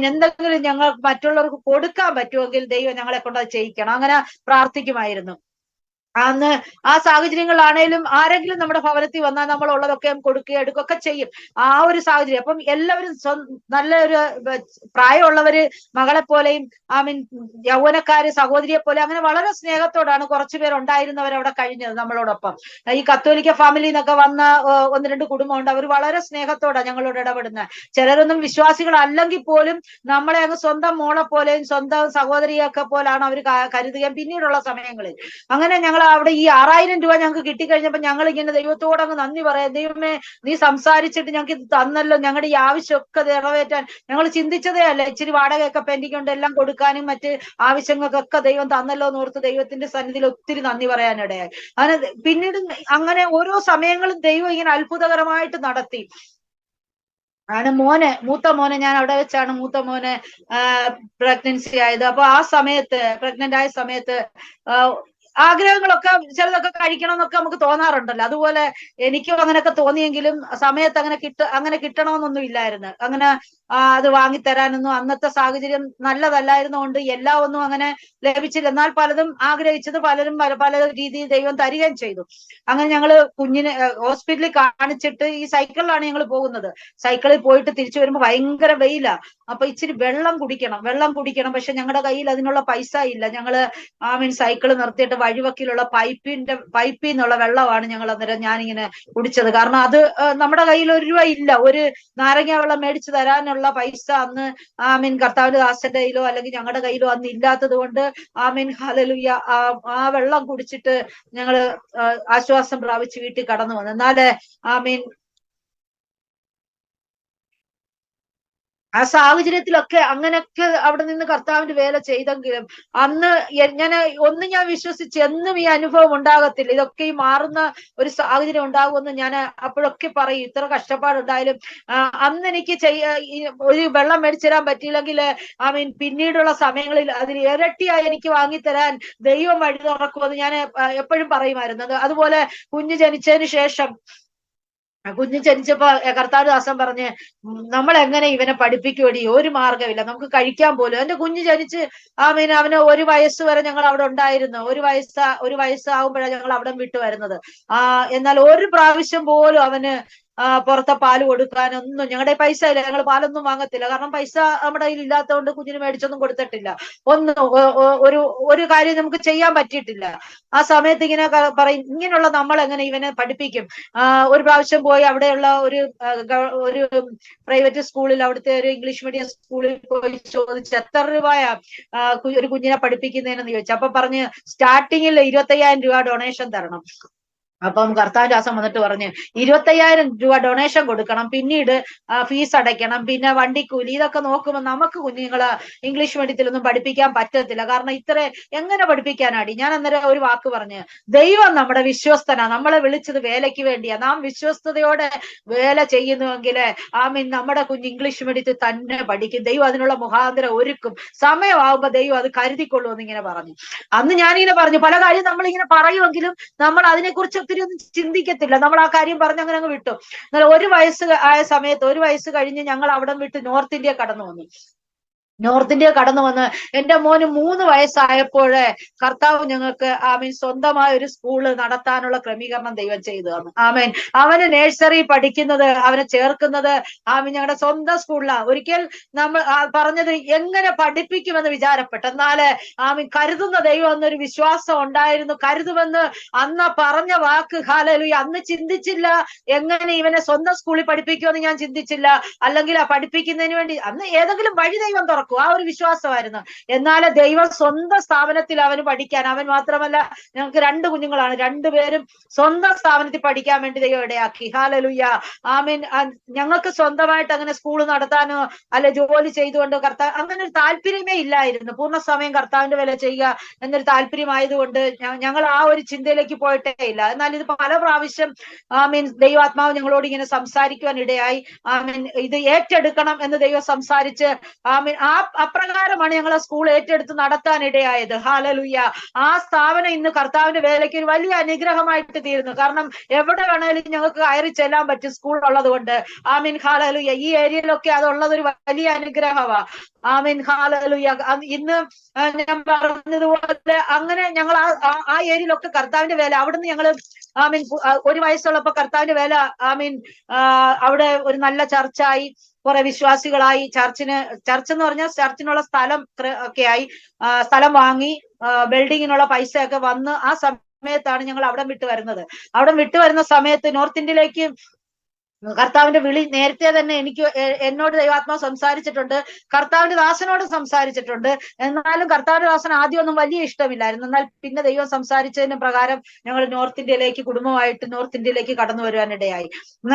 [SPEAKER 2] എന്തെങ്കിലും ഞങ്ങൾ മറ്റുള്ളവർക്ക് കൊടുക്കാൻ പറ്റുമെങ്കിൽ ദൈവം ഞങ്ങളെ കൊണ്ട് അത് ചെയ്യിക്കണം. അങ്ങനെ പ്രാർത്ഥിക്കുമായിരുന്നു. അന്ന് ആ സാഹചര്യങ്ങളാണേലും ആരെങ്കിലും നമ്മുടെ ഭവനത്തിൽ വന്നാൽ നമ്മൾ ഉള്ളതൊക്കെ കൊടുക്കുക എടുക്കുകയൊക്കെ ചെയ്യും. ആ ഒരു സാഹചര്യം. അപ്പം എല്ലാവരും നല്ലൊരു പ്രായമുള്ളവര് മകളെ പോലെയും യൗവനക്കാര് സഹോദരിയെ പോലെ അങ്ങനെ വളരെ സ്നേഹത്തോടാണ് കുറച്ചു പേരുണ്ടായിരുന്നവർ അവിടെ കഴിഞ്ഞത് നമ്മളോടൊപ്പം. ഈ കത്തോലിക്ക ഫാമിലി എന്നൊക്കെ വന്ന 1-2 കുടുംബമുണ്ട്. അവർ വളരെ സ്നേഹത്തോടാണ് ഞങ്ങളോട് ഇടപെടുന്നത്. ചിലരൊന്നും വിശ്വാസികളല്ലെങ്കിൽ പോലും നമ്മളെ അങ്ങ് സ്വന്തം മോളെ പോലെയും സ്വന്തം സഹോദരിയൊക്കെ പോലാണ് അവർ കരുതുകയും പിന്നീടുള്ള സമയങ്ങളിൽ. അങ്ങനെ ഞങ്ങൾ അവിടെ ഈ 6000 രൂപ ഞങ്ങൾക്ക് കിട്ടിക്കഴിഞ്ഞപ്പോ ഞങ്ങൾ ഇങ്ങനെ ദൈവത്തോട് അങ്ങ് നന്ദി പറയാം. ദൈവമേ നീ സംസാരിച്ചിട്ട് ഞങ്ങൾക്ക് ഇത് തന്നല്ലോ, ഞങ്ങളുടെ ഈ ആവശ്യമൊക്കെ നിറവേറ്റാൻ ഞങ്ങൾ ചിന്തിച്ചതേ അല്ല. ഇച്ചിരി വാടകയൊക്കെ പെൻഡിങ് കൊണ്ട് എല്ലാം കൊടുക്കാനും മറ്റ് ആവശ്യങ്ങൾക്കൊക്കെ ദൈവം തന്നല്ലോ എന്ന് ഓർത്ത് ദൈവത്തിന്റെ സന്നിധിയിൽ ഒത്തിരി നന്ദി പറയാനിടയായി. അങ്ങനെ പിന്നീട് അങ്ങനെ ഓരോ സമയങ്ങളും ദൈവം ഇങ്ങനെ അത്ഭുതകരമായിട്ട് നടത്തി. മൂത്ത മോനെ ഞാൻ അവിടെ വെച്ചാണ് മൂത്ത മോനെ പ്രഗ്നൻസി ആയത്. അപ്പൊ ആ സമയത്ത് പ്രഗ്നന്റ് ആയ സമയത്ത് ആഗ്രഹങ്ങളൊക്കെ ചിലതൊക്കെ കഴിക്കണം എന്നൊക്കെ നമുക്ക് തോന്നാറുണ്ടല്ലോ. അതുപോലെ എനിക്കും അങ്ങനെയൊക്കെ തോന്നിയെങ്കിലും സമയത്ത് അങ്ങനെ കിട്ടണമെന്നൊന്നും ഇല്ലായിരുന്നു. അങ്ങനെ അത് വാങ്ങിത്തരാനൊന്നും അന്നത്തെ സാഹചര്യം നല്ലതല്ലായിരുന്നുകൊണ്ട് എല്ലാം ഒന്നും അങ്ങനെ ലഭിച്ചില്ല. എന്നാൽ പലതും ആഗ്രഹിച്ചത് പലരും പല രീതിയിൽ ദൈവം തരികയും ചെയ്തു. അങ്ങനെ ഞങ്ങള് കുഞ്ഞിനെ ഹോസ്പിറ്റലിൽ കാണിച്ചിട്ട് ഈ സൈക്കിളിലാണ് ഞങ്ങൾ പോകുന്നത്. സൈക്കിളിൽ പോയിട്ട് തിരിച്ചു വരുമ്പോ ഭയങ്കര വെയിലാ. അപ്പൊ ഇച്ചിരി വെള്ളം കുടിക്കണം. പക്ഷെ ഞങ്ങളുടെ കയ്യിൽ അതിനുള്ള പൈസ ഇല്ല. ഞങ്ങള് സൈക്കിള് നിർത്തിയിട്ട് വഴിവക്കിലുള്ള പൈപ്പിൽ നിന്നുള്ള വെള്ളമാണ് ഞങ്ങൾ അന്നേരം ഞാനിങ്ങനെ കുടിച്ചത്. കാരണം അത് നമ്മുടെ കയ്യിൽ 1 രൂപ ഇല്ല. ഒരു നാരങ്ങ വെള്ളം മേടിച്ചു തരാനുള്ള പൈസ അന്ന് കർത്താവിന്റെ ദാസന്റെ കയ്യിലോ അല്ലെങ്കിൽ ഞങ്ങളുടെ കയ്യിലോ അന്ന് ഇല്ലാത്തത് കൊണ്ട് ഹല്ലേലൂയ ആ വെള്ളം കുടിച്ചിട്ട് ഞങ്ങള് ആശ്വാസം പ്രാപിച്ച് വീട്ടിൽ കടന്നു വന്നു. എന്നാല് ആ സാഹചര്യത്തിലൊക്കെ അങ്ങനെയൊക്കെ അവിടെ നിന്ന് കർത്താവിന്റെ വേല ചെയ്തെങ്കിലും അന്ന് ഞാൻ വിശ്വസിച്ച് എന്നും ഈ അനുഭവം ഉണ്ടാകത്തില്ല, ഇതൊക്കെ ഈ മാറുന്ന ഒരു സാഹചര്യം ഉണ്ടാകുമെന്ന് ഞാൻ അപ്പോഴൊക്കെ പറയും. ഇത്ര കഷ്ടപ്പാടുണ്ടായാലും അന്ന് എനിക്ക് ഒരു വെള്ളം മേടിച്ചു തരാൻ പറ്റിയില്ലെങ്കിൽ പിന്നീടുള്ള സമയങ്ങളിൽ അതിന് ഇരട്ടിയായി എനിക്ക് വാങ്ങിത്തരാൻ ദൈവം വഴി തുറക്കുമെന്ന് ഞാൻ എപ്പോഴും പറയുമായിരുന്നു. അതുപോലെ കുഞ്ഞ് ജനിച്ചതിന് ശേഷം കുഞ്ഞ് ജനിച്ചപ്പോ കർത്താവ് ദാസൻ പറഞ്ഞ് നമ്മൾ എങ്ങനെ ഇവനെ പഠിപ്പിക്കുവടി, ഒരു മാർഗമില്ല, നമുക്ക് കഴിക്കാൻ പോലും. എന്റെ കുഞ്ഞ് ജനിച്ച് അവന് 1 വയസ്സ് വരെ ഞങ്ങൾ അവിടെ ഉണ്ടായിരുന്നു. 1 വയസ്സാകുമ്പോഴാണ് ഞങ്ങൾ അവിടെ വിട്ടു വരുന്നത്. എന്നാൽ ഒരു പ്രാവശ്യം പോലും അവന് പുറത്തെ പാല് കൊടുക്കാനൊന്നും ഞങ്ങളുടെ പൈസ ഇല്ല. ഞങ്ങൾ പാലൊന്നും വാങ്ങത്തില്ല. കാരണം പൈസ നമ്മുടെ കയ്യിൽ ഇല്ലാത്തതുകൊണ്ട് കുഞ്ഞിന് മേടിച്ചൊന്നും കൊടുത്തിട്ടില്ല. ഒരു കാര്യം നമുക്ക് ചെയ്യാൻ പറ്റിയിട്ടില്ല. ആ സമയത്ത് ഇങ്ങനെ പറയും, ഇങ്ങനെയുള്ള നമ്മൾ എങ്ങനെ ഇവനെ പഠിപ്പിക്കും. ഒരു പ്രാവശ്യം പോയി അവിടെയുള്ള ഒരു പ്രൈവറ്റ് സ്കൂളിൽ, അവിടുത്തെ ഒരു ഇംഗ്ലീഷ് മീഡിയം സ്കൂളിൽ പോയി ചോദിച്ചു എത്ര രൂപയാ ഒരു കുഞ്ഞിനെ പഠിപ്പിക്കുന്നതിനെന്ന് ചോദിച്ചു. അപ്പൊ പറഞ്ഞ് സ്റ്റാർട്ടിങ്ങിൽ 25,000 രൂപ ഡൊണേഷൻ തരണം. അപ്പം കർത്താവിന്റെ ദാസൻ വന്നിട്ട് പറഞ്ഞ് 25,000 രൂപ ഡൊണേഷൻ കൊടുക്കണം, പിന്നീട് ഫീസ് അടയ്ക്കണം, പിന്നെ വണ്ടിക്കൂലി, ഇതൊക്കെ നോക്കുമ്പോൾ നമുക്ക് കുഞ്ഞുങ്ങളെ ഇംഗ്ലീഷ് മീഡിയത്തിലൊന്നും പഠിപ്പിക്കാൻ പറ്റത്തില്ല. കാരണം എങ്ങനെ പഠിപ്പിക്കാനാടി? ഞാൻ അന്നേരം ഒരു വാക്ക് പറഞ്ഞ്, ദൈവം നമ്മുടെ വിശ്വസ്തനാ, നമ്മളെ വിളിച്ചത് വേലയ്ക്ക് വേണ്ടിയാ. നാം വിശ്വസ്തയോടെ വേല ചെയ്യുന്നുവെങ്കിൽ നമ്മുടെ കുഞ്ഞ് ഇംഗ്ലീഷ് മീഡിയത്തിൽ തന്നെ പഠിക്കും. ദൈവം അതിനുള്ള മുഖാന്തരം ഒരുക്കും. സമയമാകുമ്പോ ദൈവം അത് കരുതിക്കൊള്ളുമെന്ന് ഇങ്ങനെ പറഞ്ഞു. അന്ന് ഞാനിങ്ങനെ പറഞ്ഞു, പല കാര്യം നമ്മളിങ്ങനെ പറയുമെങ്കിലും നമ്മൾ അതിനെക്കുറിച്ച് ഒത്തിരി ഒന്നും ചിന്തിക്കത്തില്ല. നമ്മൾ ആ കാര്യം പറഞ്ഞ് അങ്ങനെ അങ്ങ് വിട്ടു. എന്നാൽ 1 വയസ്സ് ആയ സമയത്ത് 1 വയസ്സ് കഴിഞ്ഞ് ഞങ്ങൾ അവിടെ വിട്ട് നോർത്ത് ഇന്ത്യ കടന്നു വന്നു. നോർത്ത് ഇന്ത്യ കടന്നു വന്ന് എന്റെ മോന് 3 വയസ്സായപ്പോഴേ കർത്താവ് ഞങ്ങൾക്ക് സ്വന്തമായ ഒരു സ്കൂള് നടത്താനുള്ള ക്രമീകരണം ദൈവം ചെയ്തു തന്നു. അവന് നഴ്സറി പഠിക്കുന്നത്, അവനെ ചേർക്കുന്നത് ഞങ്ങളുടെ സ്വന്തം സ്കൂളിലാണ്. ഒരിക്കൽ നമ്മൾ പറഞ്ഞത് എങ്ങനെ പഠിപ്പിക്കുമെന്ന് വിചാരപ്പെട്ടു, എന്നാല് കരുതുന്ന ദൈവം എന്നൊരു വിശ്വാസം ഉണ്ടായിരുന്നു. കരുതുമെന്ന് അന്ന് പറഞ്ഞ വാക്ക്, ഹല്ലേലൂയ. അന്ന് ചിന്തിച്ചില്ല എങ്ങനെ ഇവനെ സ്വന്തം സ്കൂളിൽ പഠിപ്പിക്കുമെന്ന് ഞാൻ ചിന്തിച്ചില്ല. അല്ലെങ്കിൽ ആ പഠിപ്പിക്കുന്നതിന് വേണ്ടി അന്ന് ഏതെങ്കിലും വഴി ദൈവം തുറക്കും, ആ ഒരു വിശ്വാസമായിരുന്നു. എന്നാൽ ദൈവം സ്വന്തം സ്ഥാപനത്തിൽ അവന് പഠിക്കാൻ, അവൻ മാത്രമല്ല ഞങ്ങൾക്ക് 2 കുഞ്ഞുങ്ങളാണ്, 2 പേരും സ്വന്തം സ്ഥാപനത്തിൽ പഠിക്കാൻ വേണ്ടി ദൈവം ഇടയാക്കി. ഹല്ലേലൂയ. ഞങ്ങൾക്ക് സ്വന്തമായിട്ട് അങ്ങനെ സ്കൂൾ നടത്താനോ അല്ലെ ജോലി ചെയ്തുകൊണ്ട് അങ്ങനെ ഒരു താല്പര്യമേ ഇല്ലായിരുന്നു. പൂർണ്ണസമയം കർത്താവിന്റെ വേല ചെയ്യുക എന്നൊരു താല്പര്യമായതുകൊണ്ട് ഞങ്ങൾ ആ ഒരു ചിന്തയിലേക്ക് പോയിട്ടേ ഇല്ല. എന്നാൽ ഇത് പല പ്രാവശ്യം ദൈവാത്മാവ് ഞങ്ങളോട് ഇങ്ങനെ സംസാരിക്കുവാൻ ഇടയായി. ഇത് ഏറ്റെടുക്കണം എന്ന് ദൈവം സംസാരിച്ച് അപ്രകാരമാണ് ഞങ്ങൾ ആ സ്കൂൾ ഏറ്റെടുത്ത് നടത്താൻ ഇടയായത്. ഹല്ലേലൂയ. ആ സ്ഥാപനം ഇന്ന് കർത്താവിന്റെ വേലയ്ക്ക് ഒരു വലിയ അനുഗ്രഹമായിട്ട് തീരുന്നു. കാരണം എവിടെ വേണേലും ഞങ്ങൾക്ക് കയറി ചെല്ലാൻ പറ്റും സ്കൂൾ ഉള്ളത് കൊണ്ട്. ഹല്ലേലൂയ. ഈ ഏരിയയിലൊക്കെ അതുള്ളത് ഒരു വലിയ അനുഗ്രഹമാണ്. ഹല്ലേലൂയ. ഇന്ന് ഞാൻ പറഞ്ഞതുപോലെ അങ്ങനെ ഞങ്ങൾ ആ ഏരിയയിലൊക്കെ കർത്താവിന്റെ വേല, അവിടുന്ന് ഞങ്ങള് 1 വയസ്സുള്ളപ്പോ കർത്താവിന്റെ വേല അവിടെ ഒരു നല്ല ചർച്ചായി, കുറെ വിശ്വാസികളായി, ചർച്ച് എന്ന് പറഞ്ഞാൽ ചർച്ചിനുള്ള സ്ഥലം ഒക്കെ ആയി, സ്ഥലം വാങ്ങി, ബിൽഡിങ്ങിനുള്ള പൈസ ഒക്കെ വന്ന് ആ സമയത്താണ് ഞങ്ങൾ അവിടെ വിട്ടു വരുന്നത്. അവിടെ വിട്ടു വരുന്ന സമയത്ത് നോർത്ത് ഇന്ത്യയിലേക്ക് കർത്താവിന്റെ വിളി നേരത്തെ തന്നെ എന്നോട് ദൈവാത്മാവ് സംസാരിച്ചിട്ടുണ്ട്, കർത്താവിന്റെ ദാസനോട് സംസാരിച്ചിട്ടുണ്ട്. എന്നാലും കർത്താവിന്റെ ദാസൻ ആദ്യമൊന്നും വലിയ ഇഷ്ടമില്ലായിരുന്നു. എന്നാൽ പിന്നെ ദൈവം സംസാരിച്ചതിന് പ്രകാരം ഞങ്ങൾ നോർത്ത് ഇന്ത്യയിലേക്ക് കുടുംബമായിട്ട് നോർത്ത് ഇന്ത്യയിലേക്ക് കടന്നു വരുവാനിടയായി.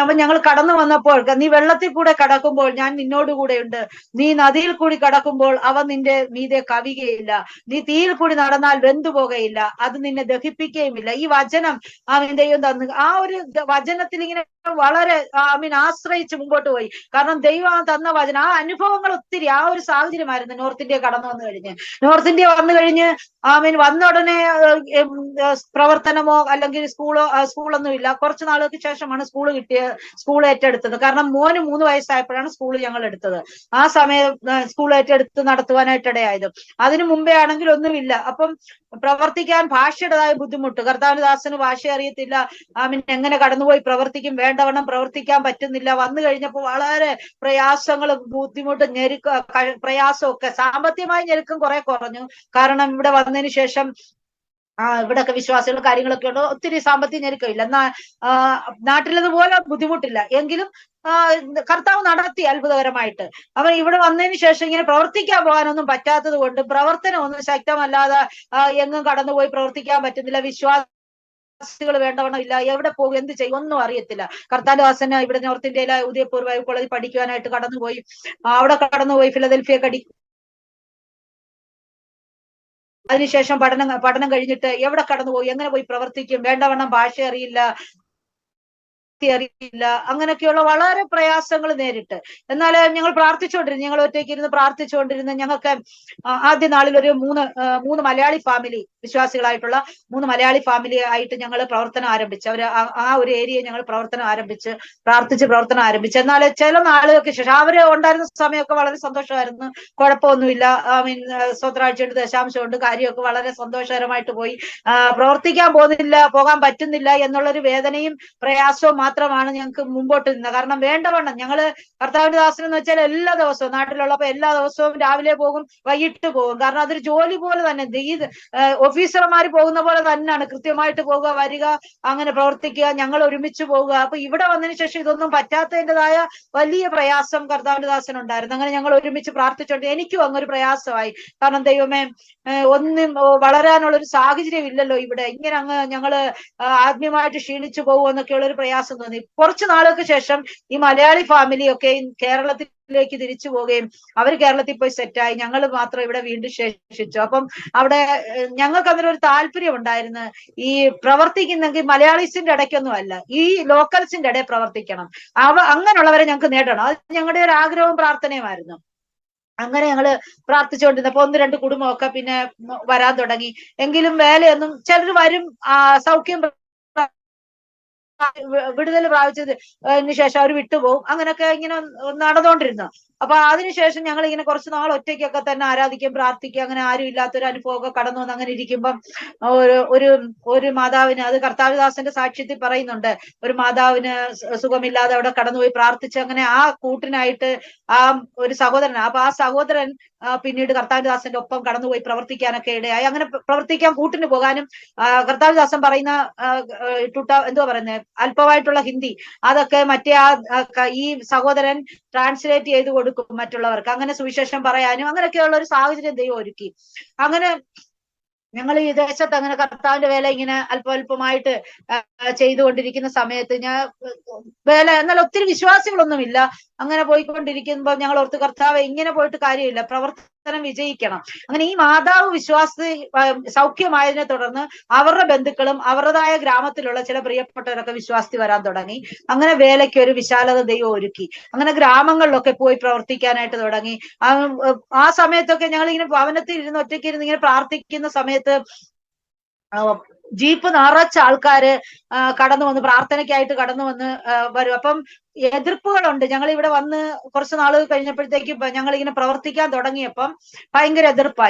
[SPEAKER 2] അപ്പൊ ഞങ്ങൾ കടന്നു വന്നപ്പോൾ, നീ വെള്ളത്തിൽ കൂടെ കടക്കുമ്പോൾ ഞാൻ നിന്നോട് കൂടെയുണ്ട്, നീ നദിയിൽ കൂടി കടക്കുമ്പോൾ അവ നിന്റെ മീതെ കവികയില്ല, നീ തീയിൽ കൂടി നടന്നാൽ വെന്തുപോകയില്ല, അത് നിന്നെ ദഹിപ്പിക്കുകയുമില്ല. ഈ വചനം ദൈവം തന്നു. ആ ഒരു വചനത്തിൽ ഇങ്ങനെ വളരെ ആശ്രയിച്ച് മുമ്പോട്ട് പോയി. കാരണം ദൈവം തന്ന വചനം, ആ അനുഭവങ്ങൾ ഒത്തിരി, ആ ഒരു സാഹചര്യമായിരുന്നു നോർത്ത് ഇന്ത്യ കടന്നു വന്നു കഴിഞ്ഞ്. നോർത്ത് ഇന്ത്യ വന്നു കഴിഞ്ഞ് വന്ന ഉടനെ പ്രവർത്തനമോ അല്ലെങ്കിൽ സ്കൂളൊന്നും ഇല്ല. കുറച്ച് നാളുകൾക്ക് ശേഷമാണ് സ്കൂൾ ഏറ്റെടുത്തത്. കാരണം മോന് 3 വയസ്സായപ്പോഴാണ് സ്കൂൾ ഞങ്ങൾ എടുത്തത്. ആ സമയം സ്കൂൾ ഏറ്റെടുത്ത് നടത്തുവാനായിട്ട് ഇടയായത്. അതിനു മുമ്പേ ആണെങ്കിൽ ഒന്നുമില്ല. അപ്പം പ്രവർത്തിക്കാൻ ഭാഷയുടേതായ ബുദ്ധിമുട്ട്, കർത്താവിന്റെ ദാസന് ഭാഷ അറിയത്തില്ല, എങ്ങനെ കടന്നുപോയി പ്രവർത്തിക്കും, വേണ്ടവണ്ണം പ്രവർത്തിക്കാൻ പറ്റുന്നില്ല. വന്നു കഴിഞ്ഞപ്പോൾ വളരെ പ്രയാസങ്ങളും ബുദ്ധിമുട്ടും പ്രയാസമൊക്കെ, സാമ്പത്തികമായ ഞെരുക്കം കുറെ കുറഞ്ഞു. കാരണം ഇവിടെ വന്നതിന് ശേഷം ഇവിടെയൊക്കെ വിശ്വാസികളും കാര്യങ്ങളൊക്കെ ഉണ്ട്, ഒത്തിരി സാമ്പത്തിക ഞെരുക്കമില്ല. എന്നാൽ നാട്ടിലതുപോലെ ബുദ്ധിമുട്ടില്ല. എങ്കിലും കർത്താവ് നടത്തി അത്ഭുതകരമായിട്ട്. അവൻ ഇവിടെ വന്നതിന് ശേഷം ഇങ്ങനെ പ്രവർത്തിക്കാൻ പോകാനൊന്നും പറ്റാത്തത് കൊണ്ട്, പ്രവർത്തനം ഒന്നും ശക്തമല്ലാതെ എങ്ങും കടന്നുപോയി പ്രവർത്തിക്കാൻ പറ്റുന്നില്ല. വിശ്വാസികൾ വേണ്ടവണ്ണം ഇല്ല, എവിടെ പോകും, എന്ത് ചെയ്യും, ഒന്നും അറിയത്തില്ല. കർത്താവിന്റെ ദാസന് ഇവിടെ നോർത്ത് ഇന്ത്യയിലെ ഉദയപൂർ ബൈബിൾ കോളേജിൽ പഠിക്കുവാനായിട്ട് കടന്നുപോയി. അവിടെ കടന്നുപോയി ഫിലദൽഫിയ അതിനുശേഷം പഠനം കഴിഞ്ഞിട്ട് എവിടെ കടന്നുപോയി, എങ്ങനെ പോയി പ്രവർത്തിക്കും, വേണ്ടവണ്ണം ഭാഷ അറിയില്ല, അറിയില്ല, അങ്ങനെയൊക്കെയുള്ള വളരെ പ്രയാസങ്ങൾ നേരിട്ട്. എന്നാൽ ഞങ്ങൾ പ്രാർത്ഥിച്ചുകൊണ്ടിരുന്നു, ഞങ്ങൾ ഒറ്റയ്ക്ക് ഇരുന്ന് പ്രാർത്ഥിച്ചുകൊണ്ടിരുന്ന് ഞങ്ങൾക്ക് ആദ്യ നാളിൽ ഒരു മൂന്ന് മലയാളി ഫാമിലി, വിശ്വാസികളായിട്ടുള്ള 3 മലയാളി ഫാമിലി ആയിട്ട് ഞങ്ങൾ പ്രവർത്തനം ആരംഭിച്ചു. ആ ഒരു ഏരിയ ഞങ്ങൾ പ്രവർത്തനം ആരംഭിച്ച് പ്രവർത്തനം ആരംഭിച്ചു. എന്നാൽ ചില നാളുകൾക്ക് ശേഷം അവര് ഉണ്ടായിരുന്ന സമയമൊക്കെ വളരെ സന്തോഷമായിരുന്നു, കുഴപ്പമൊന്നുമില്ല. സ്വത്രാഴ്ചയുണ്ട്, ദശാംശമുണ്ട്, കാര്യമൊക്കെ വളരെ സന്തോഷകരമായിട്ട് പോയി. പ്രവർത്തിക്കാൻ പോകാൻ പറ്റുന്നില്ല എന്നുള്ളൊരു വേദനയും പ്രയാസവും മാത്രമാണ് ഞങ്ങൾക്ക് മുമ്പോട്ട് നിന്നത്. കാരണം വേണ്ടവണ്ണം ഞങ്ങള് കർത്താവിന്റെ ദാസൻ എന്ന് വെച്ചാൽ എല്ലാ ദിവസവും നാട്ടിലുള്ളപ്പോ എല്ലാ ദിവസവും രാവിലെ പോകും, വൈകിട്ട് പോകും. കാരണം അതൊരു ജോലി പോലെ തന്നെ, ഈ ഓഫീസർമാർ പോകുന്ന പോലെ തന്നെയാണ്. കൃത്യമായിട്ട് പോകുക, വരിക, അങ്ങനെ പ്രവർത്തിക്കുക, ഞങ്ങൾ ഒരുമിച്ച് പോകുക. അപ്പൊ ഇവിടെ വന്നതിന് ശേഷം ഇതൊന്നും പറ്റാത്തതിൻ്റെതായ വലിയ പ്രയാസം കർത്താവിന്റെ ദാസൻ ഉണ്ടായിരുന്നു. അങ്ങനെ ഞങ്ങൾ ഒരുമിച്ച് പ്രാർത്ഥിച്ചോണ്ട് എനിക്കും അങ്ങൊരു പ്രയാസമായി. കാരണം ദൈവമേ, ഒന്നും വളരാനുള്ള ഒരു സാഹചര്യം ഇല്ലല്ലോ ഇവിടെ, ഇങ്ങനെ അങ്ങ് ഞങ്ങള് ആത്മീയമായിട്ട് ക്ഷീണിച്ചു പോകുമെന്നൊക്കെയുള്ള ഒരു പ്രയാസം തോന്നി. കുറച്ചു നാളുകൾക്ക് ശേഷം ഈ മലയാളി ഫാമിലിയൊക്കെ കേരളത്തിലേക്ക് തിരിച്ചു പോവുകയും അവർ കേരളത്തിൽ പോയി സെറ്റായി, ഞങ്ങൾ മാത്രം ഇവിടെ വീണ്ടും ശേഷിച്ചു. അപ്പം അവിടെ ഞങ്ങൾക്ക് അതിനൊരു താല്പര്യം ഉണ്ടായിരുന്നു, ഈ പ്രവർത്തിക്കുന്നെങ്കിൽ മലയാളീസിന്റെ ഇടയ്ക്കൊന്നും അല്ല, ഈ ലോക്കൽസിന്റെ ഇടയിൽ പ്രവർത്തിക്കണം, അങ്ങനെയുള്ളവരെ ഞങ്ങൾക്ക് നേടണം. അത് ഞങ്ങളുടെ ഒരു ആഗ്രഹവും പ്രാർത്ഥനയുമായിരുന്നു. അങ്ങനെ ഞങ്ങള് പ്രാർത്ഥിച്ചുകൊണ്ടിരുന്നപ്പോ 1-2 കുടുംബമൊക്കെ പിന്നെ വരാൻ തുടങ്ങി. എങ്കിലും വേലയൊന്നും, ചിലർ വരും, സൗഖ്യം വിടുതൽ പ്രാപിച്ചതിന് ശേഷം അവർ വിട്ടുപോകും. അങ്ങനെയൊക്കെ ഇങ്ങനെ നടന്നുകൊണ്ടിരുന്നു. അപ്പൊ അതിനുശേഷം ഞങ്ങൾ ഇങ്ങനെ കുറച്ച് നാൾ ഒറ്റയ്ക്കൊക്കെ തന്നെ ആരാധിക്കും, പ്രാർത്ഥിക്കും. അങ്ങനെ ആരും ഇല്ലാത്തൊരു അനുഭവമൊക്കെ കടന്നു വന്ന് അങ്ങനെ ഇരിക്കുമ്പം ഒരു ഒരു മാതാവിന്, അത് കർത്താവിദാസന്റെ സാക്ഷ്യത്തിൽ പറയുന്നുണ്ട്, ഒരു മാതാവിന് സുഖമില്ലാതെ അവിടെ കടന്നുപോയി പ്രാർത്ഥിച്ച് അങ്ങനെ ആ കൂട്ടിനായിട്ട് ആ ഒരു സഹോദരൻ, അപ്പൊ ആ സഹോദരൻ പിന്നീട് കർത്താവിദാസന്റെ ഒപ്പം കടന്നുപോയി പ്രവർത്തിക്കാനൊക്കെ ഇടയായി. അങ്ങനെ പ്രവർത്തിക്കാൻ കൂട്ടിന് പോകാനും കർത്താവിദാസൻ പറയുന്ന എന്തുവാ പറയുന്നത്, അല്പമായിട്ടുള്ള ഹിന്ദി അതൊക്കെ മറ്റേ ഈ സഹോദരൻ ട്രാൻസ്ലേറ്റ് ചെയ്ത് കൊടുക്കും മറ്റുള്ളവർക്ക്, അങ്ങനെ സുവിശേഷം പറയാനും അങ്ങനെയൊക്കെയുള്ള ഒരു സാഹചര്യം ദൈവം ഒരുക്കി. അങ്ങനെ ഞങ്ങൾ ഈ ദേശത്ത് അങ്ങനെ കർത്താവിന്റെ വേല ഇങ്ങനെ അല്പമായിട്ട് ചെയ്തുകൊണ്ടിരിക്കുന്ന സമയത്ത് വേല എന്നാൽ ഒത്തിരി വിശ്വാസികളൊന്നുമില്ല. അങ്ങനെ പോയിക്കൊണ്ടിരിക്കുമ്പോൾ ഞങ്ങൾ ഓർത്ത്, കർത്താവ് ഇങ്ങനെ പോയിട്ട് കാര്യമില്ല, പ്രവർത്തനം വിജയിക്കണം. അങ്ങനെ ഈ മാതാവ് വിശ്വാസി സൗഖ്യമായതിനെ തുടർന്ന് അവരുടെ ബന്ധുക്കളും അവരുടേതായ ഗ്രാമത്തിലുള്ള ചില പ്രിയപ്പെട്ടവരൊക്കെ വിശ്വാസത്തിൽ വരാൻ തുടങ്ങി. അങ്ങനെ വേലയ്ക്ക് ഒരു വിശാലത ദൈവം ഒരുക്കി. അങ്ങനെ ഗ്രാമങ്ങളിലൊക്കെ പോയി പ്രവർത്തിക്കാനായിട്ട് തുടങ്ങി. ആ സമയത്തൊക്കെ ഞങ്ങൾ ഇങ്ങനെ ഭവനത്തിൽ ഇരുന്ന് ഒറ്റയ്ക്ക് ഇരുന്ന് ഇങ്ങനെ പ്രാർത്ഥിക്കുന്ന സമയത്ത് ജീപ്പ് നിറച്ച ആൾക്കാര് കടന്നു വന്ന് പ്രാർത്ഥനയ്ക്കായിട്ട് കടന്നു വന്ന് വരും. അപ്പം എതിർപ്പുകളുണ്ട്. ഞങ്ങൾ ഇവിടെ വന്ന് കുറച്ച് നാൾ കഴിഞ്ഞപ്പോഴത്തേക്ക് ഞങ്ങൾ ഇങ്ങനെ പ്രവർത്തിക്കാൻ തുടങ്ങിയപ്പം ഭയങ്കര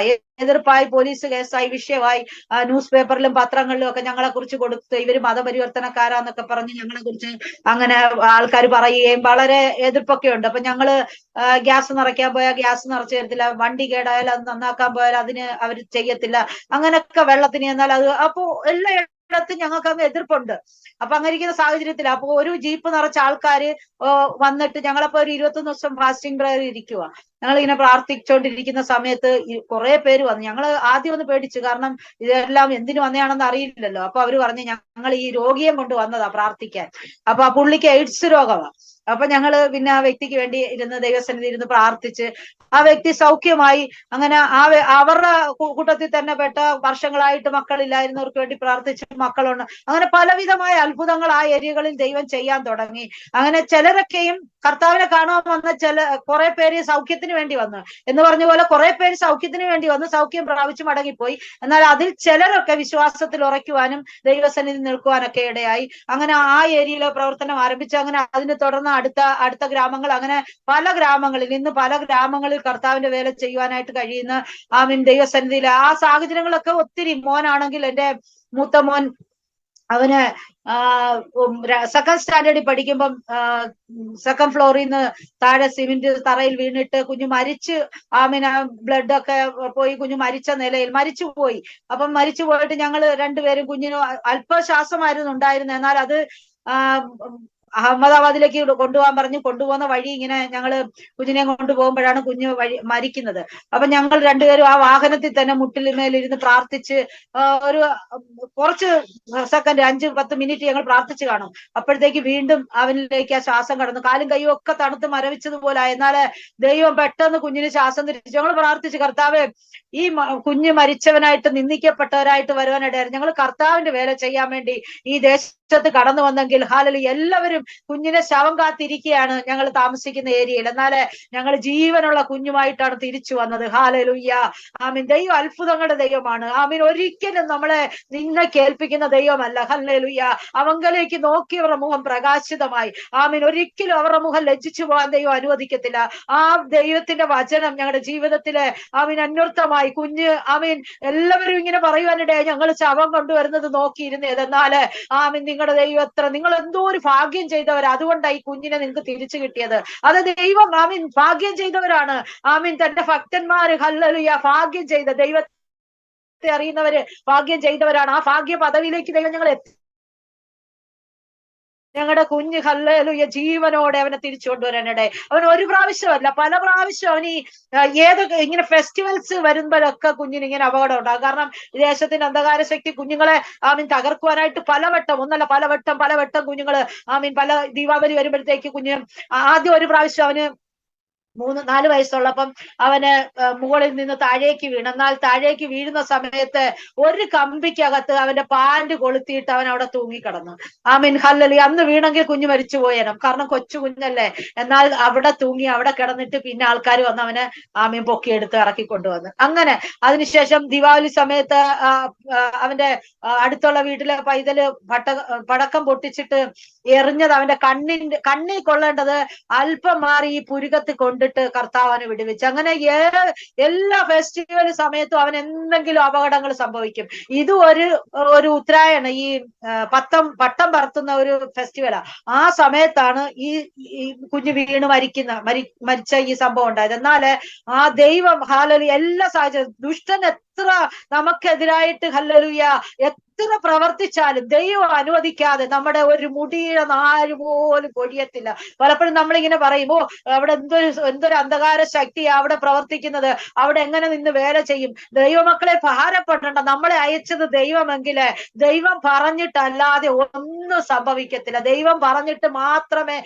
[SPEAKER 2] എതിർപ്പായി പോലീസ് കേസായി, വിഷയമായി. ന്യൂസ് പേപ്പറിലും പത്രങ്ങളിലും ഒക്കെ ഞങ്ങളെ കുറിച്ച് കൊടുത്ത് ഇവര് മതപരിവർത്തനക്കാരാന്നൊക്കെ പറഞ്ഞ് ഞങ്ങളെ കുറിച്ച് അങ്ങനെ ആൾക്കാർ പറയുകയും വളരെ എതിർപ്പൊക്കെ ഉണ്ട്. അപ്പൊ ഞങ്ങള് ഗ്യാസ് നിറയ്ക്കാൻ പോയാൽ ഗ്യാസ് നിറച്ചു തരത്തില്ല, വണ്ടി കേടായാൽ അത് നന്നാക്കാൻ പോയാൽ അതിന് അവർ ചെയ്യത്തില്ല, അങ്ങനെയൊക്കെ വെള്ളത്തിന് എന്നാൽ അത്. അപ്പൊ എല്ലായിടത്തും ഞങ്ങൾക്ക് അങ്ങ് എതിർപ്പുണ്ട്. അപ്പൊ അങ്ങനെ ഇരിക്കുന്ന സാഹചര്യത്തിൽ അപ്പൊ ഒരു ജീപ്പ് നിറച്ച ആൾക്കാര് വന്നിട്ട് ഞങ്ങളപ്പോ ഒരു 21 ദിവസം ഫാസ്റ്റിംഗ് പ്രയർ ഇരിക്കുക. ഞങ്ങൾ ഇങ്ങനെ പ്രാർത്ഥിച്ചുകൊണ്ടിരിക്കുന്ന സമയത്ത് കുറെ പേര് വന്നു. ഞങ്ങൾ ആദ്യം ഒന്ന് പേടിച്ചു, കാരണം ഇതെല്ലാം എന്തിനു വന്നതാണെന്ന് അറിയില്ലല്ലോ. അപ്പൊ അവര് പറഞ്ഞു, ഞങ്ങൾ ഈ രോഗിയെ കൊണ്ട് വന്നതാ പ്രാർത്ഥിക്കാൻ. അപ്പൊ ആ പുള്ളിക്ക് എയ്ഡ്സ് രോഗമാണ്. അപ്പൊ ഞങ്ങള് പിന്നെ ആ വ്യക്തിക്ക് വേണ്ടി ഇരുന്ന് ദൈവസന്നിധി ഇരുന്ന് പ്രാർത്ഥിച്ച് ആ വ്യക്തി സൗഖ്യമായി. അങ്ങനെ അവരുടെ കൂട്ടത്തിൽ തന്നെ പെട്ട വർഷങ്ങളായിട്ട് മക്കളില്ലായിരുന്നവർക്ക് വേണ്ടി പ്രാർത്ഥിച്ച് മക്കളുണ്ട്. അങ്ങനെ പലവിധമായ അത്ഭുതങ്ങൾ ആ ഏരിയകളിൽ ദൈവം ചെയ്യാൻ തുടങ്ങി. അങ്ങനെ ചിലരൊക്കെയും കർത്താവിനെ കാണാൻ വന്ന കുറെ പേര് സൗഖ്യത്തിന് വേണ്ടി വന്നു എന്ന് പറഞ്ഞ പോലെ കുറെ പേര് സൗഖ്യത്തിന് വേണ്ടി വന്ന് സൗഖ്യം പ്രാപിച്ചു മടങ്ങിപ്പോയി. എന്നാൽ അതിൽ ചിലരൊക്കെ വിശ്വാസത്തിൽ ഉറയ്ക്കുവാനും ദൈവസന്നിധി നിൽക്കുവാനൊക്കെ ഇടയായി. അങ്ങനെ ആ ഏരിയയിലെ പ്രവർത്തനം ആരംഭിച്ചു. അങ്ങനെ അതിനെ തുടർന്ന് അടുത്ത ഗ്രാമങ്ങൾ, അങ്ങനെ പല ഗ്രാമങ്ങളിൽ ഇന്ന് പല ഗ്രാമങ്ങളിൽ കർത്താവിന്റെ വേല ചെയ്യുവാനായിട്ട് കഴിയുന്ന ദൈവസന്നിധിയിൽ ആ സാഹചര്യങ്ങളൊക്കെ ഒത്തിരി. മോനാണെങ്കിൽ എന്റെ മൂത്ത മോൻ, അവന് സെക്കൻഡ് സ്റ്റാൻഡേർഡിൽ പഠിക്കുമ്പം സെക്കൻഡ് ഫ്ലോറിൽ നിന്ന് താഴെ സിമെന്റ് തറയിൽ വീണിട്ട് കുഞ്ഞു മരിച്ച്, ബ്ലഡ് ഒക്കെ പോയി കുഞ്ഞു മരിച്ച നിലയിൽ മരിച്ചു പോയി. അപ്പം മരിച്ചു പോയിട്ട് ഞങ്ങൾ രണ്ടുപേരും, കുഞ്ഞിന് അല്പശ്വാസമായിരുന്നു ഉണ്ടായിരുന്നത്, എന്നാൽ അത് അഹമ്മദാബാദിലേക്ക് കൊണ്ടുപോകാൻ പറഞ്ഞു. കൊണ്ടുപോകുന്ന വഴി ഇങ്ങനെ ഞങ്ങള് കുഞ്ഞിനെ കൊണ്ടുപോകുമ്പോഴാണ് കുഞ്ഞ് മരിക്കുന്നത്. അപ്പൊ ഞങ്ങൾ രണ്ടുപേരും ആ വാഹനത്തിൽ തന്നെ മുട്ടിലിന്മേലിരുന്ന് പ്രാർത്ഥിച്ച് ഒരു കുറച്ച് സെക്കൻഡ് 5-10 മിനിറ്റ് ഞങ്ങൾ പ്രാർത്ഥിച്ചു കാണും. അപ്പോഴത്തേക്ക് വീണ്ടും അവനിലേക്ക് ആ ശ്വാസം കടന്നു. കാലും കൈയും ഒക്കെ തണുത്ത് മരവിച്ചതുപോലെ. എന്നാല് ദൈവം പെട്ടെന്ന് കുഞ്ഞിന് ശ്വാസം തിരിച്ചു. ഞങ്ങൾ പ്രാർത്ഥിച്ചു, കർത്താവേ ഈ കുഞ്ഞ് മരിച്ചവനായിട്ട് നിന്ദിക്കപ്പെട്ടവരായിട്ട് വരുവാനിടയായിരുന്നു. ഞങ്ങൾ കർത്താവിന്റെ വേല ചെയ്യാൻ വേണ്ടി ഈ ദേശത്ത് കടന്നു വന്നെങ്കിൽ ഹല്ലേലൂയ, എല്ലാവരും കുഞ്ഞിനെ ശവം കാത്തിരിക്കുകയാണ് ഞങ്ങൾ താമസിക്കുന്ന ഏരിയയിൽ. എന്നാല് ഞങ്ങൾ ജീവനുള്ള കുഞ്ഞുമായിട്ടാണ് തിരിച്ചു വന്നത്. ഹല്ലേലൂയ, ആമീൻ. ദൈവം അത്ഭുതങ്ങളുടെ ദൈവമാണ്. ആമീൻ. ഒരിക്കലും നമ്മളെ നിന്നെ കേൾപ്പിക്കുന്ന ദൈവമല്ല. ഹല്ലേലൂയ. അവങ്കലേക്ക് നോക്കിയവരുടെ മുഖം പ്രകാശിതമായി. ആമീൻ. ഒരിക്കലും അവരുടെ മുഖം ലജ്ജിച്ചു പോകാൻ ദൈവം അനുവദിക്കത്തില്ല. ആ ദൈവത്തിന്റെ വചനം ഞങ്ങളുടെ ജീവിതത്തിലെ അന്വർത്ഥമായി. കുഞ്ഞ് എല്ലാവരും ഇങ്ങനെ പറയുവാനിടയായി, ഞങ്ങൾ ശവം കൊണ്ടുവരുന്നത് നോക്കിയിരുന്നത്. എന്നാല് നിങ്ങളുടെ ദൈവം നിങ്ങൾ എന്തോ ഒരു ഭാഗ്യം ചെയ്തവരാ, അതുകൊണ്ടാണ് ഈ കുഞ്ഞിനെ നിങ്ങൾക്ക് തിരിച്ചു കിട്ടിയത്. അത് ദൈവം ഭാഗ്യം ചെയ്തവരാണ്. തന്റെ ഭക്തന്മാര് ഹല്ലേലൂയ ഭാഗ്യം ചെയ്ത ദൈവത്തെ അറിയുന്നവര് ഭാഗ്യം ചെയ്തവരാണ്. ആ ഭാഗ്യ പദവിയിലേക്ക് ദൈവം ഞങ്ങൾ ഞങ്ങളുടെ കുഞ്ഞ് ഹല്ലേലൂയ ജീവനോടെ അവനെ തിരിച്ചു കൊണ്ടുവരാനിടെ. അവൻ ഒരു പ്രാവശ്യമല്ല പല പ്രാവശ്യം അവന് ഇങ്ങനെ ഫെസ്റ്റിവൽസ് വരുമ്പോഴൊക്കെ കുഞ്ഞിന് ഇങ്ങനെ അപകടം ഉണ്ടാകും. കാരണം ദേശത്തിന്റെ അന്ധകാര ശക്തി കുഞ്ഞുങ്ങളെ തകർക്കുവാനായിട്ട് ഒന്നല്ല പലവട്ടം കുഞ്ഞുങ്ങള് പല ദീപാവലി വരുമ്പോഴത്തേക്ക് കുഞ്ഞ് ആദ്യം ഒരു പ്രാവശ്യം അവന് 3-4 വയസ്സുള്ളപ്പം അവന് മുകളിൽ നിന്ന് താഴേക്ക് വീണു. എന്നാൽ താഴേക്ക് വീഴുന്ന സമയത്ത് ഒരു കമ്പിക്കകത്ത് അവന്റെ പാന്റ് കൊളുത്തിയിട്ട് അവൻ അവിടെ തൂങ്ങിക്കിടന്നു. ഹല്ലേലൂയ. അന്ന് വീണെങ്കിൽ കുഞ്ഞ് മരിച്ചു പോയേനും, കാരണം കൊച്ചു കുഞ്ഞല്ലേ. എന്നാൽ അവിടെ തൂങ്ങി അവിടെ കിടന്നിട്ട് പിന്നെ ആൾക്കാർ വന്ന് അവനെ പൊക്കിയെടുത്ത് ഇറക്കിക്കൊണ്ടുവന്നു. അങ്ങനെ അതിനുശേഷം ദീപാവലി സമയത്ത് അവന്റെ അടുത്തുള്ള വീട്ടിലെ പൈതല് പടക്കം പൊട്ടിച്ചിട്ട് എറിഞ്ഞത് അവന്റെ കണ്ണിൽ കൊള്ളേണ്ടത് അല്പം മാറി ഈ പുരുകത്ത് കൊണ്ടിട്ട് കർത്താവ് അവനെ വിടുവിച്ചു. അങ്ങനെ എല്ലാ ഫെസ്റ്റിവൽ സമയത്തും അവൻ എന്തെങ്കിലും അപകടങ്ങൾ സംഭവിക്കും. ഇത് ഒരു ഉത്തരായണ, ഈ പട്ടം പറത്തുന്ന ഒരു ഫെസ്റ്റിവലാ. ആ സമയത്താണ് ഈ കുഞ്ഞ് വീണ് മരിച്ച ഈ സംഭവം ഉണ്ടായത്. എന്നാല് ആ ദൈവം ഹല്ലേലൂയ എല്ലാ സാഹചര്യം ദുഷ്ടൻ എത്ര നമുക്കെതിരായിട്ട് ഹല്ലേലൂയ എത്ര പ്രവർത്തിച്ചാലും ദൈവം അനുവദിക്കാതെ നമ്മുടെ ഒരു മുടിയുടെ നാര് പോലും പൊഴിയത്തില്ല. പലപ്പോഴും നമ്മളിങ്ങനെ പറയുമ്പോ അവിടെ എന്തൊരു അന്ധകാര ശക്തിയാ അവിടെ പ്രവർത്തിക്കുന്നത്, അവിടെ എങ്ങനെ നിന്ന് വേല ചെയ്യും. ദൈവമക്കളെ ഭാരപ്പെടേണ്ട, നമ്മളെ അയച്ചത് ദൈവമെങ്കില് ദൈവം പറഞ്ഞിട്ടല്ലാതെ ഒന്നും സംഭവിക്കത്തില്ല. ദൈവം പറഞ്ഞിട്ട് മാത്രമേ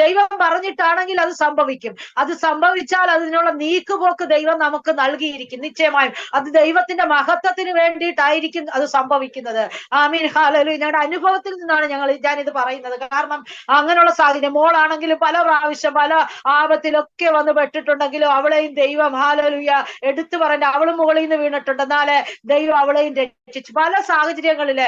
[SPEAKER 2] ദൈവം പറഞ്ഞിട്ടാണെങ്കിൽ അത് സംഭവിക്കും. അത് സംഭവിച്ചാൽ അതിനുള്ള നീക്കുപോക്ക് ദൈവം നമുക്ക് നൽകിയിരിക്കും. നിശ്ചയമായും അത് ദൈവത്തിന്റെ മഹത്വത്തിന് വേണ്ടിയിട്ടായിരിക്കും അത് സംഭവിക്കുന്നത്. ഹല്ലേലൂയ. ഞങ്ങളുടെ അനുഭവത്തിൽ നിന്നാണ് ഞാനിത് പറയുന്നത്. കാരണം അങ്ങനെയുള്ള സാഹചര്യം, മോളാണെങ്കിലും പല പ്രാവശ്യം പല ആപത്തിലൊക്കെ വന്ന് പെട്ടിട്ടുണ്ടെങ്കിലും അവളെയും ദൈവം ഹല്ലേലൂയ എടുത്തു പറഞ്ഞ, അവളും മുകളിൽ നിന്ന് വീണിട്ടുണ്ട്, എന്നാല് ദൈവം അവളെയും രക്ഷിച്ചു. പല സാഹചര്യങ്ങളില്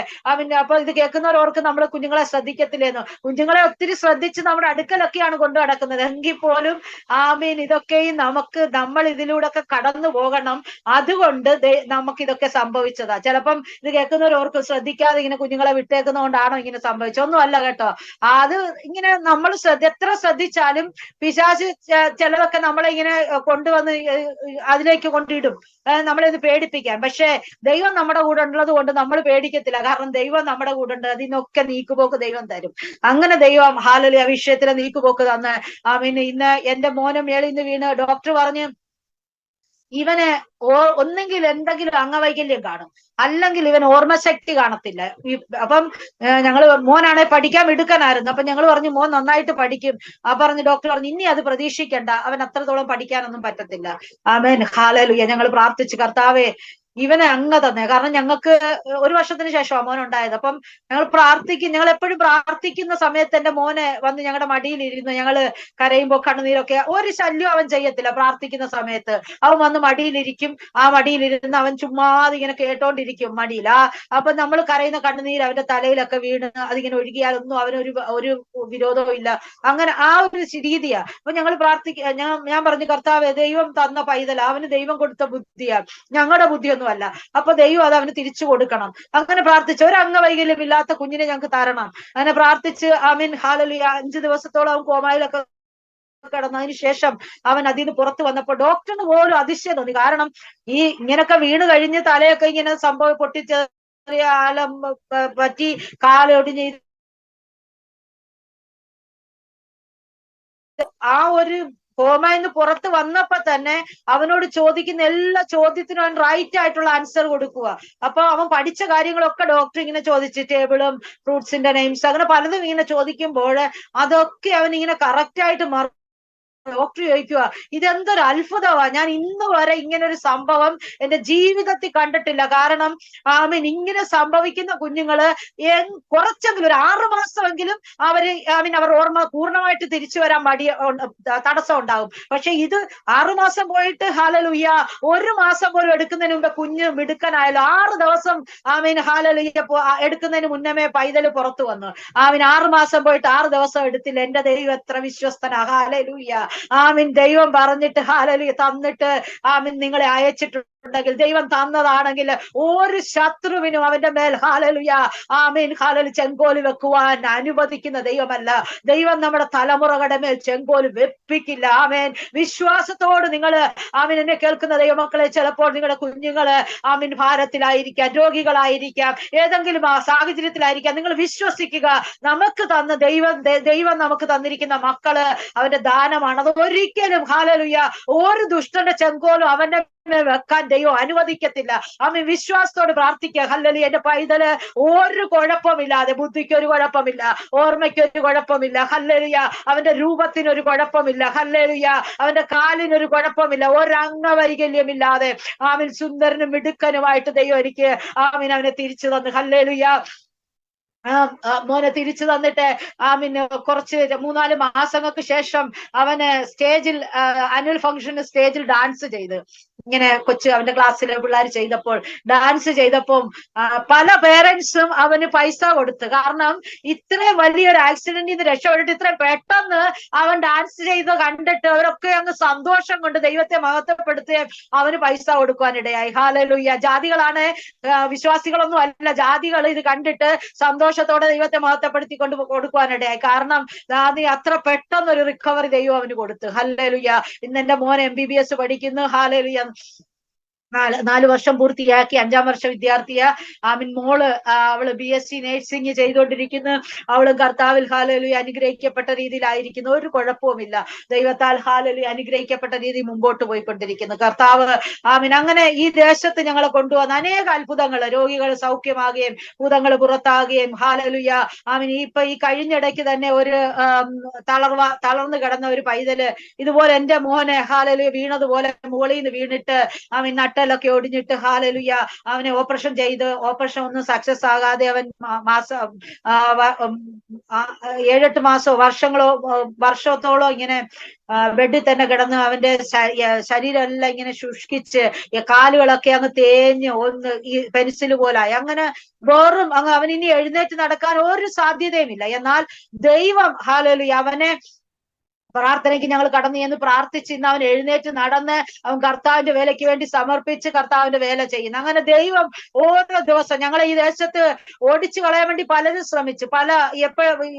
[SPEAKER 2] അപ്പൊ ഇത് കേൾക്കുന്നവരോർക്ക് നമ്മൾ കുഞ്ഞുങ്ങളെ ശ്രദ്ധിക്കത്തില്ലെന്ന്. കുഞ്ഞുങ്ങളെ ഒത്തിരി ശ്രദ്ധിച്ച് നമ്മുടെ അടുക്കലൊക്കെയാണ് കൊണ്ടു നടക്കുന്നത്. എങ്കിൽ പോലും ഇതൊക്കെയും നമ്മൾ ഇതിലൂടെ ഒക്കെ കടന്നു പോകണം. അതുകൊണ്ട് നമുക്കിതൊക്കെ സംഭവിച്ചതാ. ചിലപ്പം ഇത് കേൾക്കുന്നവരോർക്ക് ശ്രദ്ധിക്കാതെ ഇങ്ങനെ കുഞ്ഞുങ്ങളെ വിട്ടേക്കുന്ന കൊണ്ടാണോ ഇങ്ങനെ സംഭവിച്ചത്? ഒന്നും അല്ല കേട്ടോ. അത് ഇങ്ങനെ നമ്മൾ എത്ര ശ്രദ്ധിച്ചാലും പിശാച് ചിലതൊക്കെ നമ്മളെ ഇങ്ങനെ കൊണ്ടുവന്ന് അതിലേക്ക് കൊണ്ടിടും, നമ്മളെ ഇത് പേടിപ്പിക്കാൻ. പക്ഷെ ദൈവം നമ്മുടെ കൂടെ ഉള്ളത് കൊണ്ട് നമ്മൾ പേടിക്കത്തില്ല. കാരണം ദൈവം നമ്മുടെ കൂടെ ഉണ്ട്. അതിനൊക്കെ നീക്കുപോക്ക് ദൈവം തരും. അങ്ങനെ ദൈവം ഹല്ലേലൂയ വിഷയത്തിലെ നീക്കുപോക്ക് തന്ന് ഇന്ന് എന്റെ മോനെ മേളിൽ നിന്ന് വീണ് ഡോക്ടർ പറഞ്ഞ് ഇവന് ഒന്നെങ്കിൽ എന്തെങ്കിലും അംഗവൈകല്യം കാണും, അല്ലെങ്കിൽ ഇവൻ ഓർമ്മശക്തി കാണത്തില്ല. അപ്പം മോനാണെ പഠിക്കാൻ മിടുക്കനായിരുന്നു. അപ്പൊ ഞങ്ങൾ പറഞ്ഞു മോൻ നന്നായിട്ട് പഠിക്കും. പറഞ്ഞു ഡോക്ടർ പറഞ്ഞു ഇനി അത് പ്രതീക്ഷിക്കണ്ട, അവൻ അത്രത്തോളം പഠിക്കാനൊന്നും പറ്റത്തില്ല. Amen hallelujah. ഞങ്ങൾ പ്രാർത്ഥിച്ചു, കർത്താവേ ഇവനെ അങ്ങ് തന്നെ. കാരണം ഞങ്ങൾക്ക് 1 വർഷത്തിന് ശേഷമാണ് മോൻ ഉണ്ടായത്. അപ്പം ഞങ്ങൾ എപ്പോഴും പ്രാർത്ഥിക്കുന്ന സമയത്ത് എന്റെ മോനെ വന്ന് ഞങ്ങളുടെ മടിയിലിരുന്ന് ഞങ്ങള് കരയുമ്പോ കണ്ണുനീരൊക്കെ ഒരു ശല്യം അവൻ ചെയ്യത്തില്ല. പ്രാർത്ഥിക്കുന്ന സമയത്ത് അവൻ വന്ന് മടിയിലിരിക്കും. ആ മടിയിലിരുന്ന് അവൻ ചുമ്മാതെ ഇങ്ങനെ കേട്ടോണ്ടിരിക്കും മടിയിൽ. അപ്പൊ നമ്മൾ കരയുന്ന കണ്ണുനീര് അവന്റെ തലയിലൊക്കെ വീണ് അതിങ്ങനെ ഒഴുകിയാലൊന്നും അവനൊരു വിരോധവും ഇല്ല. അങ്ങനെ ആ ഒരു രീതിയാ. അപ്പൊ ഞങ്ങൾ ഞാൻ പറഞ്ഞു കർത്താവേ ദൈവം തന്ന പൈതല, അവന് ദൈവം കൊടുത്ത ബുദ്ധിയാ, ഞങ്ങളുടെ ബുദ്ധിയൊന്നും അല്ല. അപ്പൊ ദൈവം അത് അവന് തിരിച്ചു കൊടുക്കണം. അങ്ങനെ പ്രാർത്ഥിച്ച് ഒരു അംഗവൈകല്യം ഇല്ലാത്ത കുഞ്ഞിനെ ഞങ്ങൾക്ക് തരണം. അങ്ങനെ പ്രാർത്ഥിച്ച് ഹല്ലേലൂയ 5 ദിവസത്തോളം അവൻ കോമായിലൊക്കെ കിടന്നതിന് ശേഷം അവൻ അതിൽ നിന്ന് പുറത്തു വന്നപ്പോ ഡോക്ടറിന് പോലും അതിശയം തോന്നി. കാരണം ഇങ്ങനൊക്കെ വീണ് കഴിഞ്ഞ് തലയൊക്കെ ഇങ്ങനെ പൊട്ടിച്ചെറിയ പറ്റി കാലൊടിഞ്ഞ് ആ ഒരു കോമയിന്ന് പുറത്ത് വന്നപ്പോ തന്നെ അവനോട് ചോദിക്കുന്ന എല്ലാ ചോദ്യത്തിനും അവൻ റൈറ്റ് ആയിട്ടുള്ള ആൻസർ കൊടുക്കുക. അപ്പൊ അവൻ പഠിച്ച കാര്യങ്ങളൊക്കെ ഡോക്ടർ ഇങ്ങനെ ചോദിച്ച് ടേബിളും ഫ്രൂട്ട്സിന്റെ നെയിംസ് അങ്ങനെ പലതും ഇങ്ങനെ ചോദിക്കുമ്പോൾ അതൊക്കെ അവൻ ഇങ്ങനെ കറക്റ്റ് ആയിട്ട് ഡോക്ടർ ചോദിക്കുക ഇതെന്തൊരു അത്ഭുതമാ, ഞാൻ ഇന്ന് വരെ ഇങ്ങനെ ഒരു സംഭവം എന്റെ ജീവിതത്തിൽ കണ്ടിട്ടില്ല. കാരണം ഇങ്ങനെ സംഭവിക്കുന്ന കുഞ്ഞുങ്ങള് കുറച്ചെങ്കിലും ഒരു 6 മാസമെങ്കിലും അവർ ഓർമ്മ പൂർണ്ണമായിട്ട് തിരിച്ചു വരാൻ തടസ്സം ഉണ്ടാകും. പക്ഷെ ഇത് 6 മാസം പോയിട്ട് ഹല്ലേലൂയ 1 മാസം പോലും എടുക്കുന്നതിന് മുമ്പ് കുഞ്ഞ് മിടുക്കനായാലും 6 ദിവസം ഹല്ലേലൂയ എടുക്കുന്നതിന് മുന്നമേ പൈതൽ പുറത്തു വന്നു. 6 മാസം പോയിട്ട് 6 ദിവസം എടുത്തില്ല. എന്റെ ദൈവം എത്ര വിശ്വസ്തനാ. ഹല്ലേലൂയ. ദൈവം പറഞ്ഞിട്ട് ഹല്ലേലൂയ തന്നിട്ട് നിങ്ങളെ അയച്ചിട്ടുണ്ടെങ്കിൽ, ദൈവം തന്നതാണെങ്കിൽ ഒരു ശത്രുവിനും അവന്റെ മേൽ ഹല്ലേലൂയ ഹല്ലേലൂയ ചെങ്കോല് വെക്കുവാൻ അനുവദിക്കുന്ന ദൈവമല്ല. ദൈവം നമ്മുടെ തലമുറകളുടെ മേൽ ചെങ്കോല് വെപ്പിക്കില്ല. വിശ്വാസത്തോട് നിങ്ങൾ എന്നെ കേൾക്കുന്ന ദൈവമക്കളെ, ചിലപ്പോൾ നിങ്ങളുടെ കുഞ്ഞുങ്ങള് ഭാരത്തിലായിരിക്കാം, രോഗികളായിരിക്കാം, ഏതെങ്കിലും ആ സാഹചര്യത്തിലായിരിക്കാം. നിങ്ങൾ വിശ്വസിക്കുക, നമുക്ക് തന്ന ദൈവം നമുക്ക് തന്നിരിക്കുന്ന മക്കള് അവന്റെ ദാനമാണ്. അത് ഒരിക്കലും ഹല്ലേലൂയ ഒരു ദുഷ്ടന്റെ ചെങ്കോലും അവന്റെ വെക്കാൻ ദൈവം അനുവദിക്കത്തില്ല. വിശ്വാസത്തോട് പ്രാർത്ഥിക്കുക. ഹല്ലേലൂയ. എന്റെ പൈതല് ഒരു കുഴപ്പമില്ലാതെ, ബുദ്ധിക്ക് ഒരു കുഴപ്പമില്ല, ഓർമ്മയ്ക്ക് ഒരു കുഴപ്പമില്ല, ഹല്ലേലൂയ അവന്റെ രൂപത്തിന് ഒരു കുഴപ്പമില്ല, ഹല്ലേലൂയ അവന്റെ കാലിനൊരു കുഴപ്പമില്ല, ഒരംഗവൈകല്യമില്ലാതെ സുന്ദരനും മിടുക്കനുമായിട്ട് ദൈവം എനിക്ക് അവനെ തിരിച്ചു തന്നു. ഹല്ലേലൂയ. മോനെ തിരിച്ചു തന്നിട്ട് കുറച്ച് 3-4 മാസങ്ങൾക്ക് ശേഷം അവന് സ്റ്റേജിൽ ആനുവൽ ഫംഗ്ഷന് സ്റ്റേജിൽ ഡാൻസ് ചെയ്ത് ഇങ്ങനെ അവന്റെ ക്ലാസ്സിലെ പിള്ളേർ ചെയ്തപ്പോൾ, ഡാൻസ് ചെയ്തപ്പോൾ പല പേരൻസും അവന് പൈസ കൊടുത്ത്. കാരണം ഇത്രയും വലിയൊരു ആക്സിഡന്റിൽ നിന്ന് രക്ഷപ്പെട്ടിട്ട് ഇത്രയും പെട്ടെന്ന് അവൻ ഡാൻസ് ചെയ്ത് കണ്ടിട്ട് അവരൊക്കെ അങ്ങ് സന്തോഷം കൊണ്ട് ദൈവത്തെ മഹത്വപ്പെടുത്തുകയും അവന് പൈസ കൊടുക്കുവാനിടയായി. ഹല്ലേലൂയ. ജാതികളാണ്, വിശ്വാസികളൊന്നും അല്ല, ജാതികൾ ഇത് കണ്ടിട്ട് സന്തോഷത്തോടെ ദൈവത്തെ മഹത്വപ്പെടുത്തി കൊണ്ട് കൊടുക്കുവാനിടയായി. കാരണം അത്ര പെട്ടെന്നൊരു റിക്കവറി ദൈവം അവന് കൊടുത്തു. ഹല്ലേലൂയ. ഇന്ന് എന്റെ മോൻ MBBS പഠിക്കുന്നു. ഹല്ലേലൂയ. 4 വർഷം പൂർത്തിയാക്കി, 5ാം വർഷ വിദ്യാർത്ഥിയ. മോള് അവള് BSc നേഴ്സിംഗ് ചെയ്തുകൊണ്ടിരിക്കുന്നു. അവളും കർത്താവിൽ ഹല്ലേലൂയ അനുഗ്രഹിക്കപ്പെട്ട രീതിയിലായിരിക്കുന്നു. ഒരു കുഴപ്പവുമില്ല. ദൈവത്താൽ ഹല്ലേലൂയ അനുഗ്രഹിക്കപ്പെട്ട രീതിയിൽ മുമ്പോട്ട് പോയിക്കൊണ്ടിരിക്കുന്നു. കർത്താവ് അങ്ങനെ ഈ ദേശത്ത് ഞങ്ങളെ കൊണ്ടുവന്ന അനേക അത്ഭുതങ്ങൾ, രോഗികൾ സൗഖ്യമാകുകയും ഭൂതങ്ങൾ പുറത്താകുകയും ഹല്ലേലൂയ. ഇപ്പൊ ഈ കഴിഞ്ഞിടയ്ക്ക് തന്നെ ഒരു തളർന്നു കിടന്ന ഒരു പൈതല് ഇതുപോലെ എന്റെ മോനെ ഹല്ലേലൂയ വീണതുപോലെ മുകളിൽ നിന്ന് വീണിട്ട് നട്ടലൊക്കെ ഒടിഞ്ഞിട്ട് ഹല്ലേലൂയ അവനെ ഓപ്പറേഷൻ ചെയ്ത്, ഓപ്പറേഷൻ ഒന്നും സക്സസ് ആകാതെ അവൻ 7-8 മാസോ വർഷത്തോളം ഇങ്ങനെ ബെഡിൽ തന്നെ കിടന്ന് അവന്റെ ശരീരമെല്ലാം ഇങ്ങനെ ശുഷ്കിച്ച് കാലുകളൊക്കെ അങ്ങ് തേഞ്ഞ് ഈ പെൻസിൽ പോലായി. അങ്ങനെ വെറും അവൻ ഇനി എഴുന്നേറ്റ് നടക്കാൻ ഒരു സാധ്യതയുമില്ല. എന്നാൽ ദൈവം ഹല്ലേലൂയ അവനെ പ്രാർത്ഥനയ്ക്ക് ഞങ്ങൾ കടന്നു ചെന്ന് പ്രാർത്ഥിച്ച് ഇന്ന് അവൻ എഴുന്നേറ്റ് നടന്ന് അവൻ കർത്താവിന്റെ വേലയ്ക്ക് വേണ്ടി സമർപ്പിച്ച് കർത്താവിന്റെ വേല ചെയ്യുന്നു. അങ്ങനെ ദൈവം ഓരോ ദിവസം ഞങ്ങളെ ഈ ദേശത്ത് ഓടിച്ചു കളയാൻ വേണ്ടി പലരും ശ്രമിച്ചു.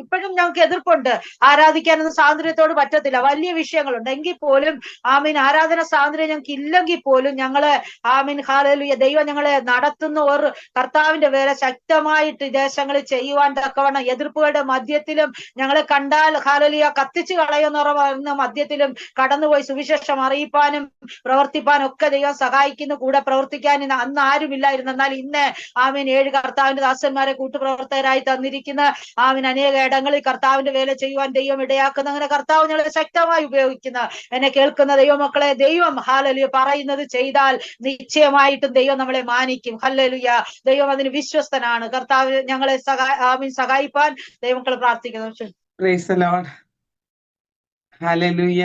[SPEAKER 2] ഇപ്പോഴും ഞങ്ങൾക്ക് എതിർപ്പുണ്ട്. ആരാധിക്കാനൊന്നും സ്വാതന്ത്ര്യത്തോട് പറ്റത്തില്ല. വലിയ വിഷയങ്ങളുണ്ട്. എങ്കിൽ പോലും ആരാധന സ്വാതന്ത്ര്യം ഞങ്ങൾക്ക് ഇല്ലെങ്കിൽ പോലും ഞങ്ങള് ഹല്ലേലൂയ ദൈവം ഞങ്ങളെ നടത്തുന്ന ഒരു കർത്താവിന്റെ വേല ശക്തമായിട്ട് ദേശങ്ങളിൽ ചെയ്യുവാൻ തക്കവണ്ണം എതിർപ്പുകളുടെ മധ്യത്തിലും ഞങ്ങളെ കണ്ടാൽ ഹല്ലേലൂയ കത്തിച്ചു കളയുന്ന മധ്യത്തിലും കടന്നുപോയി സുവിശേഷം അറിയിപ്പാനും പ്രവർത്തിപ്പാനും ഒക്കെ ദൈവം സഹായിക്കുന്നു. കൂടെ പ്രവർത്തിക്കാൻ അന്ന് ആരുമില്ലായിരുന്നു. എന്നാൽ ഇന്ന് 7 കർത്താവിന്റെ ദാസന്മാരെ കൂട്ടുപ്രവർത്തകരായി തന്നിരിക്കുന്ന അനേക ഇടങ്ങളിൽ കർത്താവിന്റെ വേല ചെയ്യുവാൻ ദൈവം ഇടയാക്കുന്ന, അങ്ങനെ കർത്താവ് ഞങ്ങളെ ശക്തമായി ഉപയോഗിക്കുന്ന എന്നെ കേൾക്കുന്ന ദൈവമക്കളെ, ദൈവം ഹല്ലേലൂയ പറയുന്നത് ചെയ്താൽ നിശ്ചയമായിട്ടും ദൈവം നമ്മളെ മാനിക്കും. ഹല്ലേലൂയ. ദൈവം അതിന് വിശ്വസ്തനാണ്. കർത്താവ് ഞങ്ങളെ സഹായിപ്പാൻ ദൈവമക്കൾ പ്രാർത്ഥിക്കുന്നു.
[SPEAKER 1] Praise the Lord. ഹല്ലേലൂയ.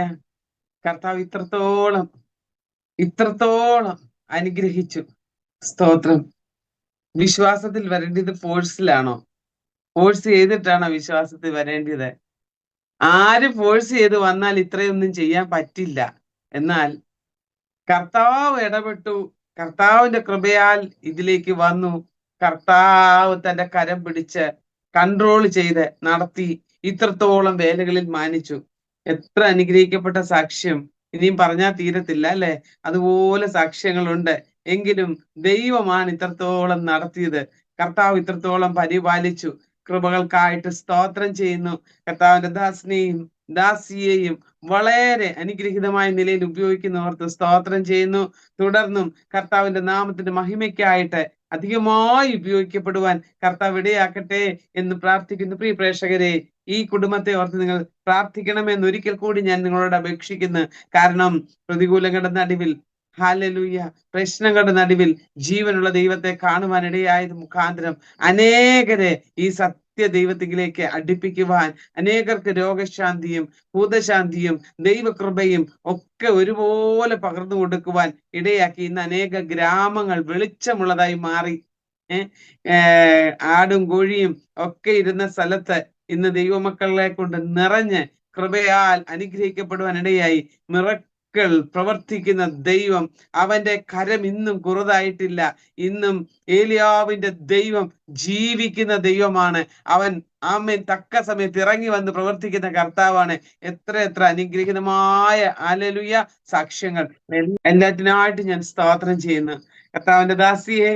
[SPEAKER 1] കർത്താവ് ഇത്രത്തോളം അനുഗ്രഹിച്ചു. സ്തോത്രം. വിശ്വാസത്തിൽ വരേണ്ടത് ഫോഴ്സിലാണോ? ഫോഴ്സ് ചെയ്തിട്ടാണോ വിശ്വാസത്തിൽ വരേണ്ടത്? ആര് ഫോഴ്സ് ചെയ്ത് വന്നാൽ ഇത്രയൊന്നും ചെയ്യാൻ പറ്റില്ല. എന്നാൽ കർത്താവ് ഇടപെട്ടു. കർത്താവിന്റെ കൃപയാൽ ഇതിലേക്ക് വന്നു. കർത്താവ് തന്റെ കരം പിടിച്ച് കൺട്രോൾ ചെയ്ത് നടത്തി ഇത്രത്തോളം വേലകളിൽ മാനിച്ചു. എത്ര അനുഗ്രഹിക്കപ്പെട്ട സാക്ഷ്യം! ഇനിയും പറഞ്ഞാൽ തീരത്തില്ല അല്ലെ? അതുപോലെ സാക്ഷ്യങ്ങളുണ്ട്. എങ്കിലും ദൈവമാണ് ഇത്രത്തോളം നടത്തിയത്. കർത്താവ് ഇത്രത്തോളം പരിപാലിച്ചു. കൃപകൾക്കായിട്ട് സ്തോത്രം ചെയ്യുന്നു. കർത്താവിന്റെ ദാസനെയും ദാസിയെയും വളരെ അനുഗ്രഹീതമായ നിലയിൽ ഉപയോഗിക്കുന്നവർക്ക് സ്തോത്രം ചെയ്യുന്നു. തുടർന്നും കർത്താവിന്റെ നാമത്തിന്റെ മഹിമയ്ക്കായിട്ട് അധികമായി ഉപയോഗിക്കപ്പെടുവാൻ കർത്താവ് ഇടയാക്കട്ടെ എന്ന് പ്രാർത്ഥിക്കുന്നു. പ്രിയ പ്രേക്ഷകരെ, ഈ കുടുംബത്തെ ഓർത്ത് നിങ്ങൾ പ്രാർത്ഥിക്കണമെന്ന് ഒരിക്കൽ കൂടി ഞാൻ നിങ്ങളോട് അപേക്ഷിക്കുന്നു. കാരണം പ്രതികൂലങ്ങളുടെ നടുവിൽ ഹല്ലേലൂയ പ്രശ്നങ്ങളുടെ നടുവിൽ ജീവനുള്ള ദൈവത്തെ കാണുവാനിടയായത് മുഖാന്തരം അനേകരെ ഈ ദൈവത്തിലേക്ക് അടുപ്പിക്കുവാൻ, അനേകർക്ക് രോഗശാന്തിയും ഭൂതശാന്തിയും ദൈവകൃപയും ഒക്കെ ഒരുപോലെ പകർന്നു കൊടുക്കുവാൻ ഇടയാക്കി. ഇന്ന് അനേക ഗ്രാമങ്ങൾ വെളിച്ചമുള്ളതായി മാറി. ആടും കോഴിയും ഒക്കെ ഇരുന്ന സ്ഥലത്ത് ഇന്ന് ദൈവമക്കളെ കൊണ്ട് നിറഞ്ഞ് കൃപയാൽ അനുഗ്രഹിക്കപ്പെടുവാൻ ഇടയായി. പ്രവർത്തിക്കുന്ന ദൈവം, അവന്റെ കരം ഇന്നും കുറതായിട്ടില്ല. ഇന്നും ഏലിയാവിന്റെ ദൈവം ജീവിക്കുന്ന ദൈവമാണ്. അവൻ തക്ക സമയത്ത് ഇറങ്ങി വന്ന് പ്രവർത്തിക്കുന്ന കർത്താവാണ്. എത്ര അനുഗ്രഹീതമായ ഹല്ലേലൂയ സാക്ഷ്യങ്ങൾ! എല്ലാറ്റിനായിട്ട് ഞാൻ സ്തോത്രം ചെയ്യുന്നു. കർത്താവിന്റെ ദാസിയെ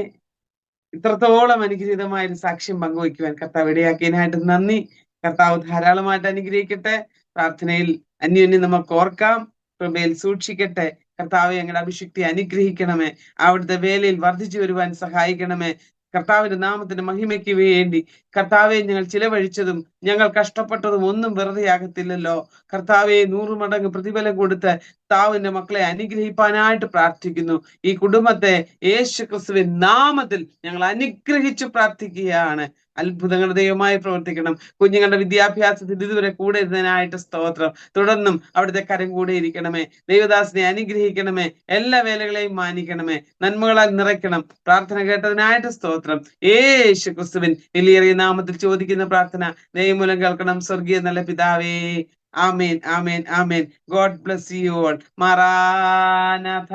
[SPEAKER 1] ഇത്രത്തോളം അനുഗ്രഹീതമായ ഒരു സാക്ഷ്യം പങ്കുവയ്ക്കുവാൻ കർത്താവ് ഇടയാക്കിയതിനായിട്ട് നന്ദി. കർത്താവ് ധാരാളമായിട്ട് അനുഗ്രഹിക്കട്ടെ. പ്രാർത്ഥനയിൽ അന്യോന്യം നമുക്ക് ഓർക്കാം. കൃപയിൽ സൂക്ഷിക്കട്ടെ. കർത്താവെ, ഞങ്ങളുടെ അഭിഷിക്തി അനുഗ്രഹിക്കണമേ. അവിടുത്തെ വേലയിൽ വർദ്ധിച്ചു വരുവാൻ സഹായിക്കണമേ. കർത്താവിന്റെ നാമത്തിന്റെ മഹിമയ്ക്ക് വേണ്ടി കർത്താവെ, ഞങ്ങൾ ചിലവഴിച്ചതും ഞങ്ങൾ കഷ്ടപ്പെട്ടതും ഒന്നും വെറുതെ ആകത്തില്ലല്ലോ. കർത്താവെ, 100 മടങ്ങ് പ്രതിഫലം കൊടുത്ത് കർത്താവിന്റെ മക്കളെ അനുഗ്രഹിപ്പാനായിട്ട് പ്രാർത്ഥിക്കുന്നു. ഈ കുടുംബത്തെ യേശു ക്രിസ്തുവിൻ നാമത്തിൽ ഞങ്ങൾ അനുഗ്രഹിച്ചു പ്രാർത്ഥിക്കുകയാണ്. അത്ഭുതങ്ങളുടെ ദൈവമായി പ്രവർത്തിക്കണം. കുഞ്ഞുങ്ങളുടെ വിദ്യാഭ്യാസത്തിൽ ഇതുവരെ കൂടെ ഇരുന്നതിനായിട്ട് സ്തോത്രം. തുടർന്നും അവിടുത്തെ കരം കൂടെ ഇരിക്കണമേ. ദൈവദാസനെ അനുഗ്രഹിക്കണമേ. എല്ലാ വേലകളെയും മാനിക്കണമേ. നന്മകളാൽ നിറയ്ക്കണം. പ്രാർത്ഥന കേട്ടതിനായിട്ട് സ്തോത്രം. യേശു ക്രിസ്തുവിൻ വലിയേറിയ നാമത്തിൽ ചോദിക്കുന്ന പ്രാർത്ഥന ദൈവമൂലം കേൾക്കണം. സ്വർഗീയ നല്ല പിതാവേ, ആമേൻ, ആമേൻ, ആമേൻ. God bless you all. മറാനാഥ.